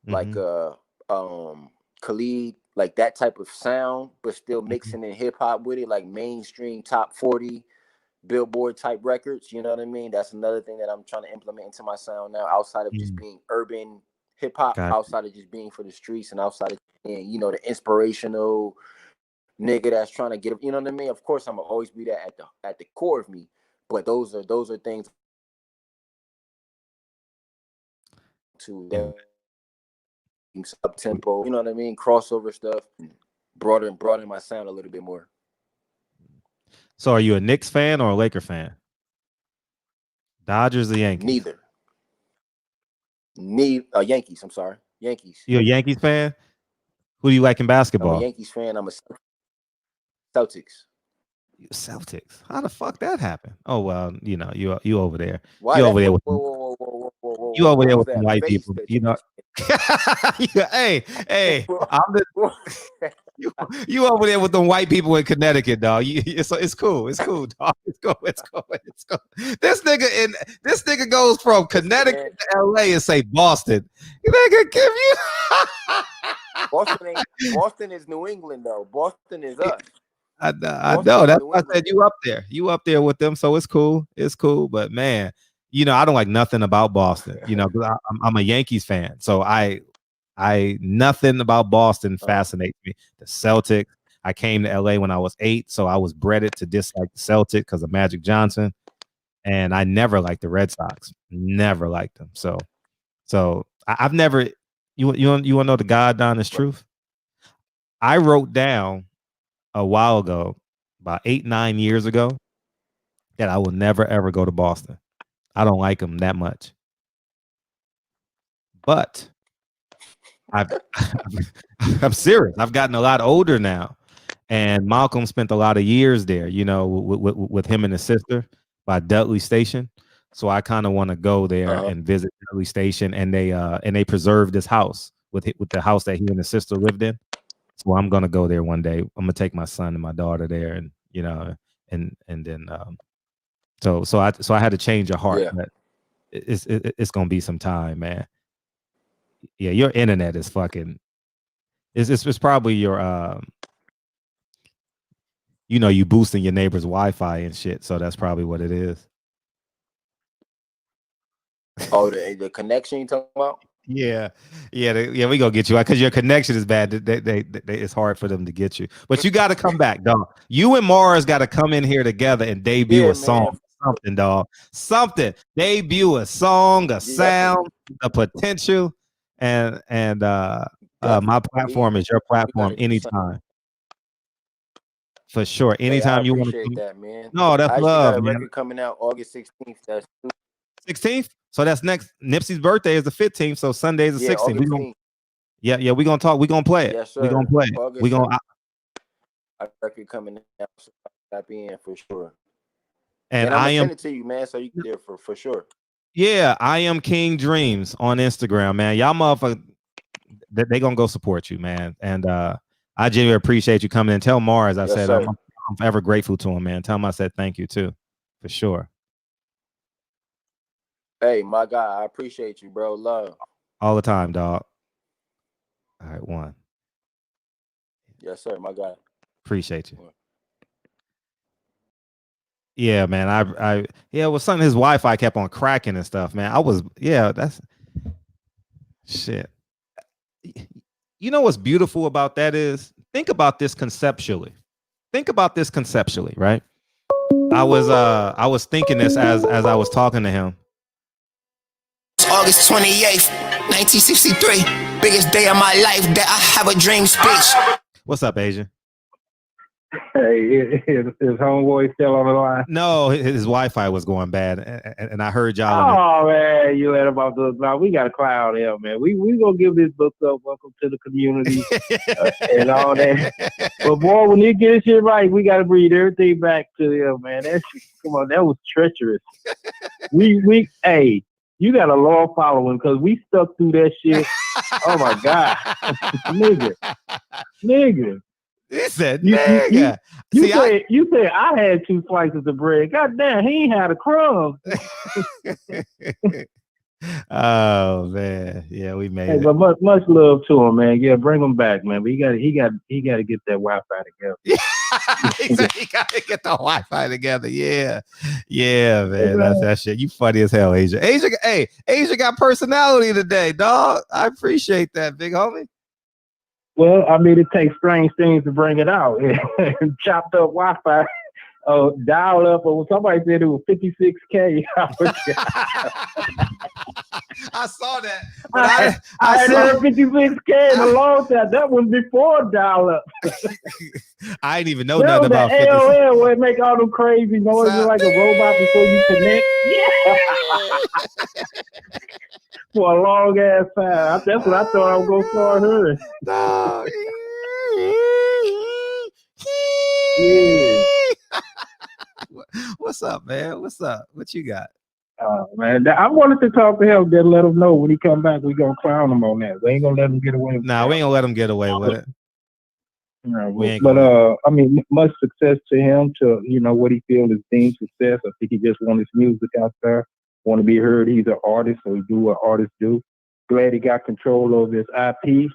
like a Khalid, like that type of sound, but still mixing in hip hop with it, like mainstream top 40 Billboard type records. You know what I mean? That's another thing that I'm trying to implement into my sound now, outside of just being urban hip hop, outside of just being for the streets, and outside of being, you know, the inspirational nigga that's trying to get, you know what I mean? Of course, I'm gonna always be that at the core of me, but those are things to up tempo, you know what I mean? Crossover stuff, broaden my sound a little bit more. So, are you a Knicks fan or a Laker fan? Dodgers or Yankees? Neither. Yankees. I'm sorry, Yankees. You a Yankees fan? Who do you like in basketball? I'm a Yankees fan. I'm a Celtics. Celtics. How the fuck that happened? Oh well, you know, you over there. Why you over there with you over there with the white people. You know. hey, I'm you over there with them white people in Connecticut, dog. It's cool. It's cool, dog. It's cool. This nigga goes from Connecticut to LA and say Boston. Nigga, give you Boston is New England though. Boston is us. I know. That's why I said you up there. You up there with them, so it's cool. It's cool. But man, you know, I don't like nothing about Boston. You know, because I'm a Yankees fan, so I nothing about Boston fascinates me. The Celtics. I came to LA when I was 8, so I was bred to dislike the Celtics because of Magic Johnson. and I never liked the Red Sox. Never liked them. So I've never. You want to know the God honest truth? I wrote down a while ago, about 8-9 years ago, that I will never ever go to Boston. I don't like them that much. But I'm serious. I've gotten a lot older now, and Malcolm spent a lot of years there. You know, with him and his sister by Dudley Station. So I kind of want to go there and visit Dudley Station, and they preserved this house with the house that he and his sister lived in. So I'm gonna go there one day. I'm gonna take my son and my daughter there, and you know, and then so I had to change of heart. But it's gonna be some time, man. Yeah, your internet is fucking. It's probably your you know, you boosting your neighbor's Wi-Fi and shit. So that's probably what it is. Oh, the connection you talking about? Yeah, we gonna get you out because your connection is bad. It's hard for them to get you, but you got to come back, dog. You and Mars got to come in here together and debut a song, something, dog. Something. Debut a song, a sound, a potential, and my platform is your platform anytime. For sure, anytime you want to. Appreciate that, man. No, that's I love, got a man. record coming out August 16th. That's 16th. So that's next. Nipsey's birthday is the 15th. So Sunday is the 16th. We're gonna talk. We're gonna play it. Yes, sir. We're gonna play it. We're gonna. A record coming out. So I'll be in for sure. And I'm I am send it to you, man. So you can do it for sure. Yeah, I am King Dreams on Instagram, man. Y'all motherfuckers, they gonna go support you, man. And I genuinely appreciate you coming and tell Mars. I said I'm forever grateful to him, man. Tell him I said thank you too, for sure. Hey, my guy, I appreciate you, bro. Love. All the time, dog. All right, one. Yes, sir, my guy. Appreciate you. Yeah, man. I well, something his Wi-Fi kept on cracking and stuff, man. That's shit. You know what's beautiful about that is think about this conceptually. Right? I was thinking this as I was talking to him. August 28th, 1963. Biggest day of my life that I have a dream speech. What's up, Asia? Hey, is homeboy still on the line? No, his Wi-Fi was going bad, and I heard y'all. Oh man, you let him off the line. We got a cloud here, man. We gonna give this book up. Welcome to the community and all that. But boy, when he get his shit right, we gotta breathe everything back to him, man. That shit, come on, that was treacherous. Hey, you got a long following because we stuck through that shit. Oh my god, nigga. He said, nigga. You said I had 2 slices of bread. God damn, he ain't had a crumb. Oh man, yeah, we made it. But much love to him, man. Yeah, bring him back, man. But he got to get that Wi-Fi together. He said he got to get the Wi-Fi together. Yeah, man. That's that shit. You funny as hell, Asia. Asia got personality today, dog. I appreciate that, big homie. Well, I mean, it takes strange things to bring it out. Chopped up Wi-Fi, dial up, or somebody said it was 56K. I saw that. I had heard 56K in a long time. That was before dial up. I didn't even know nothing about AOL where it make all them crazy noises like a robot before you connect. Yeah. For a long ass time. That's what I thought I was gonna start hearing. Yeah. What's up, man? What's up? What you got? Man, I wanted to talk to him. Then let him know when he come back. We gonna clown him on that. We ain't gonna let him get away with it. Nah, we ain't gonna let him get away with it. I mean, much success to him. To what he feels is deemed success. I think he just want his music out there. Want to be heard. He's an artist, so he do what artists do. Glad he got control of his IP,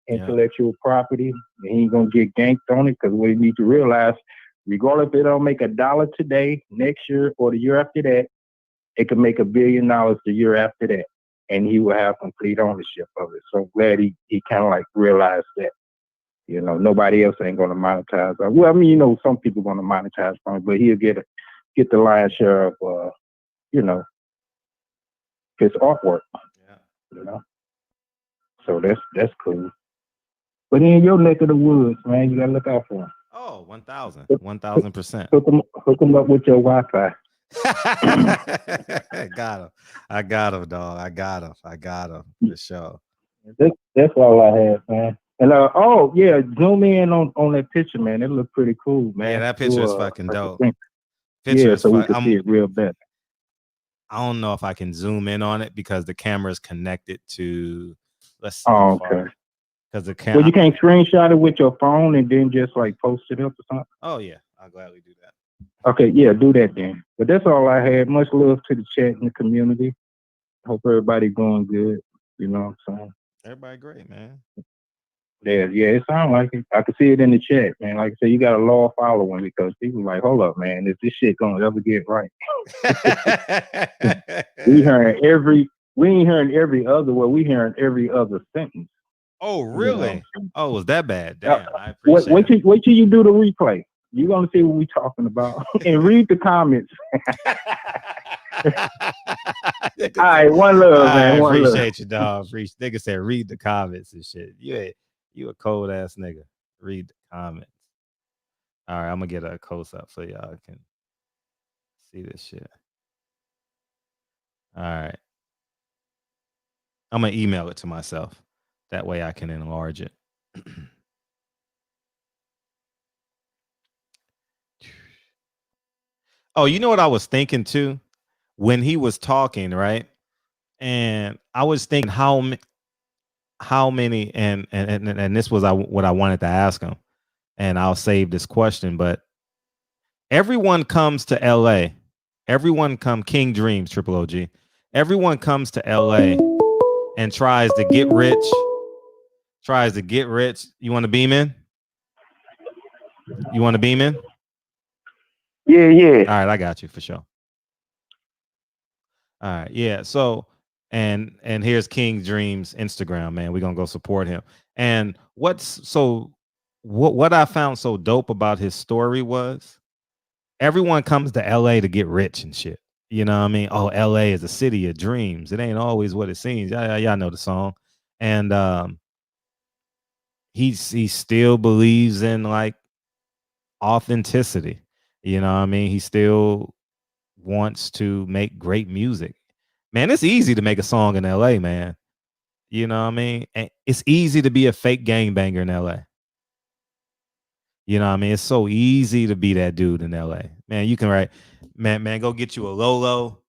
intellectual property. And he ain't gonna get ganked on it because what he need to realize, regardless if they don't make $1 today, next year, or the year after that, it could make $1 billion the year after that, and he will have complete ownership of it. So I'm glad he kind of like realized that. Nobody else ain't gonna monetize. Well, I mean, some people gonna monetize from it, but he'll get the lion's share of his artwork. Yeah. So that's cool. But in your neck of the woods, man, you gotta look out for him. Oh, 1,000%. Hook him up with your Wi-Fi. I got him, dog. I got him for sure. That's all I have, man. And zoom in on that picture, man. It looked pretty cool, man. Yeah, that picture is fucking dope. So we can see it real better. I don't know if I can zoom in on it because the camera is connected to. Let's see. Oh, okay. Because the camera. Well, you can't screenshot it with your phone and then just like post it up or something. Oh yeah, I'll gladly do that. Okay, yeah, do that then. But that's all I had. Much love to the chat and the community. Hope everybody going good. You know what I'm saying? Everybody great, man. Yeah, it sounds like it. I can see it in the chat, man. Like I said, you got a law following because people like, hold up, man, is this shit gonna ever get right? we ain't hearing every other word. We hearing every other sentence. Oh, really? Oh, was that bad? Damn, I appreciate wait till you do the replay. You're gonna see what we talking about and read the comments. All right, one love, man. I appreciate you, dog. Nigga said read the comments and shit. You a cold ass nigga. Read the comments. All right, I'm gonna get a close up so y'all can see this shit. All right. I'm gonna email it to myself. That way I can enlarge it. Oh, you know what I was thinking too? When he was talking, right? And I was thinking how many and this was what I wanted to ask him. And I'll save this question, but everyone comes to LA. King Dreams, Triple OG. Everyone comes to LA and tries to get rich. You want to beam in? Yeah. All right, I got you for sure. All right, yeah. So and here's King Dreams Instagram, man. We're gonna go support him. And what I found so dope about his story was everyone comes to LA to get rich and shit. You know what I mean? Oh, LA is a city of dreams. It ain't always what it seems. Y'all know the song. And he still believes in like authenticity. You know what I mean? He still wants to make great music. Man, it's easy to make a song in LA, man. You know what I mean? And it's easy to be a fake gangbanger in LA. You know what I mean? It's so easy to be that dude in LA. Man, you can write, man, go get you a Lolo,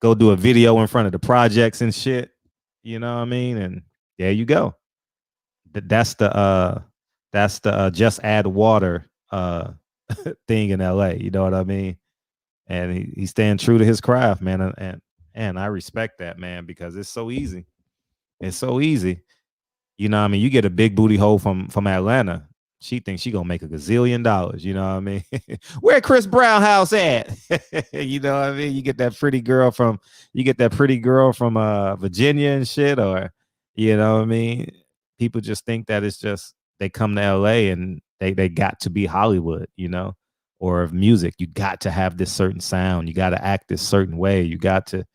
go do a video in front of the projects and shit. You know what I mean? And there you go. That's the just add water thing in LA. You know what I mean? And he's staying true to his craft, man. And I respect that, man, because it's so easy. It's so easy. You know what I mean? You get a big booty hoe from Atlanta. She thinks she gonna make $1 gazillion. You know what I mean? Where Chris Brown house at? You know what I mean? You get that pretty girl from Virginia and shit, or you know what I mean? People just think that it's just they come to LA and they got to be Hollywood, you know, or of music. You got to have this certain sound. You got to act this certain way. You got to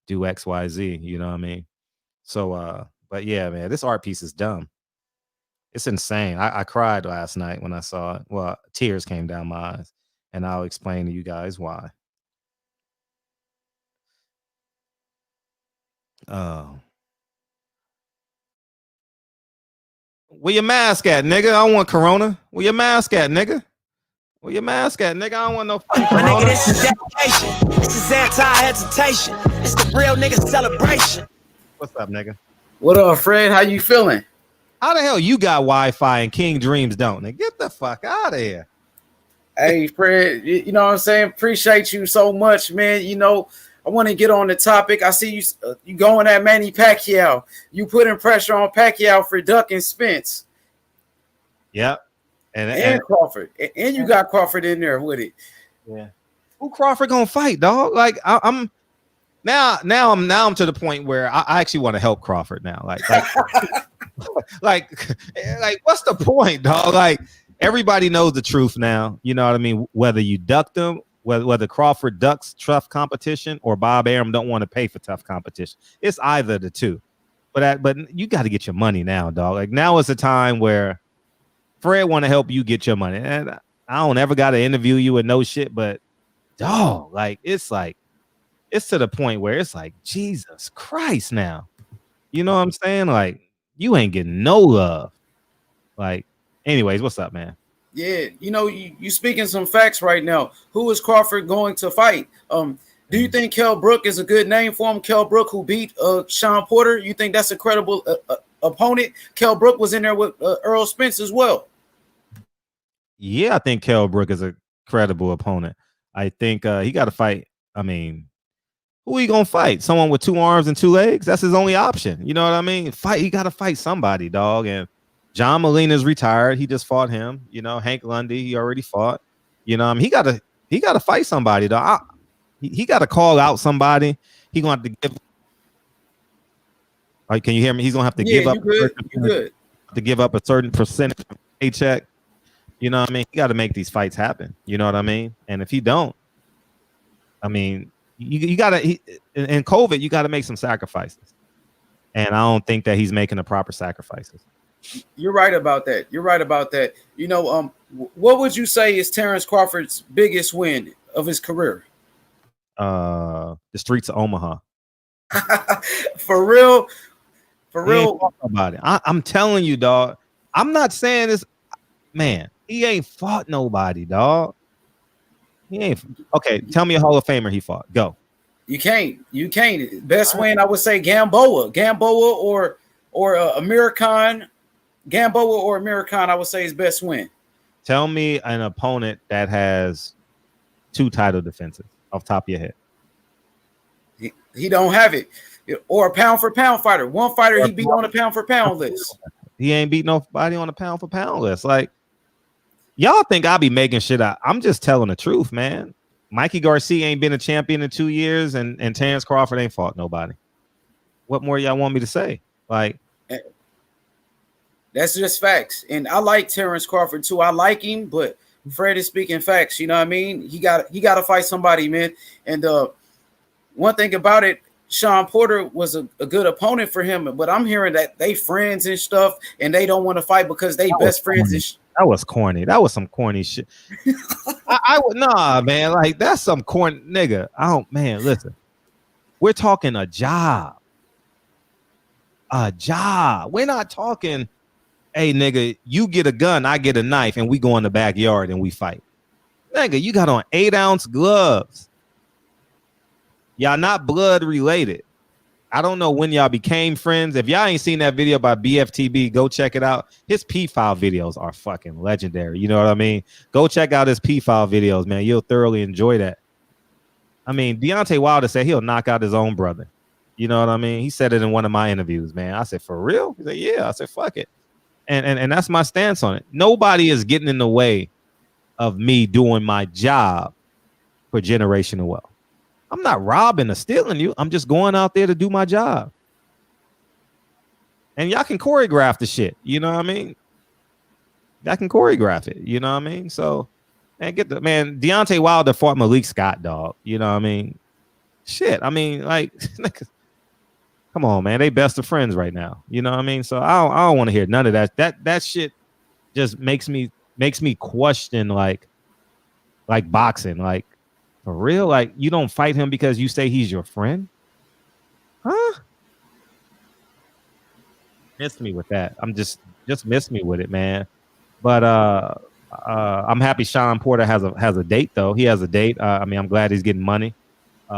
do XYZ. You know what I mean? So, but yeah, man, this art piece is dumb. It's insane. I cried last night when I saw it. Well, tears came down my eyes, and I'll explain to you guys why. Where your mask at, nigga? I don't want corona. Where your mask at, nigga? Where your mask at, nigga? I don't want no fucking corona. My nigga, this is dedication. This is anti-hesitation. It's the real nigga celebration. What's up, nigga? What up, Fred? How you feeling? How the hell you got Wi-Fi and King Dreams don't? Nigga, get the fuck out of here. Hey, Fred, you know what I'm saying? Appreciate you so much, man. You know, I want to get on the topic. I see you going at Manny Pacquiao. You putting pressure on Pacquiao for ducking Spence. Yep. And Crawford. And you got Crawford in there with it. Yeah. Who Crawford gonna fight, dog? Like I'm now to the point where I actually want to help Crawford now. Like what's the point, dog? Like everybody knows the truth now. You know what I mean? Whether you ducked him whether Crawford ducks tough competition or Bob Arum don't want to pay for tough competition. It's either the two. But you got to get your money now, dog. Like now is the time where Fred want to help you get your money. And I don't ever got to interview you with no shit, but dog, it's to the point where it's like, Jesus Christ now. You know what I'm saying? Like, you ain't getting no love. Like, anyways, what's up, man? Yeah, you speaking some facts right now. Who is Crawford going to fight? Do you think Kell Brook is a good name for him? Kell Brook, who beat Sean Porter, you think that's a credible opponent? Kell Brook was in there with Errol Spence as well. Yeah, I think Kell Brook is a credible opponent. I think he got to fight. I mean, who are you gonna fight? Someone with 2 arms and 2 legs? That's his only option. You know what I mean? He got to fight somebody, dog. And John Molina's retired. He just fought him. Hank Lundy, he already fought. He got to fight somebody, dog. He got to call out somebody. He gonna have to give. Can you hear me? He's gonna have to give up. To give up a certain percentage of paycheck. You know what I mean? You got to make these fights happen. You know what I mean? And if he don't, I mean, you got to. In COVID, you got to make some sacrifices. And I don't think that he's making the proper sacrifices. You're right about that. What would you say is Terrence Crawford's biggest win of his career? The streets of Omaha. For real about it. I'm telling you, dog. I'm not saying this, man. He ain't fought nobody, dog. He ain't. Okay, tell me a Hall of Famer he fought. Go. You can't. Best win, I would say Gamboa or Amir Khan. Gamboa or Amir Khan, I would say his best win. Tell me an opponent that has 2 title defenses off the top of your head. He don't have it. Or a pound for pound fighter. One fighter he beat on a pound for pound list. He ain't beat nobody on a pound for pound list. Like, y'all think I be making shit up. I'm just telling the truth, man. Mikey Garcia ain't been a champion in 2 years, and Terrence Crawford ain't fought nobody. What more y'all want me to say? Like, that's just facts. And I like Terrence Crawford too. I like him, but Fred is speaking facts. You know what I mean? He got to fight somebody, man. And one thing about it, Sean Porter was a good opponent for him, but I'm hearing that they friends and stuff, and they don't want to fight because they best friends. That was corny. That was some corny shit. I would nah, man. Like, that's some corny nigga. Listen. We're talking a job. A job. We're not talking, hey, nigga, you get a gun, I get a knife, and we go in the backyard and we fight. Nigga, you got on 8-ounce gloves. Y'all not blood related. I don't know when y'all became friends. If y'all ain't seen that video by BFTB, go check it out. His P-File videos are fucking legendary. You know what I mean? Go check out his P-File videos, man. You'll thoroughly enjoy that. I mean, Deontay Wilder said he'll knock out his own brother. You know what I mean? He said it in one of my interviews, man. I said, for real? He said, yeah. I said, fuck it. And that's my stance on it. Nobody is getting in the way of me doing my job for generational wealth. I'm not robbing or stealing you. I'm just going out there to do my job. And y'all can choreograph the shit. You know what I mean? Y'all can choreograph it. You know what I mean? So, man, Deontay Wilder fought Malik Scott, dog. You know what I mean? Shit. I mean, like, come on, man. They best of friends right now. You know what I mean? So I don't want to hear none of that. That shit just makes me question like boxing. Like, for real? Like, you don't fight him because you say he's your friend? Huh? Miss me with that. I'm just miss me with it, man. But I'm happy Sean Porter has a date though. He has a date. I mean, I'm glad he's getting money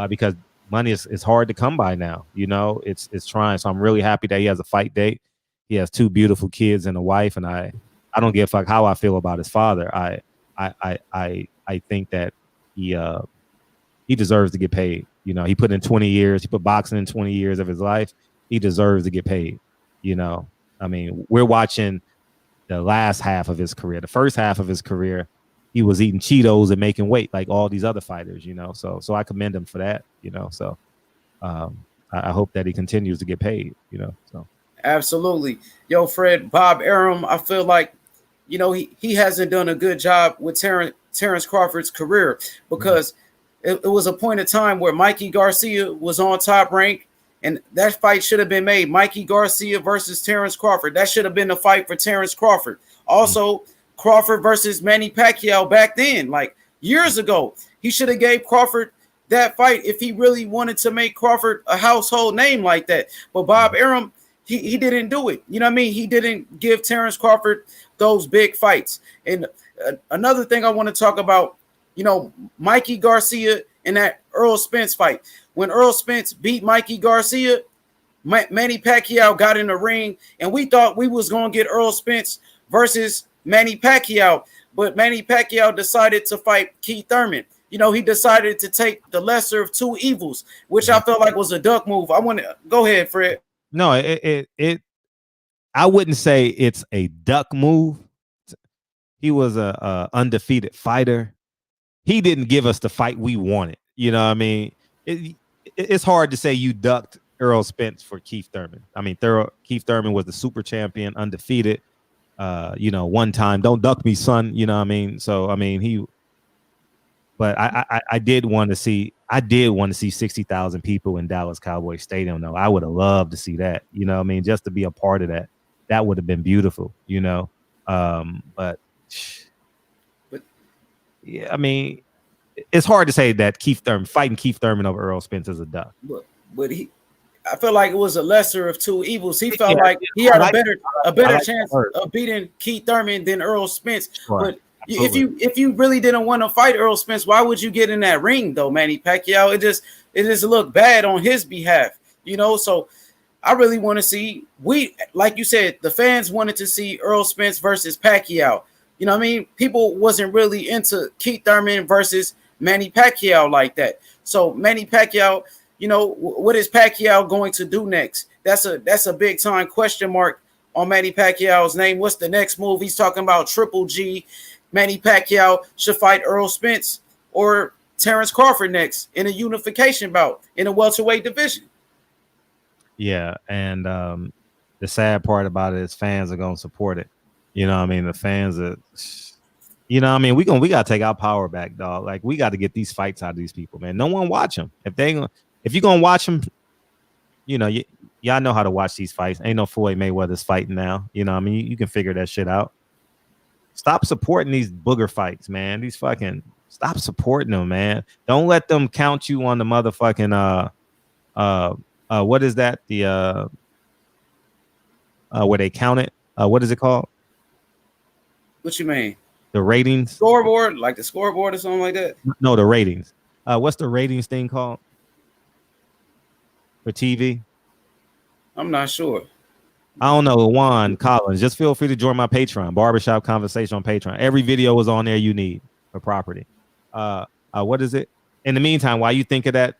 because money is hard to come by now. You know, it's trying. So I'm really happy that he has a fight date. He has 2 beautiful kids and a wife, and I don't give a fuck how I feel about his father. I think that he deserves to get paid. You know, he put in 20 years. He put boxing in 20 years of his life. He deserves to get paid. You know, I mean, we're watching the last half of his career. The first half of his career, he was eating Cheetos and making weight like all these other fighters, you know. So I commend him for that, you know. So I hope that he continues to get paid, you know. So absolutely. Yo, Fred, Bob Arum, I feel like, you know, he hasn't done a good job with Terrence Crawford's career, because it was a point of time where Mikey Garcia was on Top Rank, and that fight should have been made. Mikey Garcia versus Terrence Crawford. That should have been the fight for Terrence Crawford. Also, Crawford versus Manny Pacquiao back then, like years ago. He should have gave Crawford that fight if he really wanted to make Crawford a household name like that. But Bob Arum, he didn't do it. You know what I mean? He didn't give Terrence Crawford those big fights. And another thing I want to talk about, you know, Mikey Garcia in that Errol Spence fight. When Errol Spence beat Mikey Garcia, Manny Pacquiao got in the ring, and we thought we was going to get Errol Spence versus Manny Pacquiao. But Manny Pacquiao decided to fight Keith Thurman. You know, he decided to take the lesser of two evils, which I felt like was a duck move. I want to go ahead, Fred. No, I wouldn't say it's a duck move. He was a undefeated fighter. He didn't give us the fight we wanted. You know what I mean? It's hard to say you ducked Errol Spence for Keith Thurman. I mean, Keith Thurman was the super champion, undefeated. You know, one time, don't duck me, son. You know what I mean? So, I mean, but I did want to see 60,000 people in Dallas Cowboys Stadium, though. I would have loved to see that, you know what I mean? Just to be a part of that. That would have been beautiful, you know? But yeah, I mean, it's hard to say that fighting Keith Thurman over Errol Spence is a duck. But I feel like it was a lesser of two evils. He felt like he had a better chance of beating Keith Thurman than Errol Spence. Right. But if you really didn't want to fight Errol Spence, why would you get in that ring though, Manny Pacquiao? It just looked bad on his behalf, you know. So I really want to see, like you said, the fans wanted to see Errol Spence versus Pacquiao. You know what I mean? People wasn't really into Keith Thurman versus Manny Pacquiao like that. So Manny Pacquiao, you know, what is Pacquiao going to do next? That's a big time question mark on Manny Pacquiao's name. What's the next move? He's talking about Triple G. Manny Pacquiao should fight Errol Spence or Terrence Crawford next in a unification bout in a welterweight division. Yeah, and the sad part about it is fans are gonna support it. You know what I mean? The fans are, you know what I mean? We gotta take our power back, dog. Like, we got to get these fights out of these people, man. No one watch them. If you're gonna watch them, you know, y'all know how to watch these fights. Ain't no Floyd Mayweather's fighting now. You know what I mean? You can figure that shit out. Stop supporting these booger fights, man. Stop supporting them, man. Don't let them count you on the motherfucking what is that? The where they count it? What is it called? What you mean? The ratings? Scoreboard, like the scoreboard or something like that? No, the ratings. What's the ratings thing called for TV? I'm not sure. I don't know. Juan Collins, just feel free to join my Patreon, Barbershop Conversation on Patreon. Every video is on there you need for property. What is it? In the meantime, while you think of that,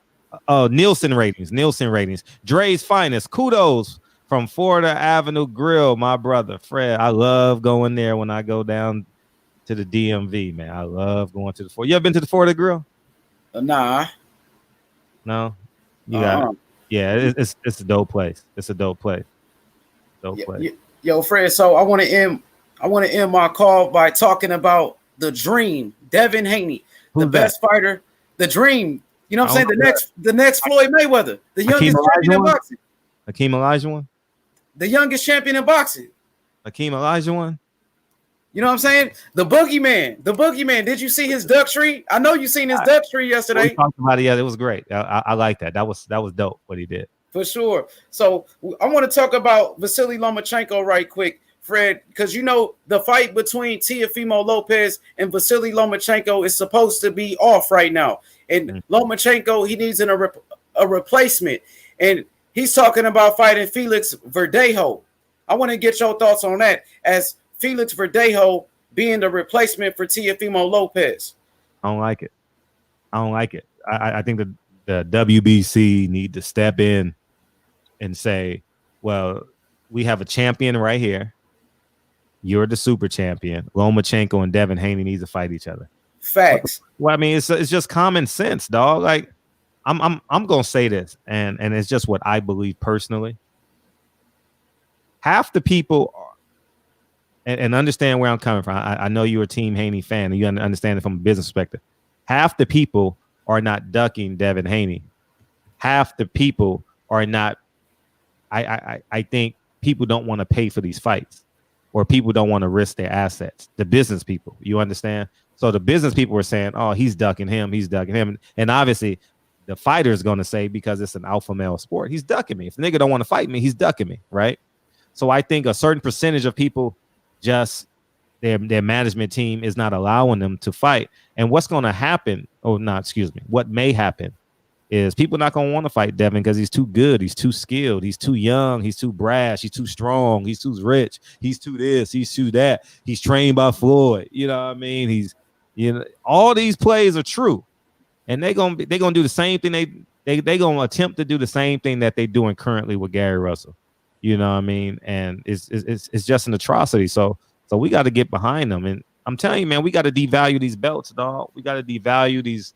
Nielsen ratings. Dre's Finest. Kudos from Florida Avenue Grill, my brother Fred. I love going there when I go down to the DMV, man. I love going to the Florida. You ever been to the Florida Grill? Nah. No? You got it. Yeah, it's a dope place. It's a dope place. Yo, Fred, so I want to end my call by talking about the Dream, Devin Haney, the best fighter, the Dream. You know what I'm saying? The next Floyd Mayweather, the youngest champion in boxing. Hakeem Olajuwon? The youngest champion in boxing. Hakeem Olajuwon? You know what I'm saying? The boogeyman. Did you see his duck tree? I know you seen his duck tree yesterday. We talked about it. Yeah, it was great. I like that. That was dope what he did. For sure. So I want to talk about Vasily Lomachenko right quick, Fred, because you know the fight between Teofimo Lopez and Vasily Lomachenko is supposed to be off right now. And Lomachenko, he needs a replacement. And he's talking about fighting Felix Verdejo. I want to get your thoughts on that, as Felix Verdejo being the replacement for Teofimo Lopez. I don't like it. I think the WBC need to step in and say, well, we have a champion right here. You're the super champion. Lomachenko and Devin Haney need to fight each other. Facts. Well, I mean, it's just common sense, dog. Like, I'm gonna say this, and it's just what I believe personally. Half the people and understand where I'm coming from. I know you're a Team Haney fan, and you understand it from a business perspective. Half the people are not ducking Devin Haney. Half the people are not. I think people don't want to pay for these fights, or people don't want to risk their assets. The business people, you understand? So the business people were saying, "Oh, he's ducking him. He's ducking him," and obviously, the fighter is going to say, because it's an alpha male sport, he's ducking me. If the nigga don't want to fight me, he's ducking me, right? So I think a certain percentage of people just their management team is not allowing them to fight. And what's going to happen? What may happen is people not going to want to fight Devin because he's too good. He's too skilled. He's too young. He's too brash. He's too strong. He's too rich. He's too this. He's too that. He's trained by Floyd. You know what I mean? All these plays are true. And they're gonna do the same thing. They gonna attempt to do the same thing that they're doing currently with Gary Russell. You know what I mean? And it's just an atrocity. So we got to get behind them. And I'm telling you, man, we got to devalue these belts, dog. We got to devalue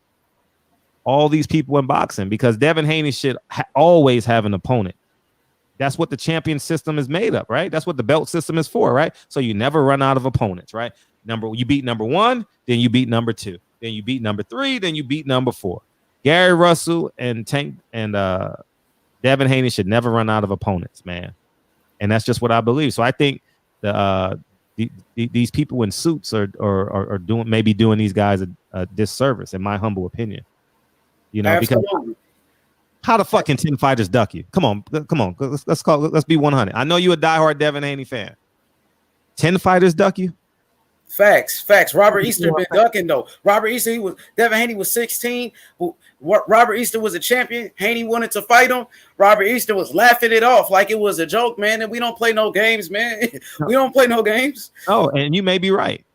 all these people in boxing, because Devin Haney should always have an opponent. That's what the champion system is made up, right? That's what the belt system is for, right? So you never run out of opponents, right? You beat number 1, then you beat number 2, then you beat number 3, then you beat number 4. Gary Russell and Tank and Devin Haney should never run out of opponents, man. And that's just what I believe. So I think these people in suits are doing these guys a disservice, in my humble opinion. You know, Absolutely. Because how the fucking 10 fighters duck you? Come on. Let's be 100. I know you a diehard Devin Haney fan. 10 fighters duck you? Facts. Robert Easter been ducking though. Devin Haney was 16. Robert Easter was a champion. Haney wanted to fight him. Robert Easter was laughing it off like it was a joke, man. And we don't play no games, man. We don't play no games. Oh, and you may be right.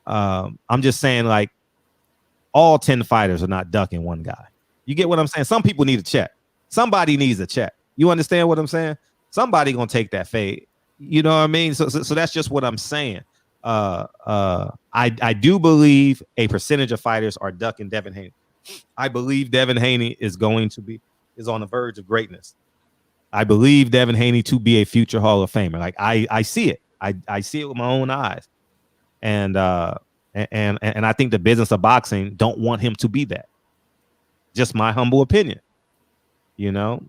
I'm just saying, like, all 10 fighters are not ducking one guy. You get what I'm saying? Some people need a check. Somebody needs a check. You understand what I'm saying? Somebody gonna take that fade. You know what I mean? So that's just what I'm saying. I do believe a percentage of fighters are ducking Devin Haney. I believe Devin Haney is on the verge of greatness. I believe Devin Haney to be a future Hall of Famer. Like I see it. I see it with my own eyes. And I think the business of boxing don't want him to be that. Just my humble opinion, you know.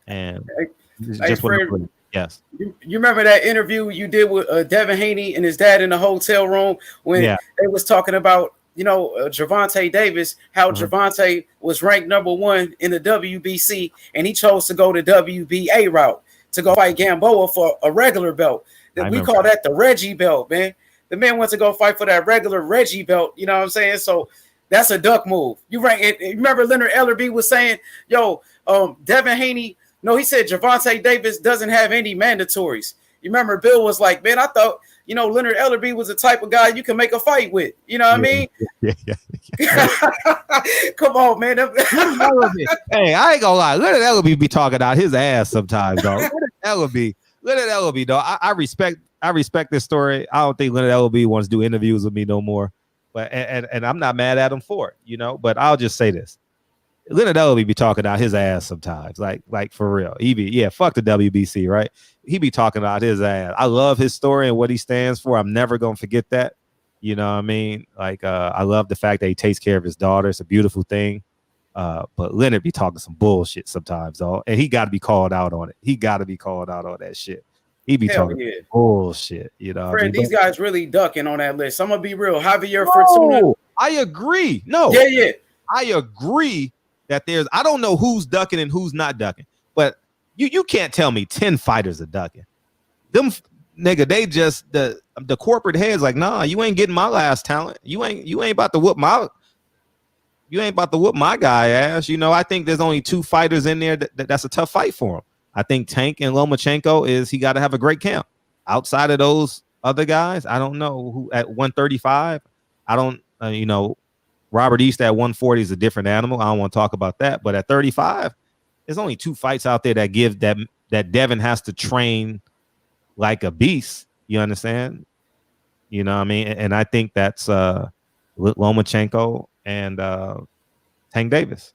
And just what I'm putting. Yes. You remember that interview you did with Devin Haney and his dad in the hotel room when they was talking about, you know, Gervonta Davis, how Gervonta was ranked number 1 in the WBC, and he chose to go the WBA route to go fight Gamboa for a regular belt. We call that the Reggie belt, man. The man went to go fight for that regular Reggie belt. You know what I'm saying? So that's a duck move. You remember Leonard Ellerby was saying, Devin Haney. No, he said Gervonta Davis doesn't have any mandatories. You remember Bill was like, man, I thought, Leonard Ellerby was the type of guy you can make a fight with. You know what I mean? Yeah. Come on, man. Hey, I ain't gonna lie. Leonard Ellerby be talking out his ass sometimes, dog. Leonard Ellerby, dog. I respect this story. I don't think Leonard Ellerby wants to do interviews with me no more. But and I'm not mad at him for it, But I'll just say this. Leonard Ellerby be talking out his ass sometimes, like for real. He be, fuck the WBC, right? He be talking out his ass. I love his story and what he stands for. I'm never gonna forget that. You know what I mean? Like, I love the fact that he takes care of his daughter. It's a beautiful thing. But Leonard be talking some bullshit sometimes, though, and he got to be called out on it. He got to be called out on that shit. He be talking bullshit, Fred, these guys really ducking on that list. I'm gonna be real. Javier Fortuna. I agree. No. Yeah. I agree. That I don't know who's ducking and who's not ducking, but you can't tell me 10 fighters are ducking. Them nigga, they just the corporate heads like, nah, you ain't getting my last talent. You ain't about to whoop my guy ass. I think there's only 2 fighters in there that's a tough fight for him. I think Tank and Lomachenko he got to have a great camp. Outside of those other guys, I don't know who at 135. I don't Robert East at 140 is a different animal. I don't want to talk about that. But at 35, there's only 2 fights out there that give that Devin has to train like a beast. You understand? You know what I mean? And I think that's Lomachenko and Tank Davis.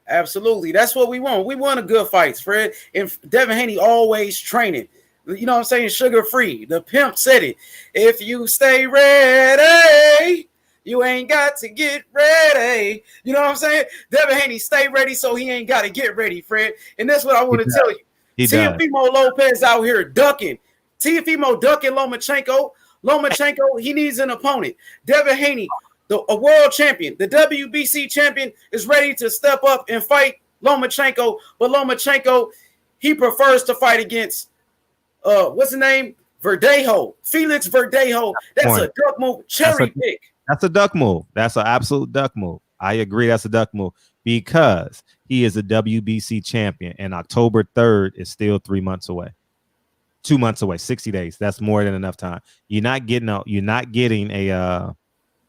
Absolutely. That's what we want. We want a good fights, Fred. And Devin Haney always training. You know what I'm saying? Sugar free. The pimp said it. If you stay ready, you ain't got to get ready. You know what I'm saying? Devin Haney, stay ready so he ain't got to get ready, Fred. And that's what I want to tell you. Teofimo Lopez out here ducking. Teofimo ducking Lomachenko. Lomachenko, he needs an opponent. Devin Haney, a world champion, the WBC champion, is ready to step up and fight Lomachenko. But Lomachenko, he prefers to fight against what's the name? Verdejo. Felix Verdejo. That's a duck move. Cherry pick. That's a duck move. That's an absolute duck move. I agree. That's a duck move because he is a WBC champion, and October 3rd is still 3 months away. 2 months away, 60 days. That's more than enough time. You're not getting a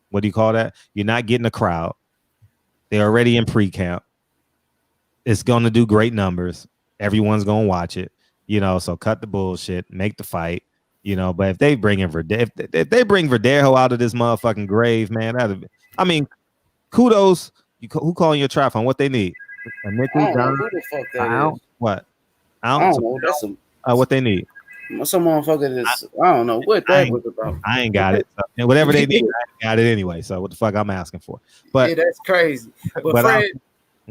what do you call that? You're not getting a crowd. They're already in pre-camp. It's gonna do great numbers. Everyone's gonna watch it. You know, so cut the bullshit, make the fight, you know. But if they bring in if they bring Verdejo out of this motherfucking grave, man, I mean, kudos. Who calling your trap on what they need? A nickel, I don't know who the fuck that is. What? I don't know. That's some what they need. Some motherfucker that's I don't know what that was about. I ain't got it. So, whatever they need, I ain't got it anyway. So what the fuck I'm asking for? But yeah, that's crazy. But Fred,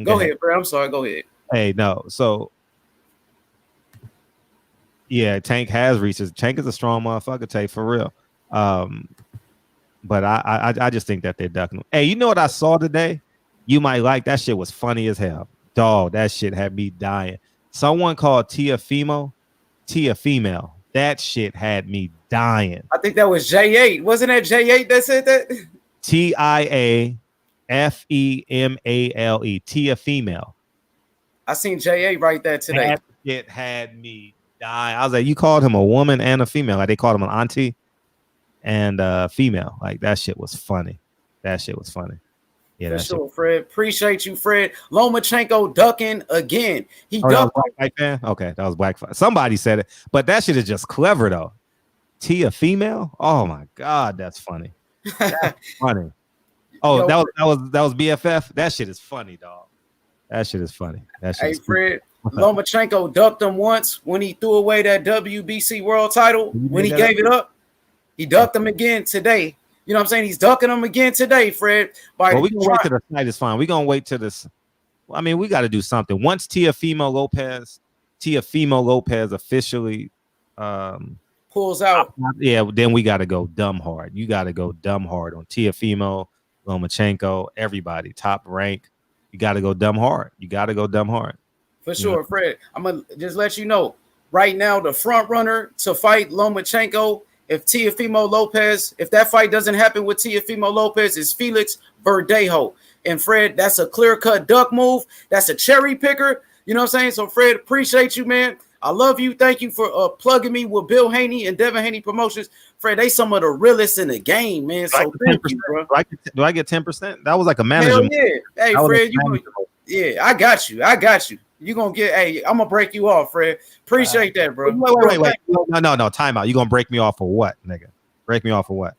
go ahead, Fred. I'm sorry. Go ahead. Hey, no. So yeah, Tank has reached. Tank is a strong motherfucker, Tay, for real. But I just think that they're ducking. Hey, you know what I saw today? You might like that shit. Was funny as hell. Dog, that shit had me dying. Someone called Teofimo. That shit had me dying. I think that was J8. Wasn't that J8 that said that? Tiafemale. Teofimo. I seen J8 write that today. That shit had me dying. I was like, you called him a woman and a female. Like they called him an auntie and female. Like that shit was funny. Yeah, for sure, Fred. Appreciate you, Fred. Lomachenko ducking again. He ducked. Black fan? Okay, that was black. Somebody said it, but that shit is just clever though. Tia female? Oh my god, that's funny. That's funny. Oh, that was BFF. That shit is funny, dog. That shit is funny. Hey, Fred. Lomachenko ducked him once when he threw away that WBC world title. When he gave it up, he ducked him again today. You know what I'm saying? He's ducking them again today, Fred. Well, we can wait till the fight is fine. We're going to wait till this. I mean, we got to do something. Once Teofimo Lopez officially pulls out. Yeah, then we got to go dumb hard. You got to go dumb hard on Teofimo, Lomachenko, everybody, top rank. You got to go dumb hard. For sure, Fred. I'm going to just let you know. Right now, the front runner to fight Lomachenko, if Teofimo Lopez, if that fight doesn't happen with Teofimo Lopez, is Felix Verdejo. And Fred, that's a clear-cut duck move. That's a cherry picker. You know what I'm saying? So, Fred, appreciate you, man. I love you. Thank you for plugging me with Bill Haney and Devin Haney Promotions. Fred, they some of the realest in the game, man. So thank you, bro. Do I get 10%? That was like a manager. Hell yeah. Hey, Fred, yeah, I got you. You're going to get, hey, I'm going to break you off, Fred. Appreciate that, bro. Wait. No. Time out. You're going to break me off for what, nigga? Break me off for what?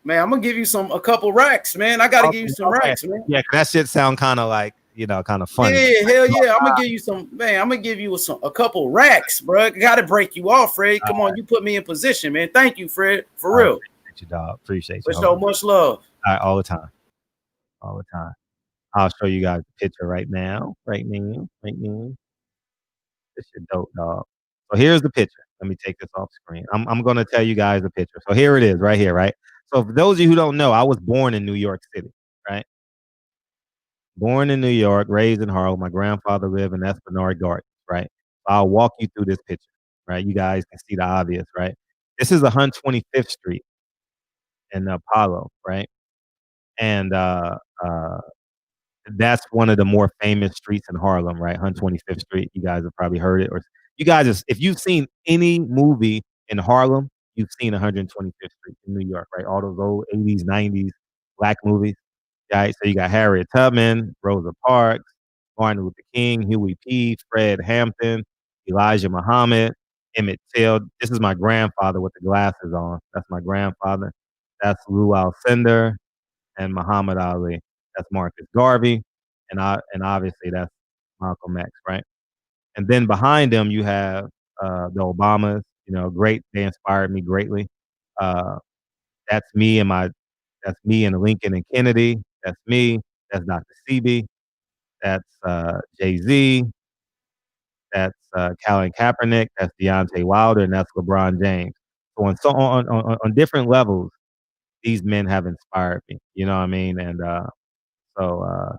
Man, I'm going to give you a couple racks, man. I got to give you some racks, man. Yeah, that shit sound kind of like, kind of funny. Yeah, hell yeah. I'm going to give you I'm going to give you a couple racks, bro. Got to break you off, Fred. Come on, you put me in position, man. Thank you, Fred. For real. Appreciate you, dog. Appreciate you. For so much love. All the time. I'll show you guys the picture right now. Right now. This shit dope, dog. So here's the picture. Let me take this off screen. I'm going to tell you guys the picture. So here it is right here, right? So for those of you who don't know, I was born in New York City, right? Born in New York, raised in Harlem. My grandfather lived in Esplanade Gardens, right? I'll walk you through this picture, right? You guys can see the obvious, right? This is 125th Street in Apollo, right? And that's one of the more famous streets in Harlem, right? 125th Street. You guys have probably heard it, or you guys, if you've seen any movie in Harlem, you've seen 125th Street in New York, right? All those old 80s, 90s black movies, right? So you got Harriet Tubman, Rosa Parks, Martin Luther King, Huey P., Fred Hampton, Elijah Muhammad, Emmett Till. This is my grandfather with the glasses on. That's my grandfather. That's Lou Alcindor and Muhammad Ali. That's Marcus Garvey, and obviously that's Malcolm X, right? And then behind them you have the Obamas, great. They inspired me greatly. That's me and Lincoln and Kennedy. That's me. That's Dr. Sebi. That's Jay-Z. That's Colin Kaepernick. That's Deontay Wilder, and that's LeBron James. So on different levels, these men have inspired me. You know what I mean? And so,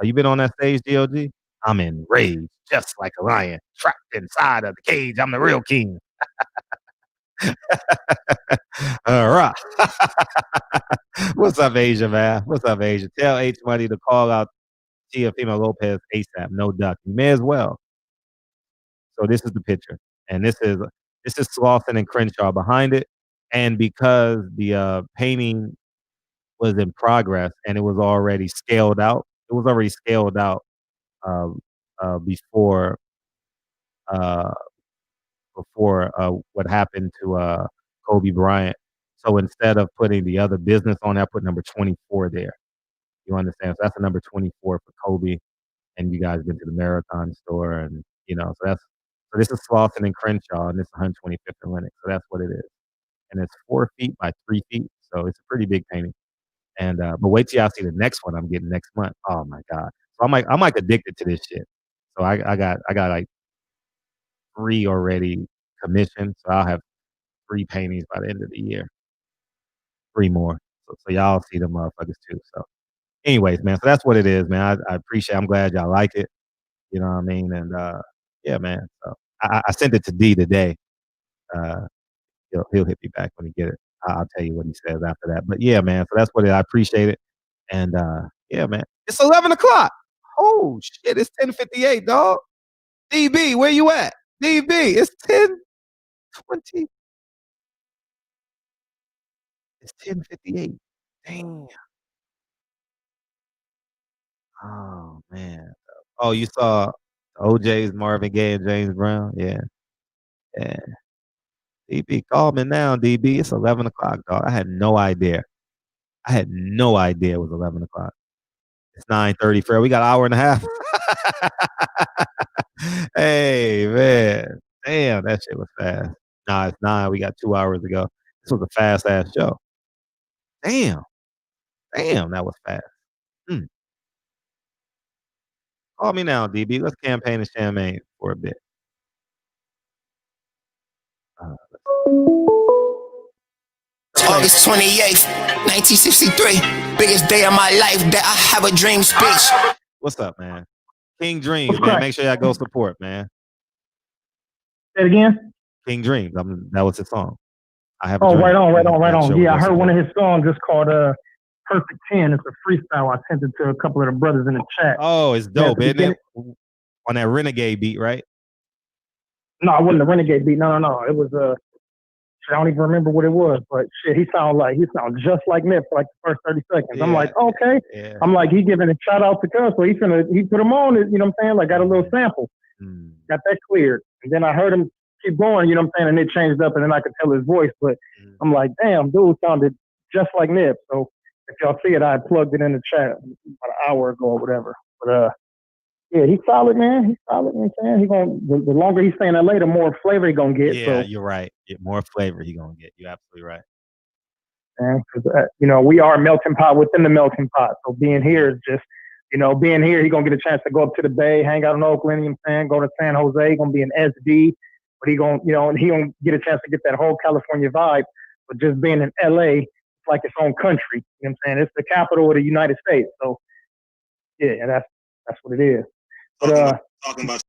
you been on that stage, DOG? I'm enraged, just like a lion, trapped inside of the cage. I'm the real king. All right. What's up, Asia, man? What's up, Asia? Tell H Money to call out Teofimo Lopez ASAP. No duck. You may as well. So this is the picture, and this is Slauson and Crenshaw behind it. And because the painting was in progress and it was already scaled out, before what happened to Kobe Bryant. So instead of putting the other business on there, I put number 24 there. You understand? So that's the number 24 for Kobe. And you guys been to the Marathon store, and so this is Slauson and Crenshaw, and this is 125th and Lenox. So that's what it is. And it's 4 feet by 3 feet. So it's a pretty big painting. And but wait till y'all see the next one I'm getting next month. Oh my God. So I'm like addicted to this shit. So I got like 3 already commissioned. So I'll have 3 paintings by the end of the year. 3 more. So y'all see them motherfuckers too. So anyways, man. So that's what it is, man. I appreciate it. I'm glad y'all like it. You know what I mean? And yeah, man. So I sent it to D today. He'll hit me back when he get it. I'll tell you what he says after that. But yeah, man. So that's what I appreciate it. And yeah, man. It's 11 o'clock. Oh shit! It's 10:58, dog. DB, where you at? DB, it's 10:20. It's 10:58. Damn. Oh man. Oh, you saw OJ's Marvin Gaye and James Brown? Yeah. Yeah. DB, call me now, DB. It's 11 o'clock, dog. I had no idea. It was 11 o'clock. It's 9:30, Fred. We got an hour and a half. Hey, man. Damn, that shit was fast. Nah, it's 9. We got 2 hours to go. This was a fast-ass show. Damn, that was fast. Call me now, DB. Let's campaign in Champaign for a bit. August 28th, 1963. Biggest day of my life that I have a dream speech. What's up, man? King Dreams, man. Make sure y'all go support, man. Say it again? King Dreams. That was his song. I have. Right on. Yeah, I heard one of his songs. It's called Perfect 10. It's a freestyle. I sent it to a couple of the brothers in the chat. Oh, it's dope, isn't it? On that Renegade beat, right? No, it wasn't a Renegade beat. No. It was I don't even remember what it was, but shit, he sounds just like Nip for like the first 30 seconds. Yeah. I'm like, okay. Yeah. I'm like, he giving a shout out to Cuz, so he put him on it, you know what I'm saying? Like, got a little sample. Got that cleared. And then I heard him keep going, you know what I'm saying? And it changed up, and then I could tell his voice, but I'm like, damn, dude sounded just like Nip. So if y'all see it, I plugged it in the chat about an hour ago or whatever. But yeah, he's solid, man. He's solid, you know what I'm saying? The longer he's staying in LA, the more flavor he gonna get. Yeah, so. You're right. More flavor he gonna get. You're absolutely right. And we are a melting pot within the melting pot. So being here is just, being here, he's gonna get a chance to go up to the Bay, hang out in Oakland, you know what I'm saying, go to San Jose, gonna be in SD, but he gonna get a chance to get that whole California vibe. But just being in LA, it's like its own country. You know what I'm saying? It's the capital of the United States. So yeah, that's what it is. But talking about.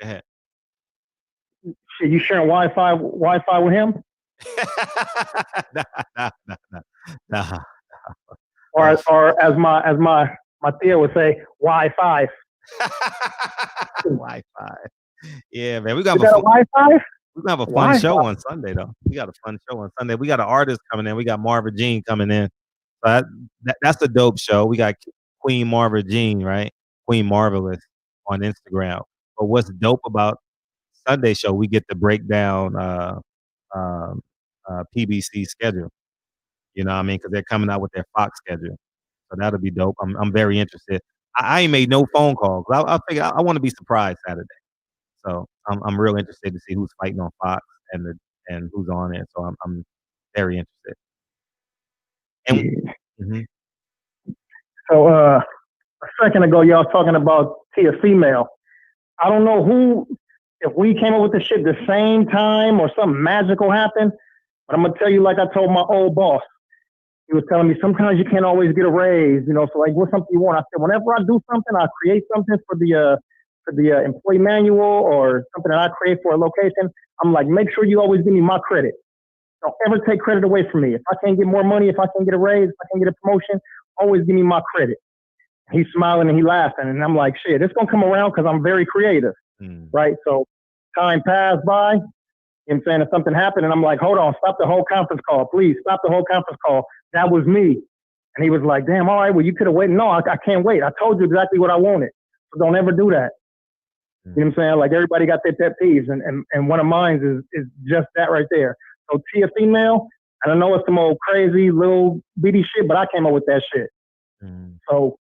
Go ahead. Shit, you sharing Wi-Fi with him? Nah. Or as my Theo would say, Wi-Fi. Wi-Fi. Yeah, man. We got a Wi-Fi? We're gonna have a fun show on Sunday, though. We got a fun show on Sunday. We got an artist coming in. We got Marva Jean coming in. So that's a dope show. We got Queen Marva Jean, right? Queen Marvelous on Instagram. But what's dope about Sunday show, we get to break down PBC schedule. You know what I mean? Because they're coming out with their Fox schedule. So that'll be dope. I'm very interested. I ain't made no phone calls. I figure I want to be surprised Saturday. So I'm real interested to see who's fighting on Fox and who's on it. So I'm very interested. And So a second ago, y'all talking about Tia Female. I don't know if we came up with this shit the same time or something magical happened, but I'm gonna tell you like I told my old boss. He was telling me sometimes you can't always get a raise, you know. So like, what's something you want? I said, whenever I do something, I create something for the employee manual or something that I create for a location. I'm like, make sure you always give me my credit. Don't ever take credit away from me. If I can't get more money, if I can't get a raise, if I can't get a promotion, always give me my credit. He's smiling and he's laughing, and I'm like, shit, it's gonna come around because I'm very creative, right? So time passed by. You know what I'm saying? If something happened, and I'm like, hold on, stop the whole conference call, please, stop the whole conference call. That was me. And he was like, damn, all right, well, you could have waited. No, I can't wait. I told you exactly what I wanted. So don't ever do that. You know what I'm saying? Like, everybody got their pet peeves, and one of mine is just that right there. So Tia Female, and I know it's some old crazy little bitty shit, but I came up with that shit. So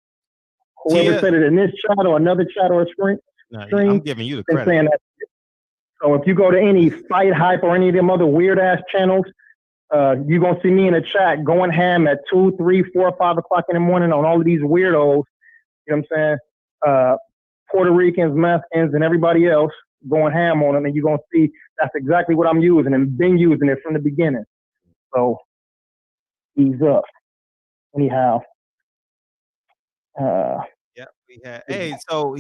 whoever said it in this chat or another chat or a stream, I'm giving you the credit. Saying that. So if you go to any Fight Hype or any of them other weird ass channels, you're going to see me in the chat going ham at 2, 3, 4, 5 o'clock in the morning on all of these weirdos, you know what I'm saying? Puerto Ricans, Mexicans, and everybody else going ham on them. And you're going to see that's exactly what I'm using and been using it from the beginning. So ease up. Anyhow. Yeah, we had. Hey, so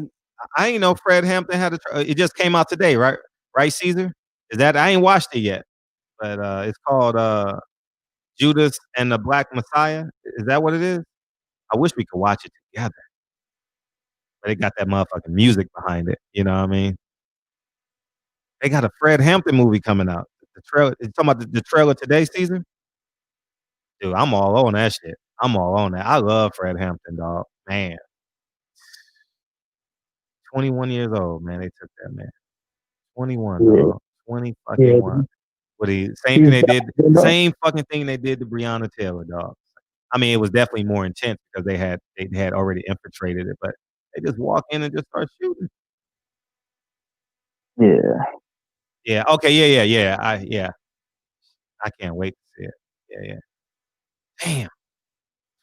I ain't know Fred Hampton had it just came out today, right? Right, Caesar? Is that I ain't watched it yet, but it's called Judas and the Black Messiah. Is that what it is? I wish we could watch it together, but they got that motherfucking music behind it. You know what I mean? They got a Fred Hampton movie coming out. The trailer. You talking about the trailer today, Caesar? Dude, I'm all on that shit. I'm all on that. I love Fred Hampton, dog. Man. 21 years old, man. They took that man. 21, dog. 20 fucking one. But same fucking thing they did to Breonna Taylor, dog. I mean, it was definitely more intense because they had already infiltrated it, but they just walk in and just start shooting. Yeah. Yeah. Okay. Yeah. I can't wait to see it. Yeah. Damn.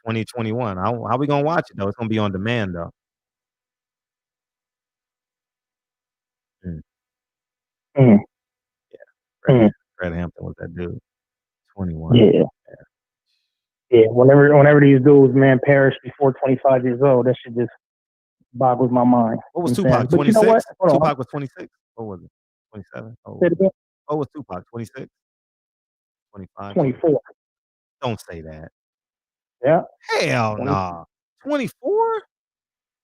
2021. How we gonna watch it though? It's gonna be on demand though. Yeah. Fred Hampton was that dude. 21. Yeah. Whenever these dudes, man, perish before 25 years old, that shit just boggles my mind. What was Tupac? 26? You know what? Tupac was 26. What was it? 27? What was Tupac? 26? 25? 24. Don't say that. Yeah. Hell nah. 24?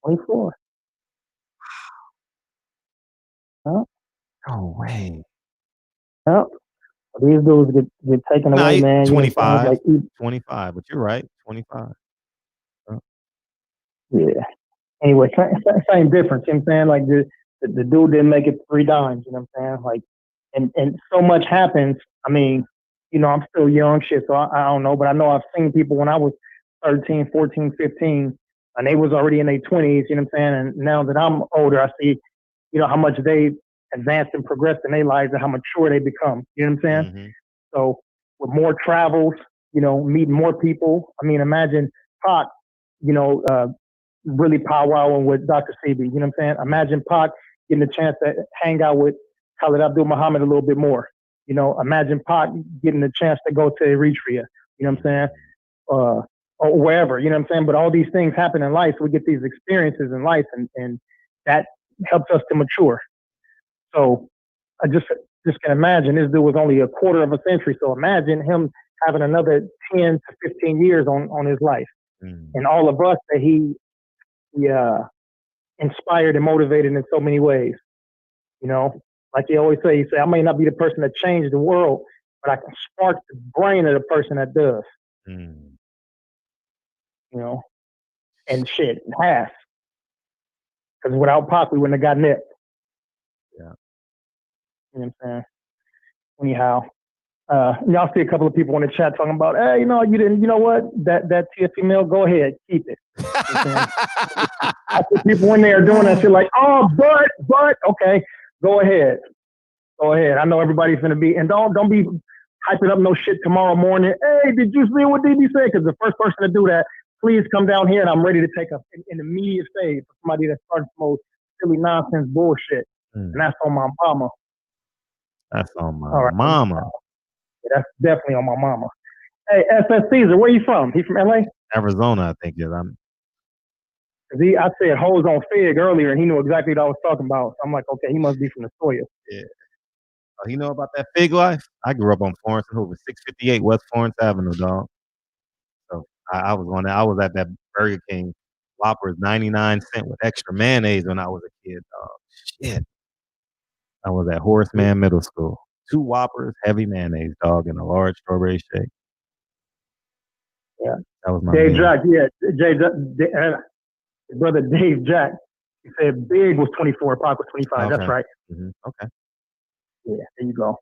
24. Huh? No way. Yeah. These dudes get taken away, man. 25. 25, but you're right. 25. Yeah. Anyway, same difference. You know what I'm saying? Like the dude didn't make it 3 dimes, you know what I'm saying? Like, and so much happens. I mean, you know, I'm still young shit, so I don't know, but I know I've seen people when I was 13, 14, 15, and they was already in their 20s, you know what I'm saying? And now that I'm older, I see, you know, how much they advanced and progressed in their lives and how mature they become. You know what I'm saying? So with more travels, you know, meeting more people. I mean, imagine Pac, you know, really powwowing with Dr. CB. You know what I'm saying? Imagine Pac getting a chance to hang out with Khalid Abdul Muhammad a little bit more. You know, imagine Pac getting a chance to go to Eritrea. You know what I'm saying? Or wherever. You know what I'm saying? But all these things happen in life. So we get these experiences in life, and that helps us to mature. So I just can imagine this dude was only a quarter of a century. So imagine him having another 10 to 15 years on his life. And all of us that he inspired and motivated in so many ways. You know, like he always say, I may not be the person that changed the world, but I can spark the brain of the person that does. You know, and shit, half. Because without Pac, we wouldn't have gotten it. Yeah. You know what I'm saying? Anyhow, y'all see a couple of people in the chat talking about, hey, you know, you didn't, you know what? That Tia Female, go ahead, keep it. You know I see people in there doing that shit like, oh, but, okay. Go ahead. I know everybody's gonna be, and don't be hyping up no shit tomorrow morning. Hey, did you see what DB said? Because the first person to do that, please come down here, and I'm ready to take an immediate save for somebody that started some old silly nonsense bullshit. And that's on my mama. That's on my mama. Yeah, that's definitely on my mama. Hey, SS Caesar, where you from? He from LA? Arizona, I think. Yeah, I said hoes on Fig earlier, and he knew exactly what I was talking about. So I'm like, okay, he must be from the Sawyer. Yeah. Oh, you know about that Fig life? I grew up on Florence and Hoover, 658 West Florence Avenue, dog. So I was at that Burger King Whoppers 99-cent with extra mayonnaise when I was a kid, dog. Shit. I was at Horace Mann Middle School. 2 Whoppers, heavy mayonnaise, dog, and a large strawberry shake. Yeah. That was my Dave meal. Jack, his brother Dave Jack, he said Big was 24, Pac was 25. Okay. That's right. Mm-hmm. Okay. Yeah, there you go.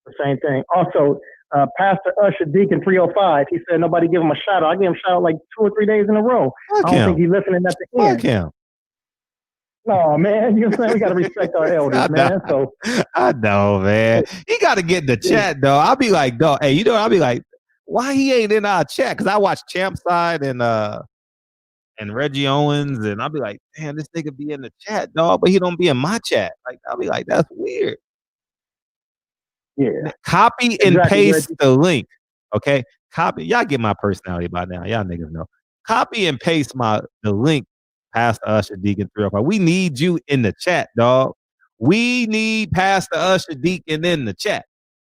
The same thing. Also, Pastor Usher Deacon 305, he said nobody give him a shout out. I gave him a shout out like 2 or 3 days in a row. Fuck I don't him. think he's listening at the end. Fuck him. No, man, you know what I'm saying? We got to respect our elders, man. So I know, man. He got to get in the chat, though. I'll be like, dog, hey, you know, I'll be like, why he ain't in our chat? Because I watch Champside and Reggie Owens, and I'll be like, damn, this nigga be in the chat, dog, but he don't be in my chat. Like, I'll be like, that's weird. Yeah. Copy and paste the link. Okay. Copy. Y'all get my personality by now. Y'all niggas know. Copy and paste the link, Pastor Usher Deacon 305. We need you in the chat, dog. We need Pastor Usher Deacon in the chat.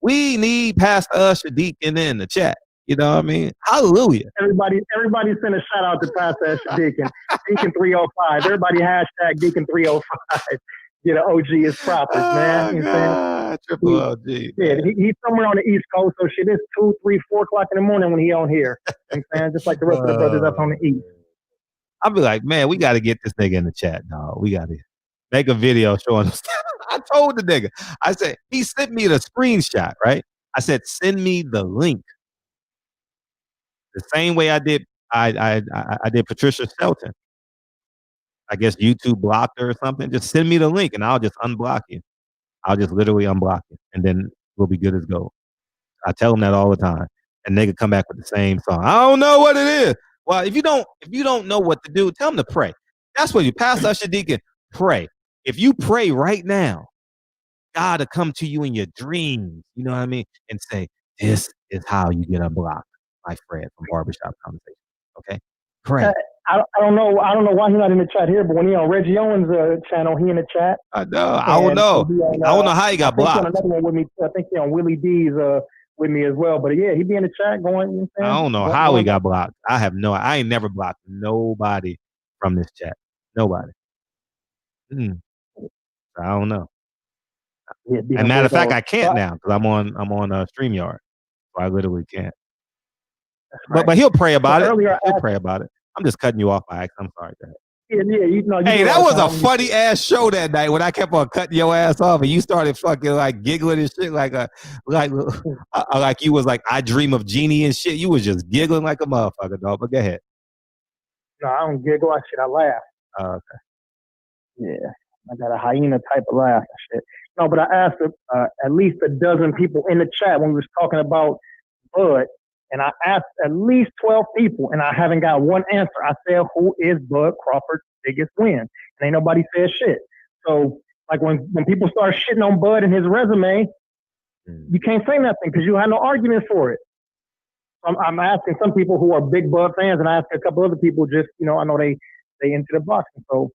We need Pastor Usher Deacon in the chat. You know what I mean? Hallelujah. Everybody send a shout out to Pastor Usher Deacon. Deacon 305. Everybody hashtag Deacon 305. Yeah, the OG is proper, man. You know what I'm saying? Triple OG. Yeah, he's somewhere on the East Coast, so shit, it's 2, 3, 4 o'clock in the morning when he on here. You know what I'm saying? Just like the rest of the brothers up on the East. I'll be like, man, we got to get this nigga in the chat, dog. We got to make a video showing him. I told the nigga, I said, he sent me the screenshot, right? I said, send me the link. The same way I did Patricia Shelton. I guess YouTube blocked her or something. Just send me the link and I'll just unblock you. I'll just literally unblock you, and then we'll be good as gold. I tell them that all the time, and they could come back with the same song. I don't know what it is. Well, if you don't know what to do, tell them to pray. That's what you, Pastor Usher Deacon, pray. If you pray right now, God will come to you in your dreams. You know what I mean, and say, "This is how you get unblocked." Like Fred from Barbershop Conversation. Okay, pray. I don't know why he's not in the chat here, but when he on Reggie Owens' channel, he in the chat. I know. I don't know. I don't know how he got blocked. He on another one with me. I think he on Willie D's with me as well. But yeah, he be in the chat going. You know what I'm saying? I don't know how he got blocked. I ain't never blocked nobody from this chat. Nobody. I don't know. Yeah, and matter of fact, I can't now because I'm on StreamYard, so I literally can't. Right. But he'll pray about it. He'll pray about it. I'm just cutting you off by accident. I'm sorry, Dad. Yeah, you know. Hey, that was a funny ass show that night when I kept on cutting your ass off and you started fucking like giggling and shit like you was like I Dream of Jeannie and shit. You was just giggling like a motherfucker, dog. But go ahead. No, I don't giggle. I laugh. Oh, okay. Yeah, I got a hyena type of laugh and shit. No, but I asked at least a dozen people in the chat when we was talking about Bud. And I asked at least 12 people, and I haven't got one answer. I said, who is Bud Crawford's biggest win? And ain't nobody said shit. So, like, when people start shitting on Bud and his resume, you can't say nothing because you have no argument for it. I'm asking some people who are big Bud fans, and I asked a couple other people just, you know, I know they into the boxing. So,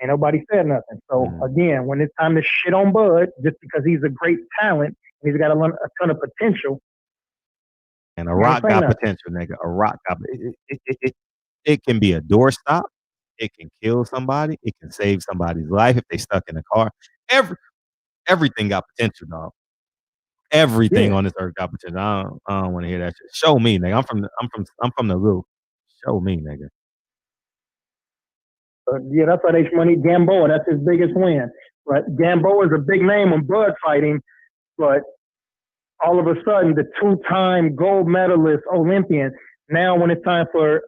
ain't nobody said nothing. So, again, when it's time to shit on Bud, just because he's a great talent, and he's got a ton of potential, and a rock got potential, nigga. A rock got it can be a doorstop. It can kill somebody. It can save somebody's life if they stuck in a car. Everything got potential, dog. Everything on this earth got potential. I don't want to hear that shit. Show me, nigga. I'm from the loop. Show me, nigga. Yeah, that's why H-Money Gamboa. That's his biggest win. Right? Gamboa is a big name on Bud fighting, but all of a sudden, the 2-time gold medalist Olympian. Now, when it's time for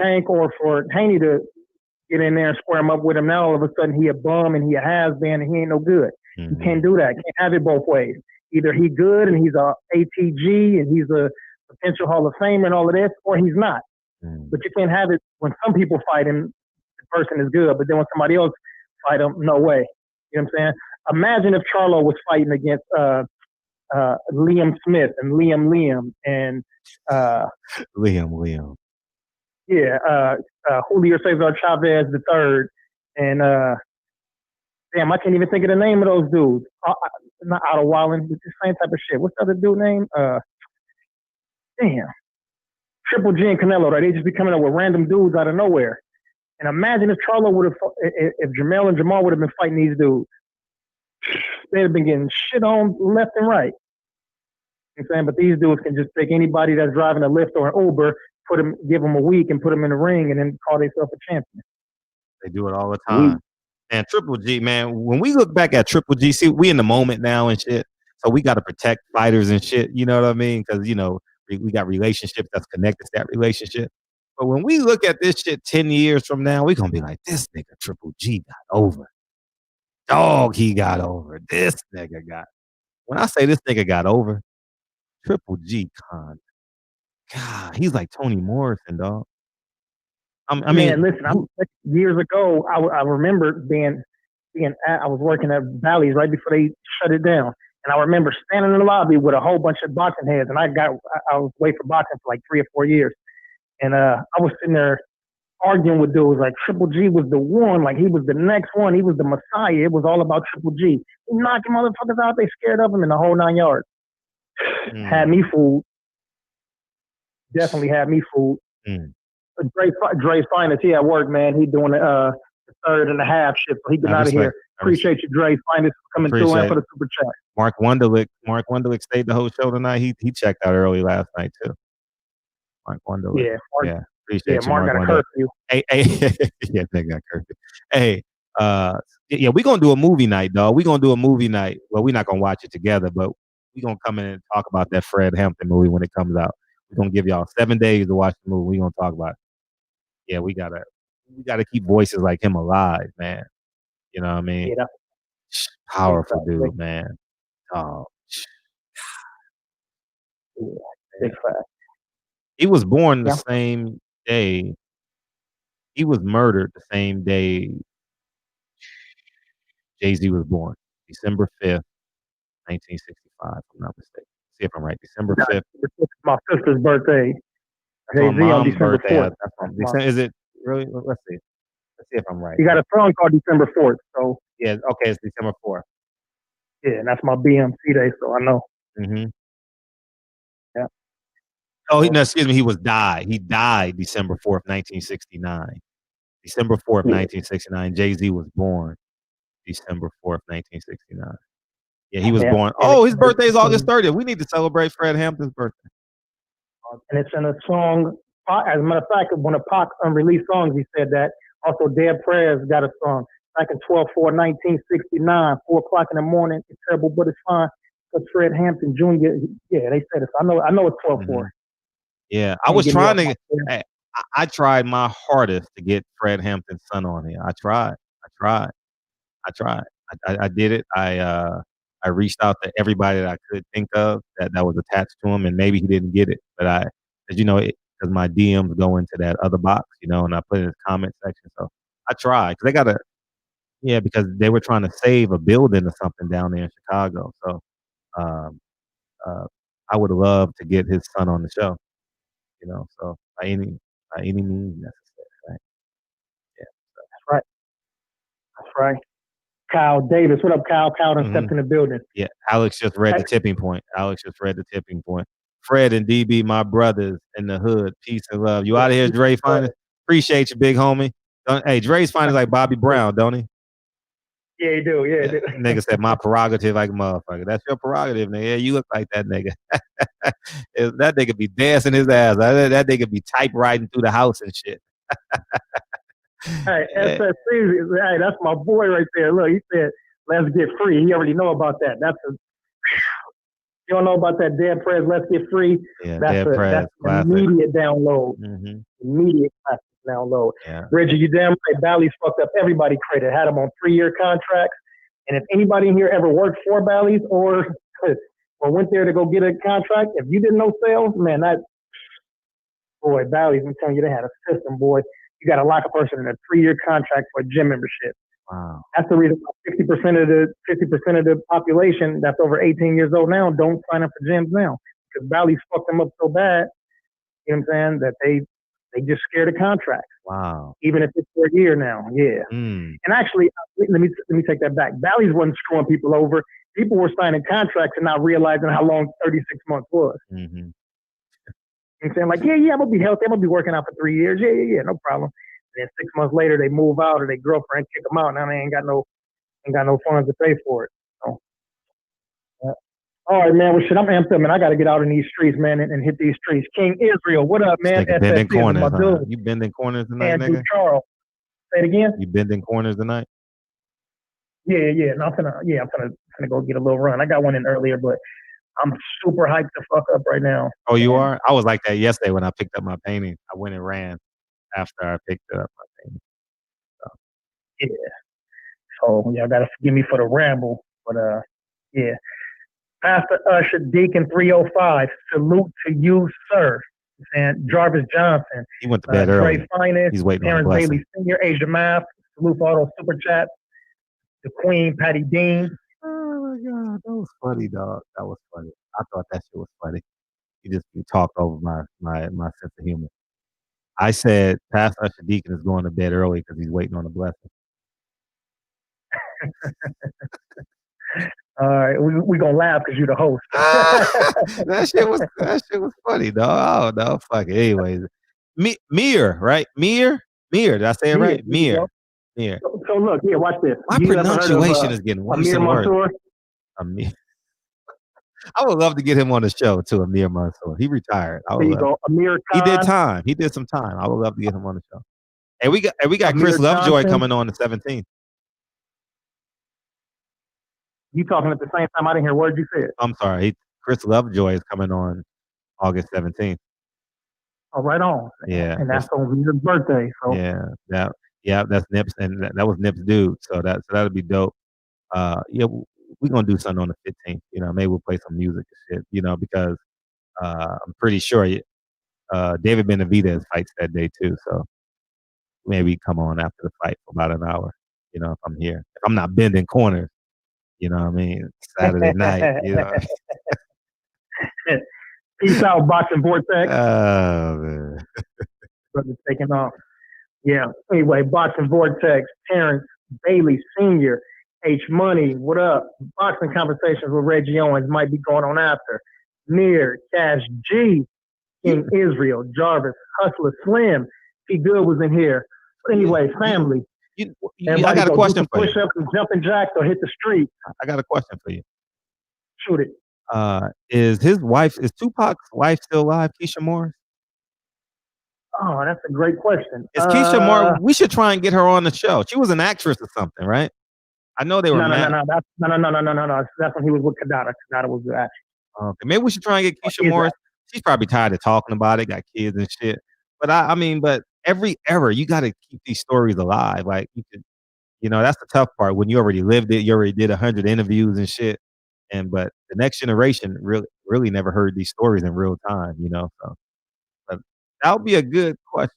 Tank or for Haney to get in there and square him up with him. Now all of a sudden he a bum and he a has-been and he ain't no good. You can't do that. Can't have it both ways. Either he good and he's a ATG and he's a potential Hall of Famer and all of this, or he's not. But you can't have it when some people fight him, the person is good, but then when somebody else fight him, no way. You know what I'm saying? Imagine if Charlo was fighting against Liam Smith and Liam and Liam. Yeah, Julio Cesar Chavez III and damn, I can't even think of the name of those dudes. Not Otto Wallen, it's the same type of shit. What's the other dude name? Damn. Triple G and Canelo, right? They just be coming up with random dudes out of nowhere. And imagine if Charlo would have, if Jamel and Jamal would have been fighting these dudes. They'd have been getting shit on left and right. You know what I'm saying? But these dudes can just take anybody that's driving a Lyft or an Uber, give them a week and put them in the ring and then call themselves a champion. They do it all the time. And Triple G, man, when we look back at Triple G, see, we in the moment now and shit. So we got to protect fighters and shit. You know what I mean? Because, you know, we got relationships that's connected to that relationship. But when we look at this shit 10 years from now, we're going to be like, this nigga Triple G got over. Dog, he got over. This nigga got. When I say this nigga got over, Triple G, God, he's like Toni Morrison, dog. I mean, listen, years ago, I remember being I was working at Bally's right before they shut it down. And I remember standing in the lobby with a whole bunch of boxing heads. And I was waiting for boxing for like 3 or 4 years. And I was sitting there arguing with dudes like Triple G was the one, like he was the next one. He was the Messiah. It was all about Triple G. He knocking motherfuckers out. They scared of him in the whole 9 yards. Had me fooled. Definitely had me fooled. Dre's finest. He at work, man. He doing the third and a half shift. So he get out of here. Appreciate you, Dre's finest, coming through and for the super chat. Mark Wunderlich stayed the whole show tonight. He checked out early last night too. Mark Wunderlich. Yeah. Appreciate you, Mark got a curfew. Hey, yeah, they got curfew. Hey, yeah, we're gonna do a movie night, dog. We're gonna do a movie night. Well, we're not gonna watch it together, but we're gonna come in and talk about that Fred Hampton movie when it comes out. We're gonna give y'all 7 days to watch the movie. We're gonna talk about it. Yeah, we gotta keep voices like him alive, man. You know what I mean? Yeah, powerful dude, man. Oh, big fact. He was born the same day. He was murdered the same day Jay-Z was born, December 5th, 1965, if I'm not mistaken. See if I'm right. December 5th. My sister's birthday. Jay-Z on December 4th. Is it really? Let's see. Let's see if I'm right. He got a song called December 4th. So yeah, okay, it's December 4th. Yeah, and that's my BMC day, so I know. Yeah. Oh, excuse me. He died December 4th, 1969. December 4th, 1969. Jay-Z was born December 4th, 1969. Yeah, he was born. Oh, his birthday is August 30th. We need to celebrate Fred Hampton's birthday. And it's in a song. As a matter of fact, one of Pac's unreleased songs, he said that. Also, Dead Prayers got a song. Back in 12/4/1969, 4 o'clock in the morning. It's terrible, but it's fine. Because Fred Hampton Jr. Yeah, they said it. I know it's 12/4. Yeah, I was trying to. I tried my hardest to get Fred Hampton's son on here. I tried. I did it. I reached out to everybody that I could think of that was attached to him, and maybe he didn't get it. But because my DMs go into that other box, and I put it in the comment section. So I tried because because they were trying to save a building or something down there in Chicago. So I would love to get his son on the show. So by any means necessary, right? Yeah, so. That's right. Kyle Davis, what up, Kyle? Kyle done stepped in the building. Yeah, Alex just read the tipping point. Fred and DB, my brothers in the hood. Peace and love. You out of here, Dre Finest? Appreciate you, big homie. Hey, Dre's Finest like Bobby Brown, don't he? Yeah, he do. Yeah, he do. Nigga said my prerogative like a motherfucker. That's your prerogative, nigga. Yeah, you look like that nigga. That nigga be dancing his ass. That nigga be typewriting through the house and shit. Hey, SSC, hey, that's my boy right there. Look, he said, let's get free. He already know about that. You don't know about that Dead Prez, Let's Get Free? Yeah, that's an immediate download. Immediate classic. download. Yeah. Reggie, you damn right. Bally's fucked up everybody credit. Had them on 3-year contracts. And if anybody in here ever worked for Bally's or went there to go get a contract, if you didn't know sales, man, boy, Bally's, I'm telling you, they had a system, boy. You got to lock a person in a 3-year contract for a gym membership. Wow. That's the reason why 50% of the population that's over 18 years old now don't sign up for gyms now, because Bally's fucked them up so bad. You know what I'm saying? That they just scared of contracts. Wow. Even if it's for a year now. Yeah. Mm. And actually, let me take that back. Bally's wasn't screwing people over. People were signing contracts and not realizing how long 36 months was. Mm-hmm. You know what I'm saying? Like, yeah, I'm going to be healthy. I'm going to be working out for 3 years. Yeah, no problem. And then 6 months later, they move out or their girlfriend kick them out. Now they ain't got no funds to pay for it. So, yeah. All right, man. Well, shit, I'm amped up, man. I got to get out in these streets, man, and hit these streets. King Israel, what up, man? Bending corners, huh? You bending corners tonight, Andrew nigga? Charles. Say it again? You bending corners tonight? Yeah. No, I'm gonna go get a little run. I got one in earlier, but I'm super hyped to fuck up right now. Oh, you are? I was like that yesterday when I picked up my painting. I went and ran after I picked up my painting. So. Yeah. So y'all gotta forgive me for the ramble, but yeah. Pastor Usher Deacon 305, salute to you, sir. And Jarvis Johnson. He went to bed early. Finest, He's waiting Terrence on a blessing. Bailey Sr., Asia Math, salute for all those super chats. The Queen, Patty Dean. Oh my God, that was funny, dog. That was funny. I thought that shit was funny. You talked over my sense of humor. I said Pastor Usher Deacon is going to bed early because he's waiting on a blessing. All right, we gonna laugh because you're the host. That shit was funny, dog. Oh no, fuck it. Anyways, Mir, right? Mir. Did I say it right? Mir. So look, yeah, watch this. My pronunciation is getting worse and worse. Amir. I would love to get him on the show too, Amir Mansour. He retired. There you go, Amir Khan. He did time. He did some time. I would love to get him on the show. And we got Chris Lovejoy coming on the 17th. You talking at the same time? I didn't hear words you said. I'm sorry. Chris Lovejoy is coming on August 17th. Oh, right on. Yeah. And that's on his birthday. So yeah, that's Nips, and that was Nips' dude. So that'll be dope. Yeah, we're gonna do something on the 15th. You know, maybe we'll play some music and shit. You know, because I'm pretty sure David Benavidez fights that day too. So maybe come on after the fight for about an hour. You know, if I'm here, if I'm not bending corners. You know what I mean? Saturday night, you know. Peace out, Boxing Vortex. Oh, man. Brother taking off. Yeah. Anyway, Boxing Vortex, Terrence Bailey Sr., H Money, what up? Boxing Conversations with Reggie Owens might be going on after. Near, Cash G, King Israel, Jarvis, Hustler Slim, P Good was in here. But anyway, family. I got a question for you. Push-ups and jumping jacks or hit the street. I got a question for you. Shoot it. Is Tupac's wife still alive, Keisha Morris? Oh, that's a great question. Is Keisha Morris? We should try and get her on the show. She was an actress or something, right? I know they were. No. That's when he was with Kadada. Kadada was the actress. Okay, maybe we should try and get Keisha Morris. She's probably tired of talking about it, got kids and shit. But I mean, every era, you got to keep these stories alive. Like that's the tough part. When you already lived it, you already did 100 interviews and shit. But the next generation really never heard these stories in real time. So but that would be a good question.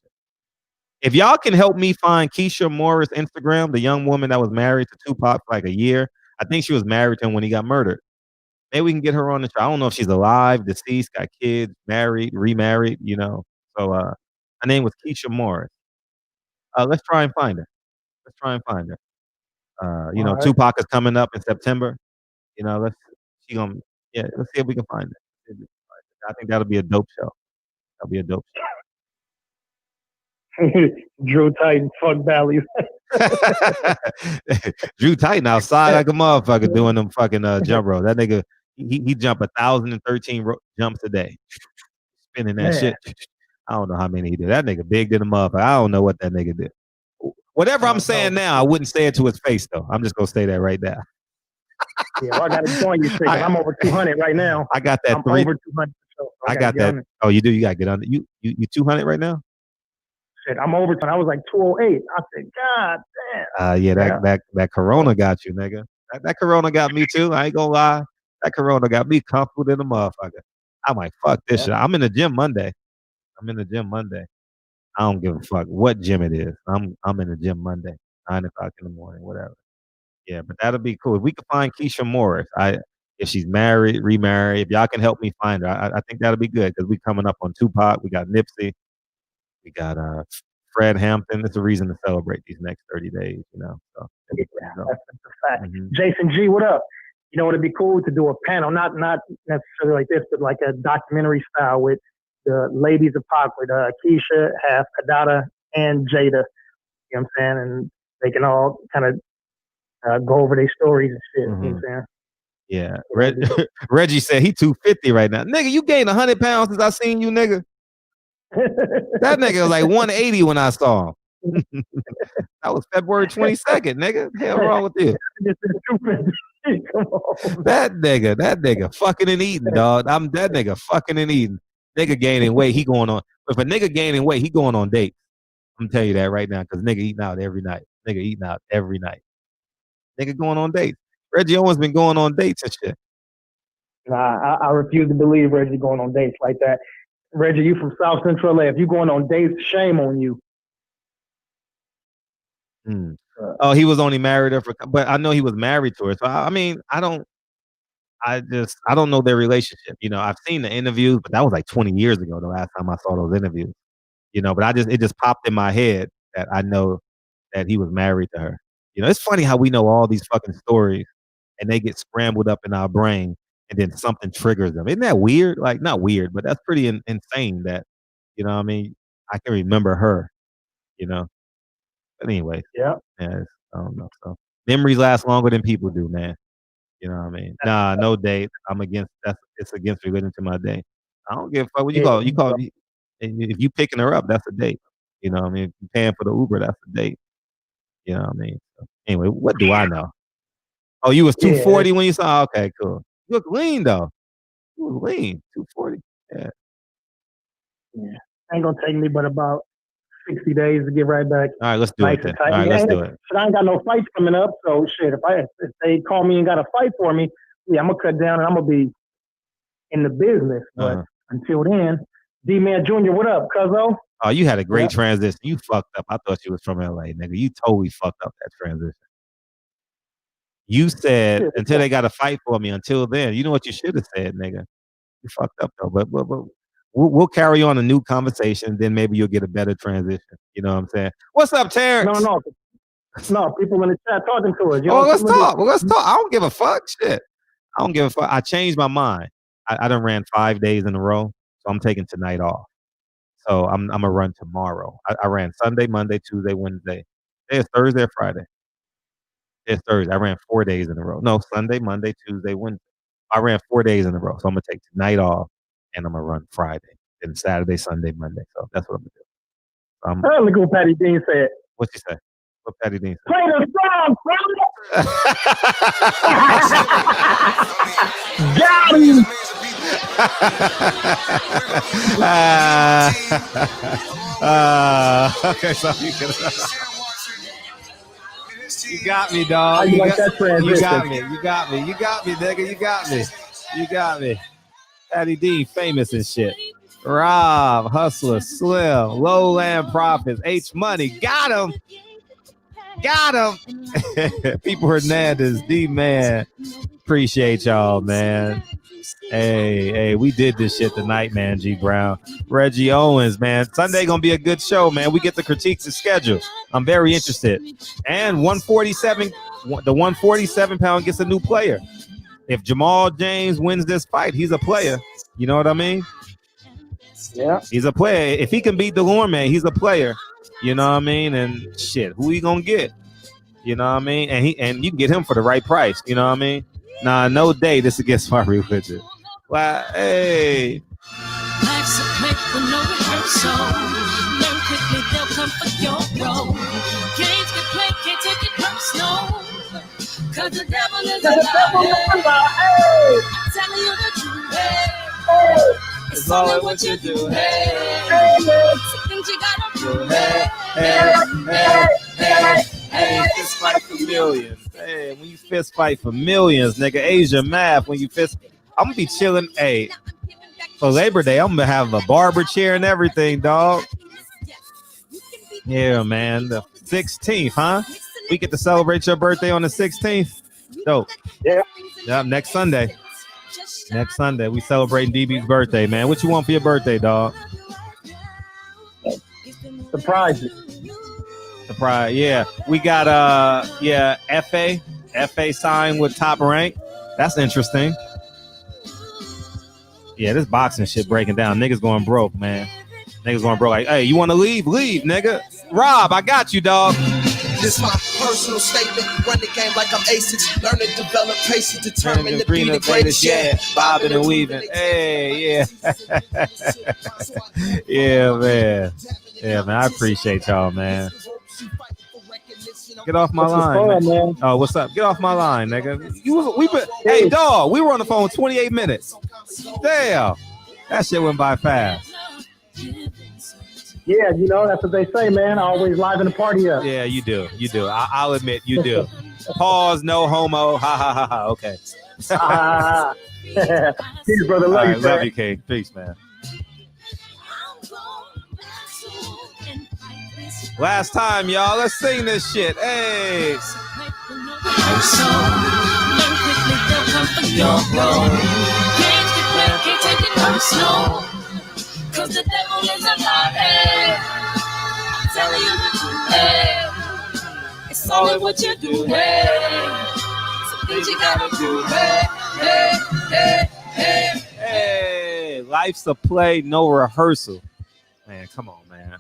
If y'all can help me find Keisha Morris' Instagram, the young woman that was married to Tupac for like a year. I think she was married to him when he got murdered. Maybe we can get her on the show. I don't know if she's alive, deceased, got kids, married, remarried. So her name was Keisha Morris. Let's try and find her. Right. Tupac is coming up in September. Let's see if we can find her. I think that'll be a dope show. Drew Titan, fuck Bally's. Drew Titan outside like a motherfucker doing them fucking jump ropes. That nigga, he jump 1,013 jumps a day, spinning that shit. I don't know how many he did. That nigga big than a motherfucker. I don't know what that nigga did. Whatever I'm saying now, I wouldn't say it to his face though. I'm just gonna say that right now. Yeah, well, I got to join you straight. I'm over 200 right now. I got that. I'm over 200. So I got that. Oh, you do? You got to get under. You 200 right now? shit, I'm overtime. I was like 208. I said, God damn. Yeah, that Corona got you, nigga. That Corona got me too. I ain't gonna lie. That Corona got me comfortable in the motherfucker. I'm like, fuck this shit. I'm in the gym Monday. I don't give a fuck what gym it is. I'm in the gym Monday, 9 o'clock in the morning, whatever. Yeah, but that'll be cool. If we can find Keisha Morris, if she's married, remarried, if y'all can help me find her, I think that'll be good because we coming up on Tupac. We got Nipsey. We got Fred Hampton. It's a reason to celebrate these next 30 days, you know. So, that's a fact. Mm-hmm. Jason G, what up? You know, it'd be cool to do a panel, not necessarily like this, but like a documentary style with the ladies of Pac, with Keisha, Half, Kadada, and Jada. You know what I'm saying? And they can all kind of go over their stories and shit. Mm-hmm. You know what I'm saying? Yeah. Reggie said he 250 right now. Nigga, you gained 100 pounds since I seen you, nigga. That nigga was like 180 when I saw him. That was February 22nd, nigga. What the hell wrong with you? That nigga fucking and eating, dog. That nigga fucking and eating. Nigga gaining weight, he going on. If a nigga gaining weight, he going on dates. I'm telling you that right now, because nigga eating out every night. Nigga going on dates. Reggie Owens been going on dates and shit. Nah, I refuse to believe Reggie going on dates like that. Reggie, you from South Central LA. If you going on dates, shame on you. Oh, he was only married her but I know he was married to her. So I mean, I don't know their relationship. You know, I've seen the interviews, but that was like 20 years ago, the last time I saw those interviews. You know, but it just popped in my head that I know that he was married to her. You know, it's funny how we know all these fucking stories and they get scrambled up in our brain and then something triggers them. Isn't that weird? Like, not weird, but that's pretty insane that, you know what I mean? I can remember her, you know? But anyway. Yeah, I don't know. So memories last longer than people do, man. You know what I mean? Nah, no date. It's against religion to my day. I don't give a fuck what you call it. If you picking her up, that's a date. You know what I mean? If you paying for the Uber, that's a date. You know what I mean? So anyway, what do I know? Oh, you was 240 when you saw? Okay, cool. You look lean though. You look lean. 240. Yeah. Ain't gonna take me but about 60 days to get right back. All right, let's do it then. All right, let's do it. I ain't got no fights coming up, so shit. If they call me and got a fight for me, I'm gonna cut down and I'm gonna be in the business. But until then, D-Man Jr., what up, cuzzo? Oh, you had a great transition. You fucked up. I thought you was from LA, nigga. You totally fucked up that transition. You said until they got a fight for me. Until then, you know what you should have said, nigga. You fucked up though. But we'll carry on a new conversation. Then maybe you'll get a better transition. You know what I'm saying? What's up, Terrence? No. People in the chat talking to us. Let's talk. Let's talk. I don't give a fuck. Shit. I don't give a fuck. I changed my mind. I done ran 5 days in a row, so I'm taking tonight off. So I'm gonna run tomorrow. I ran Sunday, Monday, Tuesday, Wednesday. It's Thursday or Friday. It's Thursday. I ran 4 days in a row. No, Sunday, Monday, Tuesday, Wednesday. I ran 4 days in a row. So I'm gonna take tonight off and I'm gonna run Friday. Then Saturday, Sunday, Monday. So that's what I'm gonna do. Look what Patty Dean said. What you say? What Patty Dean said? Play the song, bro. Got him. Okay, so you got me, dog. You got me, nigga. You got me. Patty D, famous and shit. Rob, Hustler, Slim, Lowland Profits, H Money, got him. People Hernandez, D man, appreciate y'all, man. Hey, we did this shit tonight, man. G Brown, Reggie Owens, man. Sunday gonna be a good show, man. We get to critique the schedule. I'm very interested. And 147, the 147 pound gets a new player. If Jamal James wins this fight, he's a player. You know what I mean? Yeah, he's a player. If he can beat Delorme, he's a player. You know what I mean? And shit, who he gonna get? You know what I mean? And you can get him for the right price. You know what I mean? Nah, no day. This against my religion. Well, hey. Life's a play with no rehearsal. Learn quickly, they'll come for your role. Games get played, can't take it personal. Cause the devil is alive. I'm telling you the truth. Hey. It's all what you do. Hey. Some things you gotta do. Hey, hey, hey, hey, hey, fist fight for millions. Hey, when you fist fight for millions, nigga, Asia math. When you fist, I'm gonna be chilling. Hey, for Labor Day, I'm gonna have a barber chair and everything, dog. Yeah, man. The 16th, huh? We get to celebrate your birthday on the 16th. Dope. Yeah. Yep, next Sunday. Next Sunday, we celebrating DB's birthday, man. What you want for your birthday, dog? Surprise. Yeah. We got FA signed with Top Rank. That's interesting. Yeah, this boxing shit breaking down. Niggas going broke, man. Niggas going broke. Like, hey, you want to leave? Leave, nigga. Rob, I got you, dog. This my personal statement. Run the game like I'm ASICs. Learn to develop patience, determined to be the greatest. Yeah, bobbing and weaving. Hey, yeah. Yeah, man. Yeah, man. I appreciate y'all, man. Get off my line, man. Oh, what's up? Get off my line, nigga. Hey, dog, we were on the phone 28 minutes. Damn. That shit went by fast. Yeah, you know, that's what they say, man. I always liven the party up. Yeah, you do. You do. I'll admit you do. Pause, no homo. Ha, ha, ha, ha. Okay. Peace, brother. Love you, love you, King. Peace, man. Last time, y'all. Let's sing this shit. Hey. Cause the devil is a lie. I'm telling you the truth. Hey. It's only what you do. Hey. Some things you gotta do. Hey, hey, hey, hey, hey. Life's a play, no rehearsal. Man, come on, man.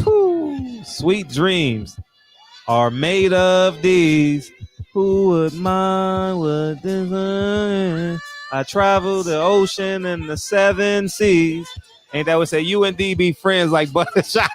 Whew. Sweet dreams are made of these. Who would mind what this is? I travel the ocean and the 7 seas. Ain't that what say you and D be friends like Buttershot?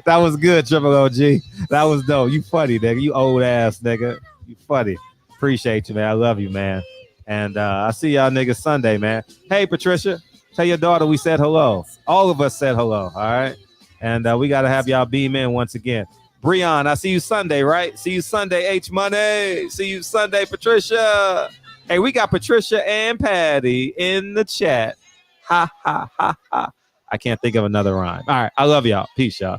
That was good, Triple OG. That was dope. You funny, nigga. You old ass, nigga. You funny. Appreciate you, man. I love you, man. And I see y'all niggas Sunday, man. Hey, Patricia, tell your daughter we said hello. All of us said hello, all right? And we got to have y'all beam in once again. Breon, I see you Sunday, right? See you Sunday, H Money. See you Sunday, Patricia. Hey, we got Patricia and Patty in the chat. Ha, ha, ha, ha. I can't think of another rhyme. All right, I love y'all. Peace, y'all.